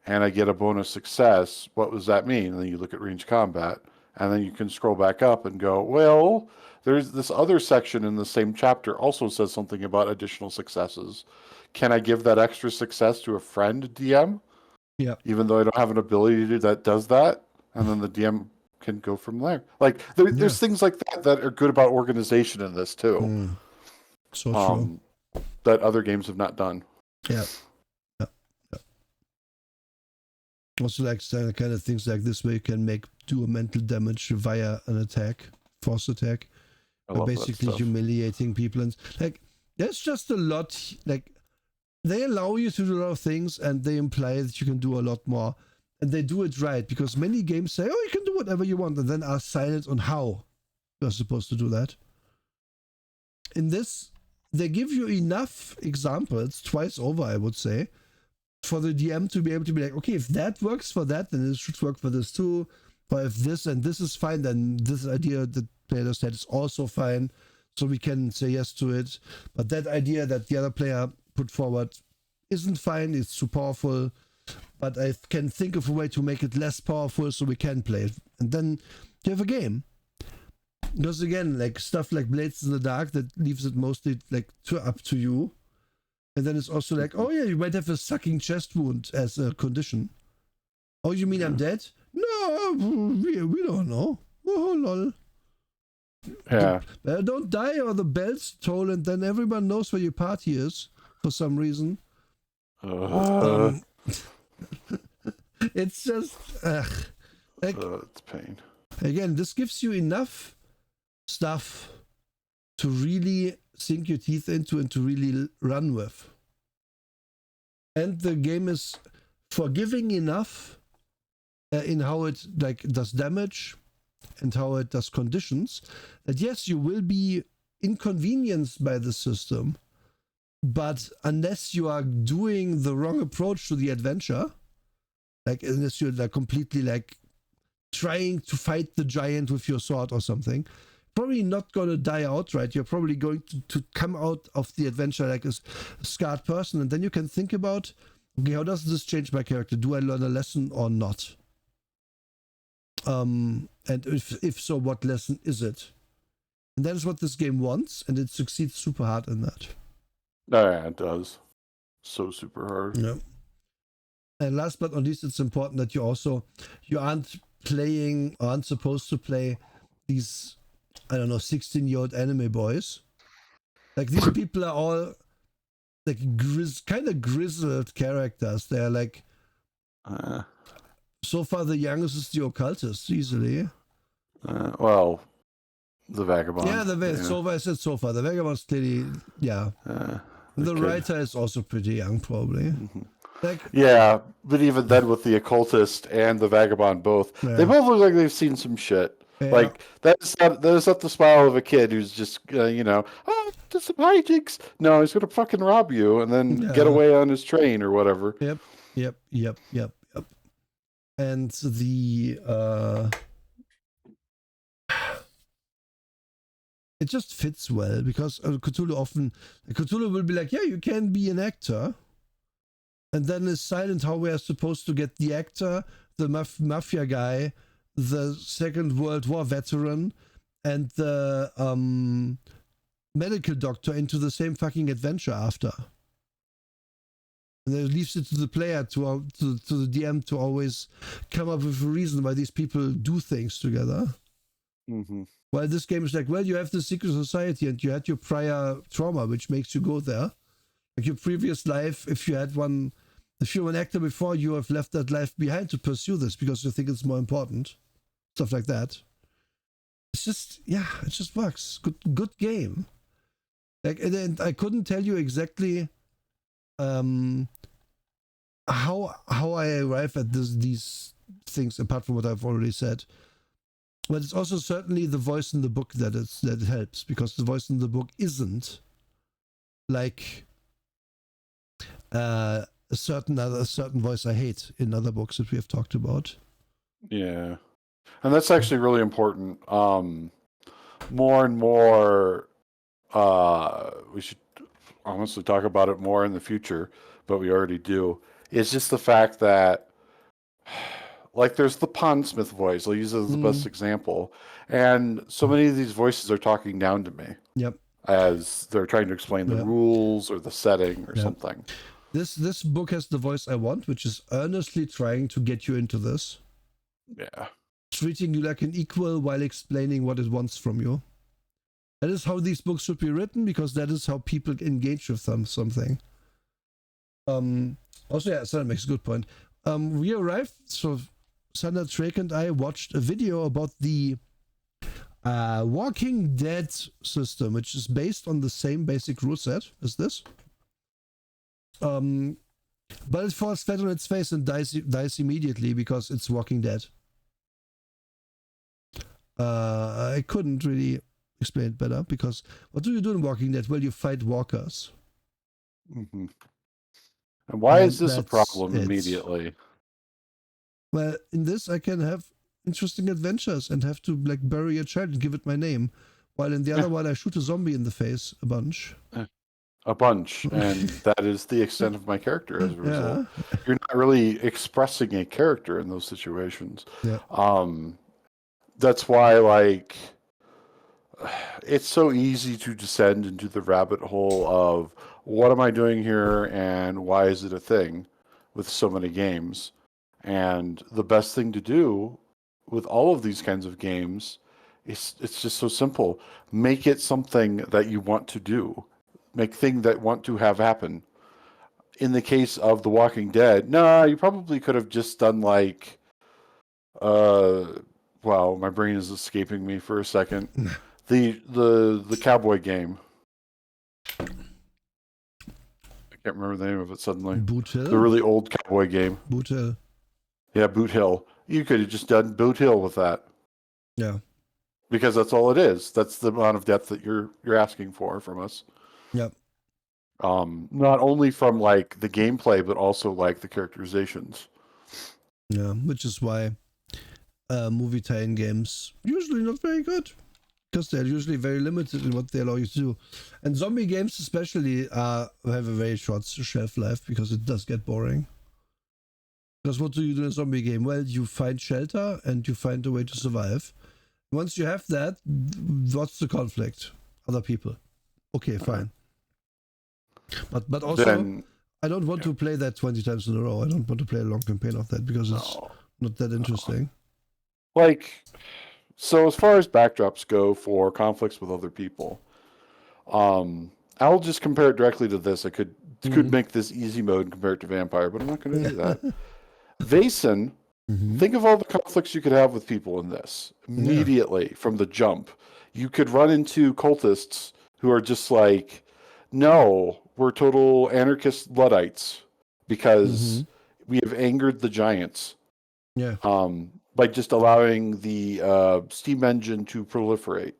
and I get a bonus success, what does that mean? And then you look at ranged combat, and then you can scroll back up and go, well, there's this other section in the same chapter also says something about additional successes. Can I give that extra success to a friend DM? Yeah. Even though I don't have an ability to do that, does that? And then the DM can go from there. Like there's things like that are good about organization in this too. So true. That other games have not done. Yeah. Also, like kind of things like this where you can do a mental damage via an attack, force attack, by basically humiliating people, and like there's just a lot. Like they allow you to do a lot of things, and they imply that you can do a lot more, and they do it right because many games say, "Oh, you can do whatever you want," and then are silent on how you're supposed to do that. In this, they give you enough examples twice over, I would say, for the DM to be able to be like, okay, if that works for that, then it should work for this too. Or if this and this is fine, then this idea that player said is also fine. So we can say yes to it. But that idea that the other player put forward isn't fine, it's too powerful. But I can think of a way to make it less powerful so we can play it. And then you have a game. Because again, like stuff like Blades in the Dark that leaves it mostly like up to you. And then it's also like, oh yeah, you might have a sucking chest wound as a condition. Oh, you mean I'm dead? No, we don't know. Oh, lol. Yeah. Don't die or the bell's toll, and then everyone knows where your party is for some reason. It's just, it's pain. Again, this gives you enough stuff to really sink your teeth into and to really run with. And the game is forgiving enough in how it like does damage and how it does conditions that yes, you will be inconvenienced by the system, but unless you are doing the wrong approach to the adventure, like unless you're like completely like trying to fight the giant with your sword or something, probably not going to die outright. You're probably going to come out of the adventure like a scarred person, and then you can think about, okay, how does this change my character? Do I learn a lesson or not? And if so, what lesson is it? And that is what this game wants, and it succeeds super hard in that. Yeah, it does. So super hard. Yeah. And last but not least, it's important that you aren't playing or aren't supposed to play these, I don't know, 16-year-old anime boys. Like these people are all like kind of grizzled characters. They're like, so far the youngest is the occultist, easily. Well, the vagabond. Yeah, so far I said so far. The vagabond's clearly, yeah. The writer is also pretty young, probably. Mm-hmm. Like, yeah, but even then with the occultist and the vagabond both, they both look like they've seen some shit. Yeah. Like that is not the smile of a kid who's just oh, just some hijinks. No, he's gonna fucking rob you and then get Yeah. away on his train or whatever. Yep. Yep. Yep. Yep. Yep. And the it just fits well because Cthulhu will be like, yeah, you can be an actor, and then is silent how we are supposed to get the actor, the mafia guy, the Second World War veteran, and the medical doctor into the same fucking adventure after. And then it leaves it to the player to the DM to always come up with a reason why these people do things together. Mm-hmm. While this game is like, well, you have the secret society and you had your prior trauma, which makes you go there. Like your previous life, if you're an actor before, you have left that life behind to pursue this because you think it's more important. Stuff like that. It's just, yeah, it just works. Good game. Like, and I couldn't tell you exactly how I arrive at these things apart from what I've already said. But it's also certainly the voice in the book that helps, because the voice in the book isn't like a certain voice I hate in other books that we have talked about. Yeah, and that's actually really important. More and more, we should honestly talk about it more in the future, but we already do. It's just the fact that, like, there's the Pondsmith voice. I'll use it as the best example. And so many of these voices are talking down to me. Yep. As they're trying to explain the rules or the setting or something. This book has the voice I want, which is earnestly trying to get you into this. Yeah. Treating you like an equal while explaining what it wants from you. That is how these books should be written, because that is how people engage with something. Also, yeah, Sander makes a good point. We arrived, so Sander, Drake, and I watched a video about the Walking Dead system, which is based on the same basic rule set as this. But it falls flat on its face and dies immediately because it's Walking Dead. I couldn't really explain it better, because what do you do in Walking Dead? Well, you fight walkers. Mm-hmm. And why is this a problem immediately? Well, in this I can have interesting adventures and have to like bury a child and give it my name, while in the other one I shoot a zombie in the face a bunch. A bunch, and that is the extent of my character as a result. You're not really expressing a character in those situations. Yeah. That's why, like, it's so easy to descend into the rabbit hole of what am I doing here and why is it a thing with so many games. And the best thing to do with all of these kinds of games is it's just so simple. Make it something that you want to do. Make things that want to have happen. In the case of The Walking Dead, you probably could have just done like wow, my brain is escaping me for a second. The cowboy game. I can't remember the name of it suddenly. Boot Hill? The really old cowboy game. Boot Hill. Yeah, Boot Hill. You could have just done Boot Hill with that. Yeah. Because that's all it is. That's the amount of depth that you're asking for from us. Yep. Not only from like the gameplay, but also like the characterizations. Yeah, which is why movie tie-in games usually not very good, because they're usually very limited in what they allow you to do. And zombie games especially have a very short shelf life, because it does get boring. Because what do you do in a zombie game? Well, you find shelter and you find a way to survive. Once you have that, what's the conflict? Other people. Okay, fine. But also, then, I don't want to play that 20 times in a row. I don't want to play a long campaign of that, because it's not that interesting. Like, so as far as backdrops go for conflicts with other people, I'll just compare it directly to this. I could make this easy mode and compare it to Vampire, but I'm not going to do that. Vaesen, think of all the conflicts you could have with people in this immediately from the jump. You could run into cultists who are just like, no, we're total anarchist Luddites because we have angered the giants. Yeah. by just allowing the steam engine to proliferate.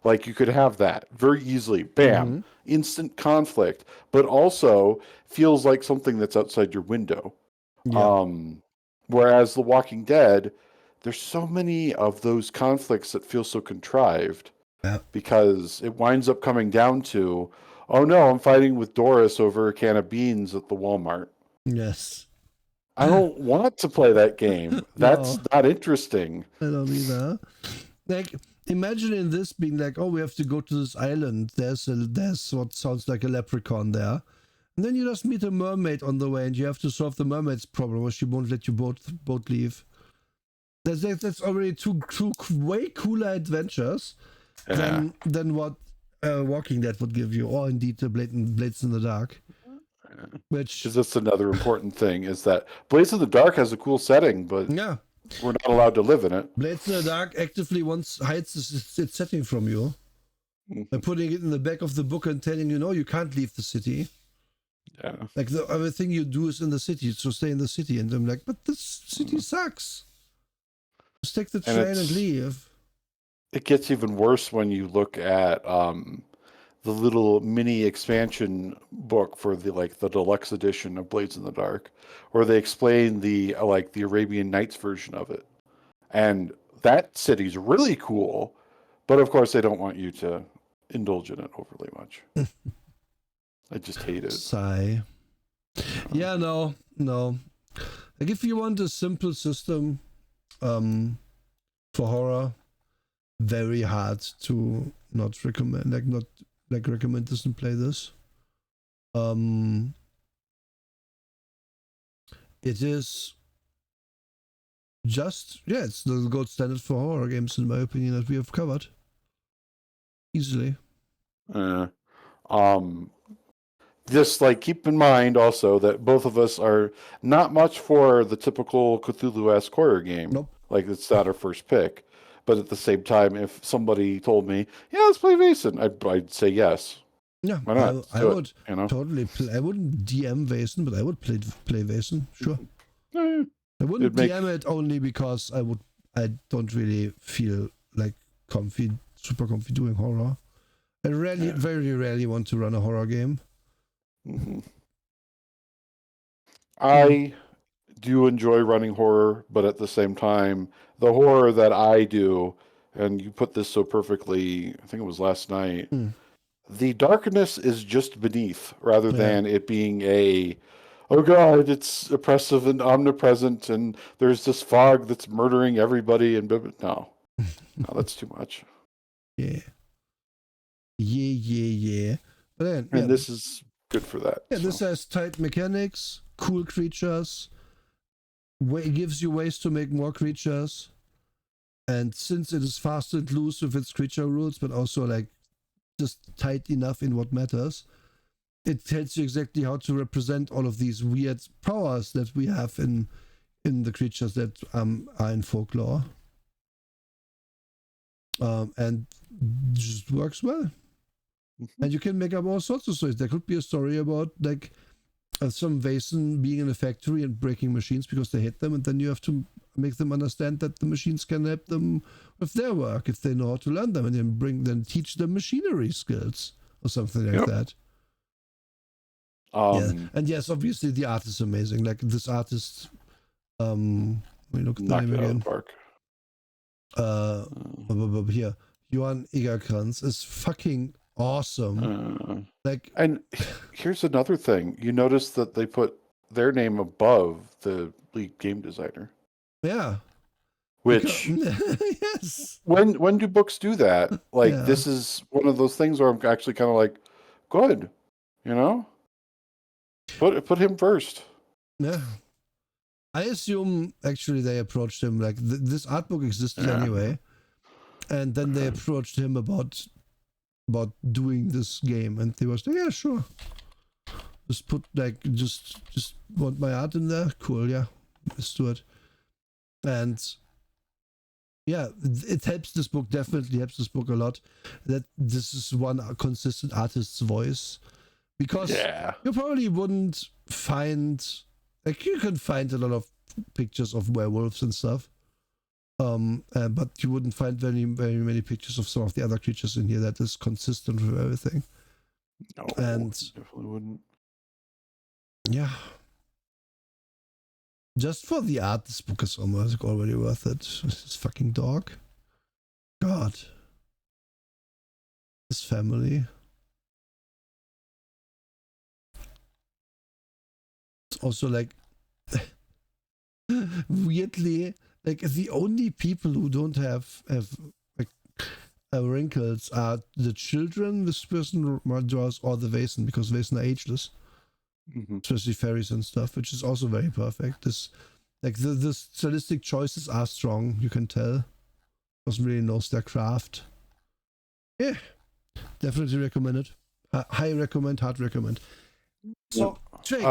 Like you could have that very easily, bam, Mm-hmm. instant conflict, but also feels like something that's outside your window. Yeah. Um, Whereas The Walking Dead, there's so many of those conflicts that feel so contrived Yeah. because it winds up coming down to, oh no, I'm fighting with Doris over a can of beans at the Walmart. Yes. I don't want to play that game. That's No, not interesting. I don't either. Like, imagine this being like, oh, we have to go to this island. There's what sounds like a leprechaun there. And then you just meet a mermaid on the way, and you have to solve the mermaid's problem, or she won't let you boat leave. That's already two way cooler adventures Yeah. than what Walking Dead would give you, or indeed the Blades in the Dark, Because which that's another important thing is that Blaze in the Dark has a cool setting, but yeah, we're not allowed to live in it. Blades in the Dark actively hides its setting from you by Mhm. putting it in the back of the book and telling you, no, you can't leave the city. Yeah. Like everything you do is in the city, so stay in the city. And I'm like, but this city sucks. Just take the And train and leave. it gets even worse when you look at the little mini expansion book for the deluxe edition of Blades in the Dark, where they explain the Arabian Nights version of it. And that city's really cool, but of course they don't want you to indulge in it overly much. I just hate it. Sigh. Yeah, no. Like if you want a simple system for horror, very hard to not recommend recommend this and play this. It is just it's the gold standard for horror games in my opinion that we have covered easily. Uh, um, just like keep in mind also that both of us are not much for the typical Cthulhu-esque horror game. Nope. Like it's not our first pick. But at the same time, if somebody told me, "Yeah, let's play Vaesen," I'd say yes. Yeah, Why not? Let's I do it. would You know. totally play. I wouldn't DM Vaesen, but I would play Vaesen. Sure. Eh, I wouldn't it'd make DM it only because I don't really feel like super comfy doing horror. I very rarely want to run a horror game. mhm. Mm. I do enjoy running horror, but at the same time, the horror that I do, and you put this so perfectly, I think it was last night, Mm. the darkness is just beneath rather Yeah. than it being oh God, it's oppressive and omnipresent, and there's this fog that's murdering everybody, and no, that's too much. Yeah. Yeah. But then, And this is good for that. yeah, So. this has tight mechanics, cool creatures. It gives you ways to make more creatures. And since it is fast and loose with its creature rules, but also like just tight enough in what matters, it tells you exactly how to represent all of these weird powers that we have in the creatures that are in folklore. And just works well. Mm-hmm. And you can make up all sorts of stories. There could be a story about like some Vaesen being in a factory and breaking machines because they hate them, and then you have to make them understand that the machines can help them with their work if they know how to learn them, and then teach them machinery skills or something like Yep. that. Yeah, and yes, obviously the art is amazing. Like this artist, let me look at the Knocked name it out of again. the park. Here, Johan Egerkrans is fucking awesome. Like, and here's another thing. You notice that they put their name above the lead game designer. yeah, Which yes, when do books do that? Like yeah, this is one of those things where I'm actually kind of like, good, you know? Put him first. yeah. I assume actually they approached him like this art book existed anyway, and then they approached him about doing this game, and they was like, yeah, sure, just put like just want my art in there, cool, yeah, let's do it. And yeah, it helps this book, definitely helps this book a lot that this is one consistent artist's voice, because you probably wouldn't find, like, you can find a lot of pictures of werewolves and stuff, But you wouldn't find very many pictures of some of the other creatures in here that is consistent with everything. No, And definitely wouldn't. yeah, just for the art, this book is almost already worth it. This fucking dog. God. His family. It's also like weirdly, like the only people who don't have like wrinkles are the children this person draws or the Vaesen, because Vaesen are ageless, especially fairies and stuff, which is also very perfect. This like the stylistic choices are strong, you can tell. Person really knows their craft. Yeah, definitely recommend it. High recommend, hard recommend. So, Jake.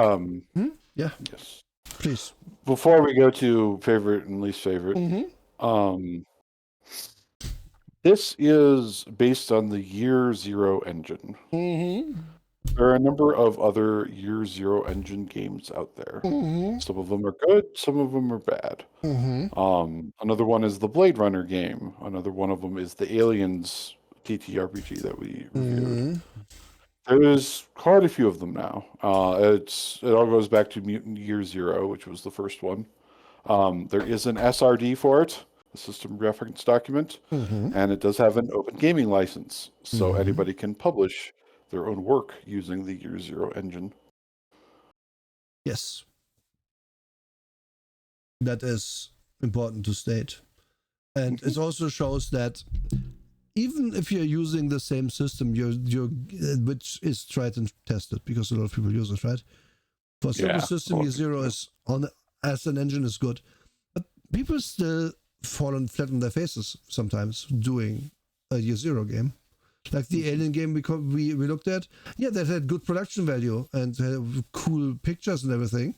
Yeah. Yes. Please. Before we go to favorite and least favorite, this is based on the Year Zero engine. There are a number of other Year Zero engine games out there. Some of them are good, some of them are bad. Another one is the Blade Runner game. Another one of them is the Aliens TTRPG that we reviewed. There's quite a few of them now. It all goes back to Mutant Year Zero, which was the first one. There is an SRD for it, a system reference document, and it does have an open gaming license, so anybody can publish their own work using the Year Zero engine. Yes. That is important to state. And it also shows that even if you're using the same system, which is tried and tested, because a lot of people use it, right? For a simple system, Year Zero is on as an engine is good, but people still fall flat on their faces sometimes doing a Year Zero game. Like the Alien game we looked at, yeah, that had good production value and had cool pictures and everything,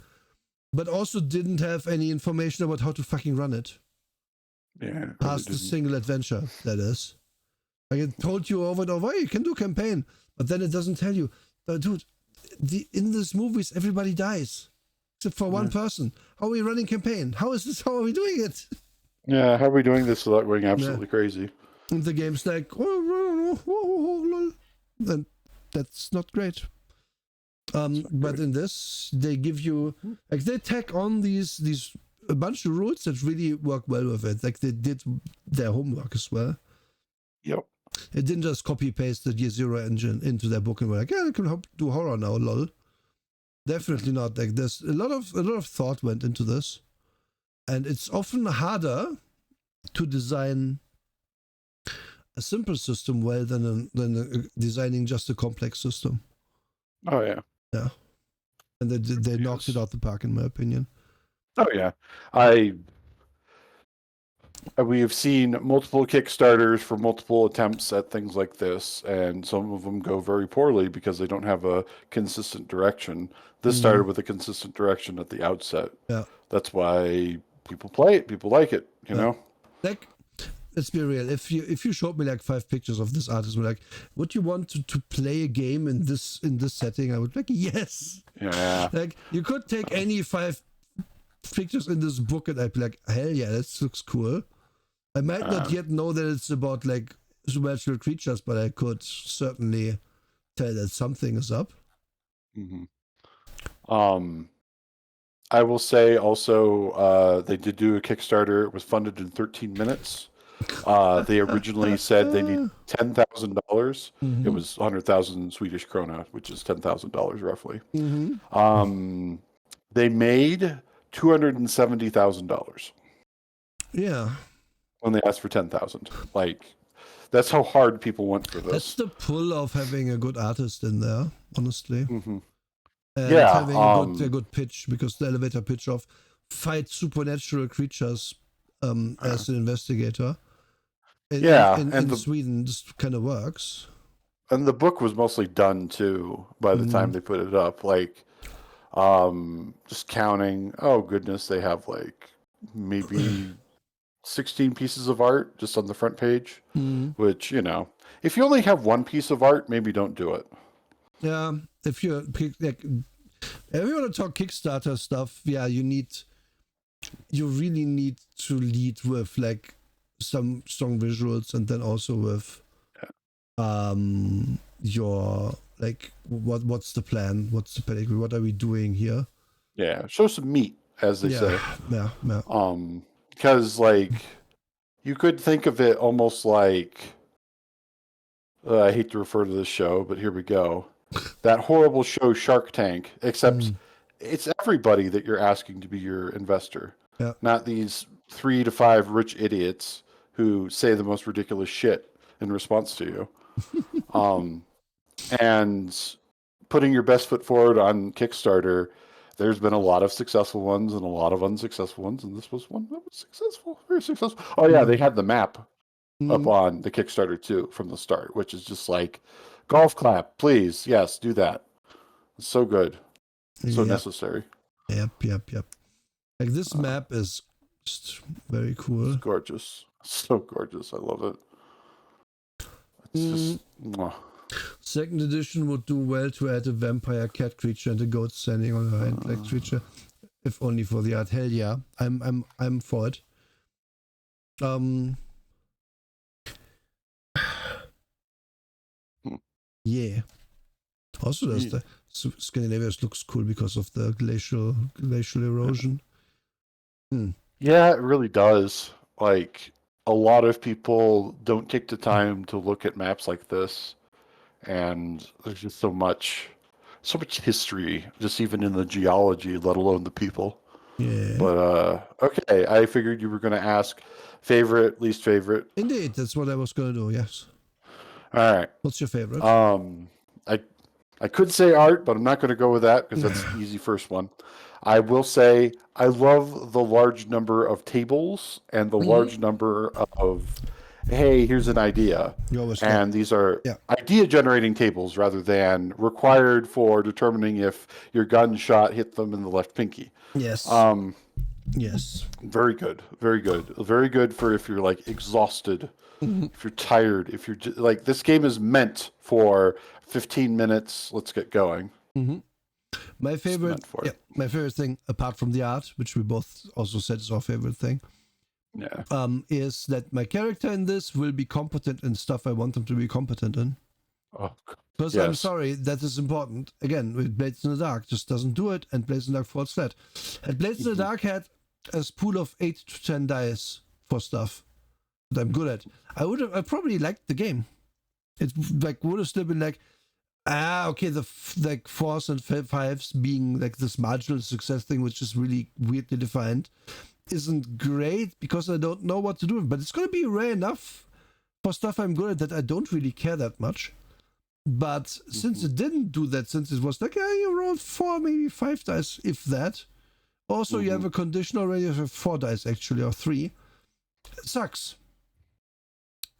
but also didn't have any information about how to fucking run it. Yeah, Past the single adventure, that is. Like it told you over and over, you can do campaign, but then it doesn't tell you, dude, in these movies, everybody dies. Except for one person. How are we running campaign? How is this? How are we doing it? Yeah, how are we doing this without going absolutely crazy? And the game's like, and that's not great. But in this, they give you like they tack on these a bunch of rules that really work well with it. Like they did their homework as well. Yep. It didn't just copy paste the Year Zero engine into their book and we're like, yeah, I can do horror now, lol. Definitely not. Like there's a lot of thought went into this, and it's often harder to design a simple system well than designing just a complex system. Oh yeah. Yeah, and they knocked it out the park in my opinion. Oh yeah, we have seen multiple Kickstarters for multiple attempts at things like this, and some of them go very poorly because they don't have a consistent direction. This started with a consistent direction at the outset. Yeah, that's why people play it. People like it. You know, like. Let's be real. If you showed me like 5 pictures of this artist, like, would you want to play a game in this setting? I would be like, yes. Yeah. Like you could take any 5 pictures in this book, and I'd be like, hell yeah, that looks cool. I might not yet know that it's about like supernatural creatures, but I could certainly tell that something is up. I will say also they did do a Kickstarter. It was funded in 13 minutes. They originally said they need $10,000. It was 100,000 Swedish krona, which is $10,000 roughly. They made $270,000. Yeah. When they asked for 10,000, like that's how hard people went for this. That's the pull of having a good artist in there, honestly. And yeah, having a good pitch, because the elevator pitch of fight supernatural creatures as an investigator. In Sweden, this kind of works. And the book was mostly done too by the time they put it up. Like, just counting. Oh goodness, they have like maybe 16 pieces of art just on the front page. Which if you only have one piece of art, maybe don't do it. Yeah, if you want to talk Kickstarter stuff, yeah, you need you really need to lead with like some strong visuals, and then also with your like what's the plan, what's the pedigree, what are we doing here? Yeah, show some meat, as they say. Yeah. Because like you could think of it almost like I hate to refer to this show, but here we go. That horrible show Shark Tank, except it's everybody that you're asking to be your investor, Yeah. not these 3 to 5 rich idiots who say the most ridiculous shit in response to you. And putting your best foot forward on Kickstarter, there's been a lot of successful ones and a lot of unsuccessful ones, and this was one that was successful, very successful. Oh yeah, they had the map up Mm, on the Kickstarter too from the start, which is just like golf clap, please, yes, do that. It's so good, so yep. necessary. Yep. Like this map is just very It's cool. gorgeous, so gorgeous. I love it. It's just. Mwah. Second edition would do well to add a vampire cat creature and a goat standing on a hind leg creature, if only for the art. Hell yeah, I'm for it. Yeah. Also, does the Scandinavia looks cool because of the glacial erosion. Yeah, it really does. Like a lot of people don't take the time to look at maps like this, and there's just so much history, just even in the geology, let alone the people. Yeah. But okay, I figured you were going to ask favorite, least favorite. Indeed, that's what I was gonna do. Yes. All right. What's your favorite? I I could say art, but I'm not going to go with that because that's the easy first one. I will say I love the large number of tables and the large number of, hey, here's an idea. You always get. And these are Yeah. idea generating tables rather than required for determining if your gun shot hit them in the left pinky. Yes. Yes. Very good. Very good. Very good for if you're like exhausted, if you're tired, if you're like, this game is meant for 15 minutes. Let's get going. My favorite, for it. my favorite thing, apart from the art, which we both also said is our favorite thing, Yeah. is that my character in this will be competent in stuff I want them to be competent in. Oh, Because I'm sorry, that is important. Again, with Blades in the Dark just doesn't do it, and Blades in the Dark falls flat. And Blades in the Dark had a pool of 8 to 10 dice for stuff that I'm good at. I probably liked the game. It like would have still been like, okay, the like 4s and 5s being like this marginal success thing, which is really weirdly defined, isn't great because I don't know what to do. But it's gonna be rare enough for stuff I'm good at that I don't really care that much. But since it didn't do that, since it was like, you rolled 4, maybe 5 dice, if that. Also, you have a condition already of 4 dice actually, or 3. It sucks.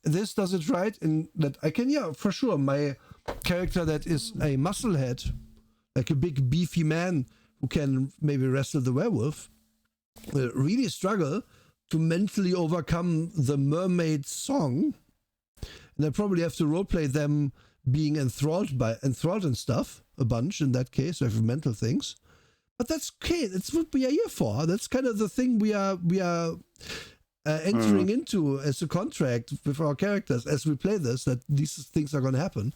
This does it right in that I can, for sure, my character that is a musclehead, like a big beefy man who can maybe wrestle the werewolf, will really struggle to mentally overcome the mermaid song. And I probably have to roleplay them being enthralled and stuff a bunch in that case, with mental things. But that's okay. That's what we are here for. That's kind of the thing we are entering into as a contract with our characters as we play this, that these things are going to happen.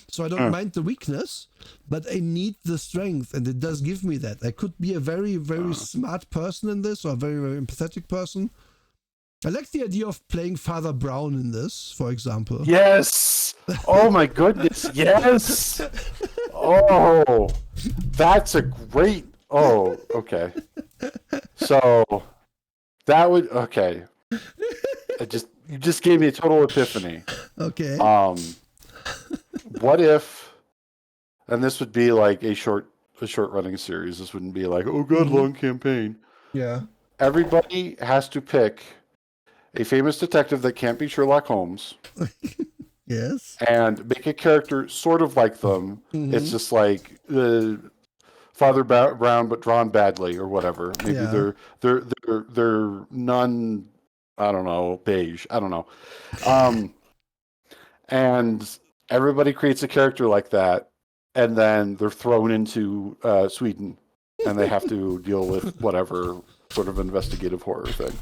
So I don't mind the weakness, but I need the strength, and it does give me that. I could be a very, very smart person in this, or a very, very empathetic person. I like the idea of playing Father Brown in this, for example. Yes. Oh my goodness. Yes. Oh, that's a great. Oh, okay. So that would okay. You just gave me a total epiphany. Okay. What if, and this would be like a short running series. This wouldn't be like, oh god, long campaign. Yeah. Everybody has to pick a famous detective that can't be Sherlock Holmes. Yes. And make a character sort of like them. It's just like Father Brown, but drawn badly or whatever. Maybe they're none. I don't know, beige. I don't know. And everybody creates a character like that, and then they're thrown into Sweden, and they have to deal with whatever sort of investigative horror thing.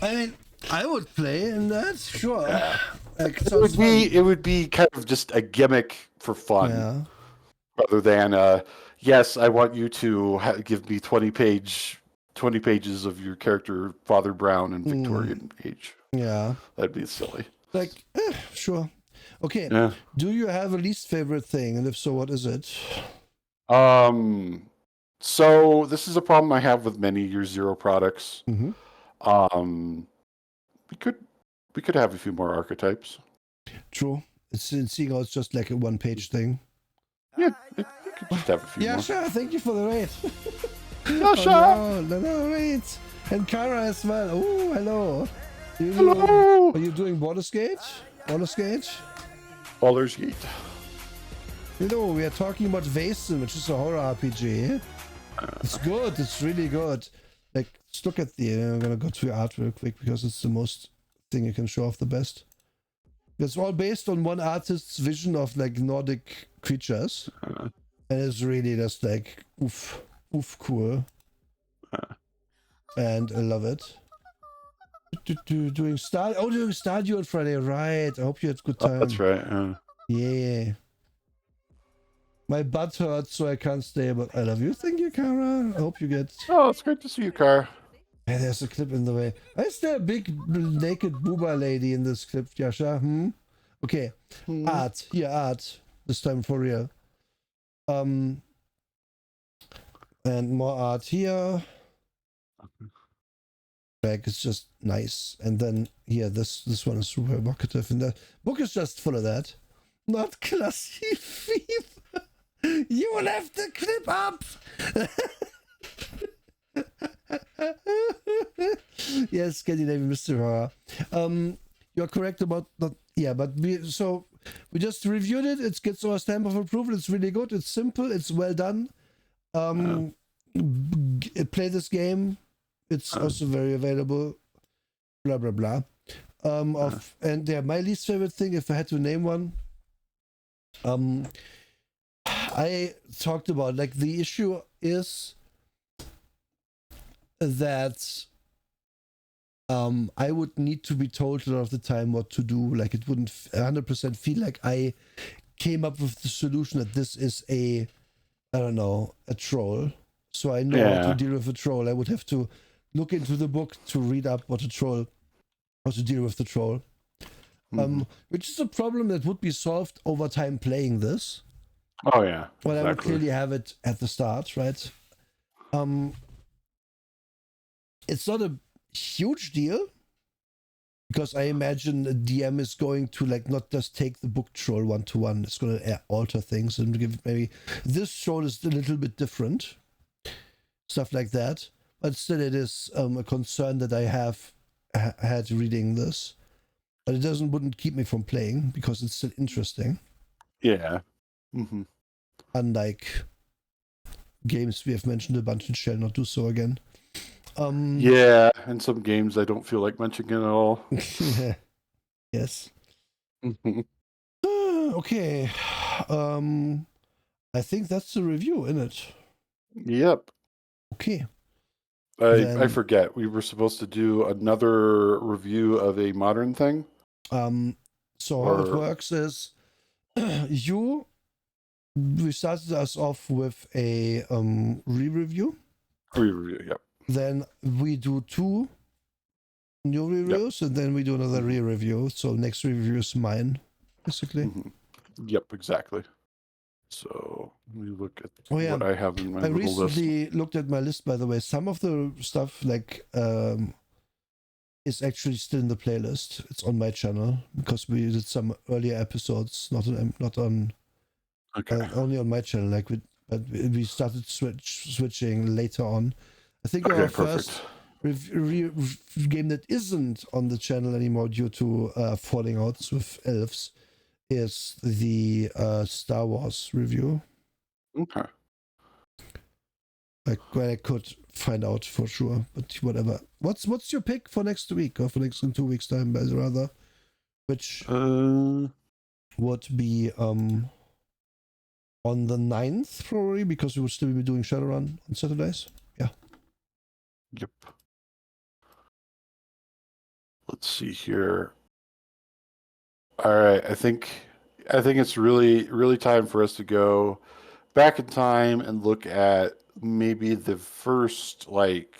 I mean, I would play in that, sure. Yeah. Like, It would be kind of just a gimmick for fun, yeah. rather than yes, I want you to give me 20 pages of your character Father Brown in Victorian age. Yeah. That'd be silly. Like, sure. Okay. Yeah. Do you have a least favorite thing, and if so, what is it? So this is a problem I have with many Year Zero products. Mm-hmm. We could have a few more archetypes. True. Seeing how it's just like a one-page thing. Yeah, we could just have a few Yeah, more. sure. Thank you for the raid. Yeah, sure. No, wait. And Kara as well. Oh, hello. Hello. Are you doing Baldur's Gate? Baldur's Gate? Baldur's Gate. You know, we are talking about Vaesen, which is a horror RPG. It's good. It's really good. Like, just look at the... I'm gonna go to your art real quick because it's the most thing you can show off the best. It's all based on one artist's vision of like Nordic creatures. And it's really just like, oof cool. And I love it. Doing Stardew on Friday, right? I hope you had a good time. Oh, that's right. Yeah. My butt hurts, so I can't stay, but I love you. Thank you, Kara. I hope you get... Oh, it's great to see you, Car. Yeah, there's a clip in the way. Is there a big naked booba lady in this clip, Yasha? Okay. Art. Here, art. This time for real. And more art here. Like, it's just nice. And then here, this one is super evocative, and the book is just full of that. Not classy fever. You left the clip up. Yes, Scandinavian Mystery Horror. You're correct about not. Yeah, but we just reviewed it. It gets our stamp of approval. It's really good. It's simple. It's well done. Play this game. It's also very available. Blah blah blah. And yeah, my least favorite thing, if I had to name one, I talked about like the issue is that I would need to be told a lot of the time what to do. Like it wouldn't 100% feel like I came up with the solution that this is a troll. So I know how to deal with a troll. I would have to look into the book to read up how to deal with the troll. Which is a problem that would be solved over time playing this. Oh yeah. Well, exactly. I would clearly have it at the start, right? It's not a huge deal because I imagine the DM is going to like not just take the book troll 1-to-1. It's going to alter things and give maybe this troll is a little bit different, stuff like that. But still, it is a concern that I have had reading this, but it wouldn't keep me from playing because it's still interesting. Yeah. Unlike games we have mentioned a bunch and shall not do so again. Yeah, and some games I don't feel like mentioning at all. Yes. Okay. I think that's the review, isn't it? Yep. Okay. I forget. We were supposed to do another review of a modern thing. So how it works is we started us off with a re-review. Re-review, yep. Then we do 2 new reviews, and then we do another re-review. So next review is mine, basically. Yep, exactly. So we look at what I have in my I little list. recently looked at my list, by the way. Some of the stuff like is actually still in the playlist. It's on my channel because we did some earlier episodes, not on only on my channel. Like we started switching later on. I think our first game that isn't on the channel anymore due to falling outs with elves is the Star Wars review. Okay. Like when I could find out for sure, but whatever. What's your pick for next week or for next in 2 weeks time, rather? Which would be on the 9th probably because we would still be doing Shadowrun on Saturdays. Yeah. Yep. let's see here. All right, I think it's really time for us to go back in time and look at maybe the first, like,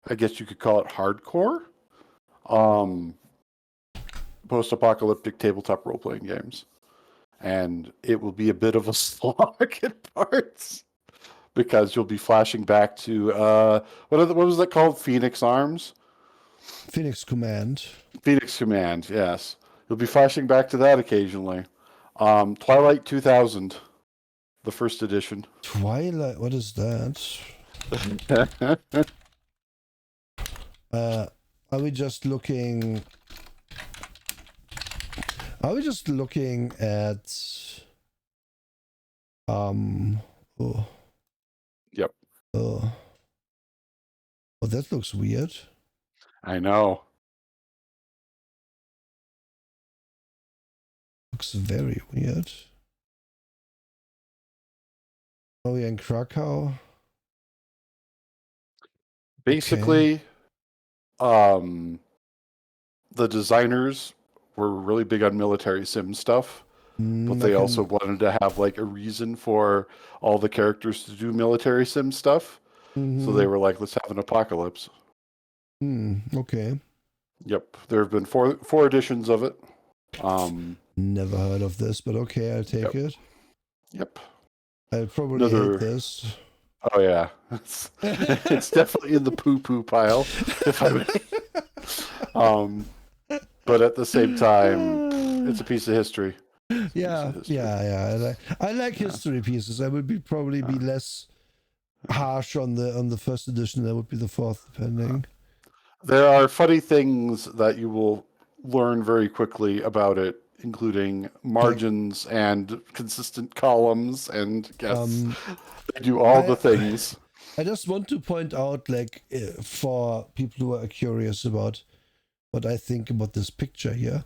I guess you could call it hardcore, um, post-apocalyptic tabletop role-playing games. And it will be a bit of a slog at parts because you'll be flashing back to what was that called? Phoenix Arms? Phoenix Command. Phoenix Command, yes. You'll be flashing back to that occasionally. Twilight 2000, the first edition. Twilight, what is that? Are we just looking at oh Yep, oh oh, that looks weird. I know. Looks very weird. Oh, yeah, in Krakow. Basically, the designers were really big on military sim stuff, but they also wanted to have like a reason for all the characters to do military sim stuff. So they were like, let's have an apocalypse. Okay. Yep. There have been four editions of it. Never heard of this, but okay, I'll take it. Yep. I'll probably hate this. Oh yeah. It's definitely in the poo-poo pile, if I may. But at the same time, it's a piece of history. Yeah. I like history pieces. I would probably be less harsh on the first edition. That would be the fourth, depending. There are funny things that you will learn very quickly about it, including margins and consistent columns, and they do all the things. I just want to point out, like, for people who are curious about what I think about this picture here.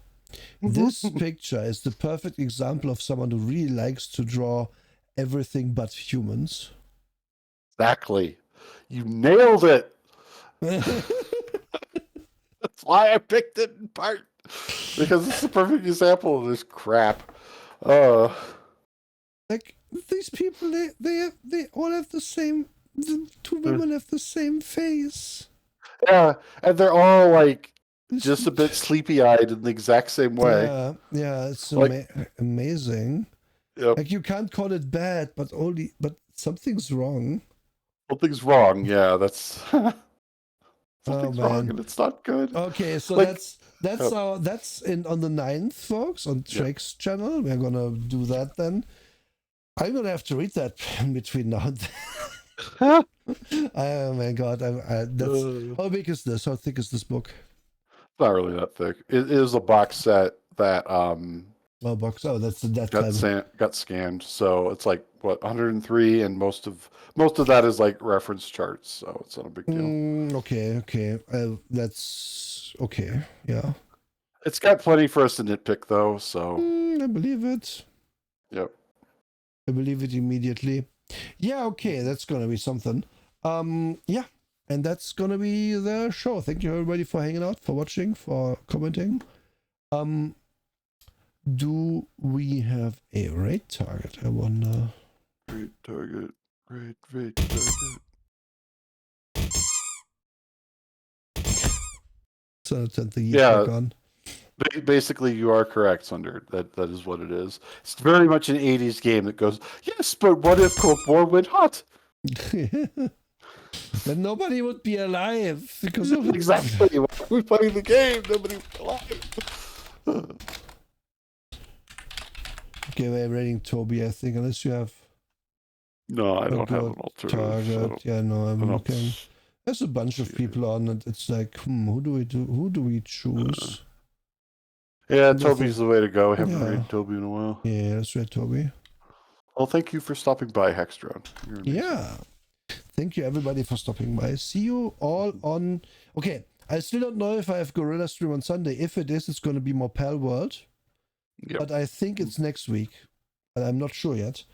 This picture is the perfect example of someone who really likes to draw everything but humans. Exactly. You nailed it. That's why I picked it in part. Because it's the perfect example of this crap. Like, these people, they all have the same, the two women have the same face. Yeah, and they're all like just a bit sleepy-eyed in the exact same way. Yeah, it's like, amazing. Yep. Like, you can't call it bad, but something's wrong. Something's wrong. Yeah, that's something's wrong, and it's not good. Okay, so that's on the 9th, folks, on Drake's channel. We're gonna do that then. I'm gonna have to read that in between now and then. Oh my god! How big is this? How thick is this book? It's not really that thick. It is a box set that got scanned. So it's like what 103, and most of that is like reference charts. So it's not a big deal. Okay. That's okay. Yeah. It's got plenty for us to nitpick though. So I believe it. Yep. I believe it immediately. Yeah. Okay. That's gonna be something. Yeah. And that's gonna be the show. Thank you everybody for hanging out, for watching, for commenting. Do we have a raid target? I wonder. Raid target. Raid target. So turn the back on. Basically, you are correct, Sunder. That is what it is. It's very much an 80s game that goes, yes, but what if Cold War went hot? Then nobody would be alive because of exactly. We're playing the game. Nobody would be alive. Okay, we're raiding Toby, I think, unless you have. No, I don't have an alternative. Target. Yeah, no, I'm looking. There's a bunch of people on, and it's like, who do we choose? Yeah, Toby's the way to go. I haven't raided Toby in a while. Yeah, let's raid Toby. Well, thank you for stopping by, Hextron. Yeah. Thank you, everybody, for stopping by. See you all on... Okay, I still don't know if I have Gorilla Stream on Sunday. If it is, it's going to be more Pal World. Yep. But I think it's next week. But I'm not sure yet.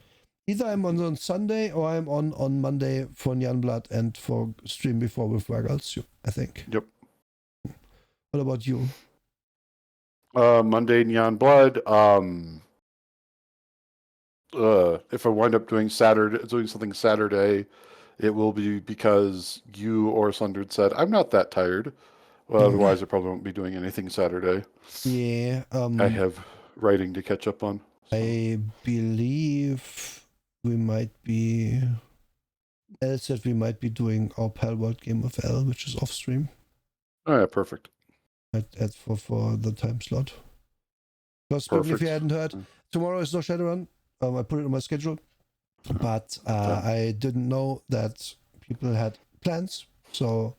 Either I'm on Sunday or I'm on Monday for Nyanblad and for Stream Before with Waggles, I think. Yep. What about you? Monday Neon Blood. If I wind up doing something Saturday, it will be because you or Sundred said I'm not that tired. Well, Mm, otherwise I probably won't be doing anything Saturday. yeah. I have writing to catch up on. So. I believe we might be. Elle said we might be doing our Pal World game of L, which is off stream Oh yeah, perfect. For the time slot. Because spoken, if you Perfect. hadn't heard, tomorrow is no Shadowrun. I put it on my schedule, but I didn't know that people had plans, so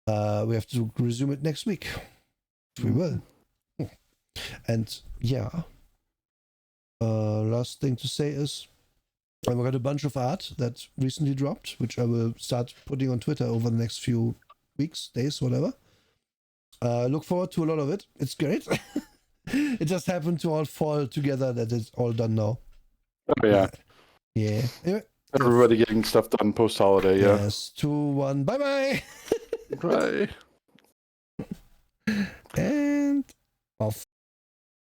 we have to resume it next week. We will. And yeah, last thing to say is I've got a bunch of art that recently dropped, which I will start putting on Twitter over the next few weeks, days, whatever. Look forward to a lot of it. It's great. It just happened to all fall together that it's all done now. Oh yeah. Yeah. Anyway, Everybody getting stuff done post holiday. Yeah. yes. 2, 1. Bye bye. Bye. And off.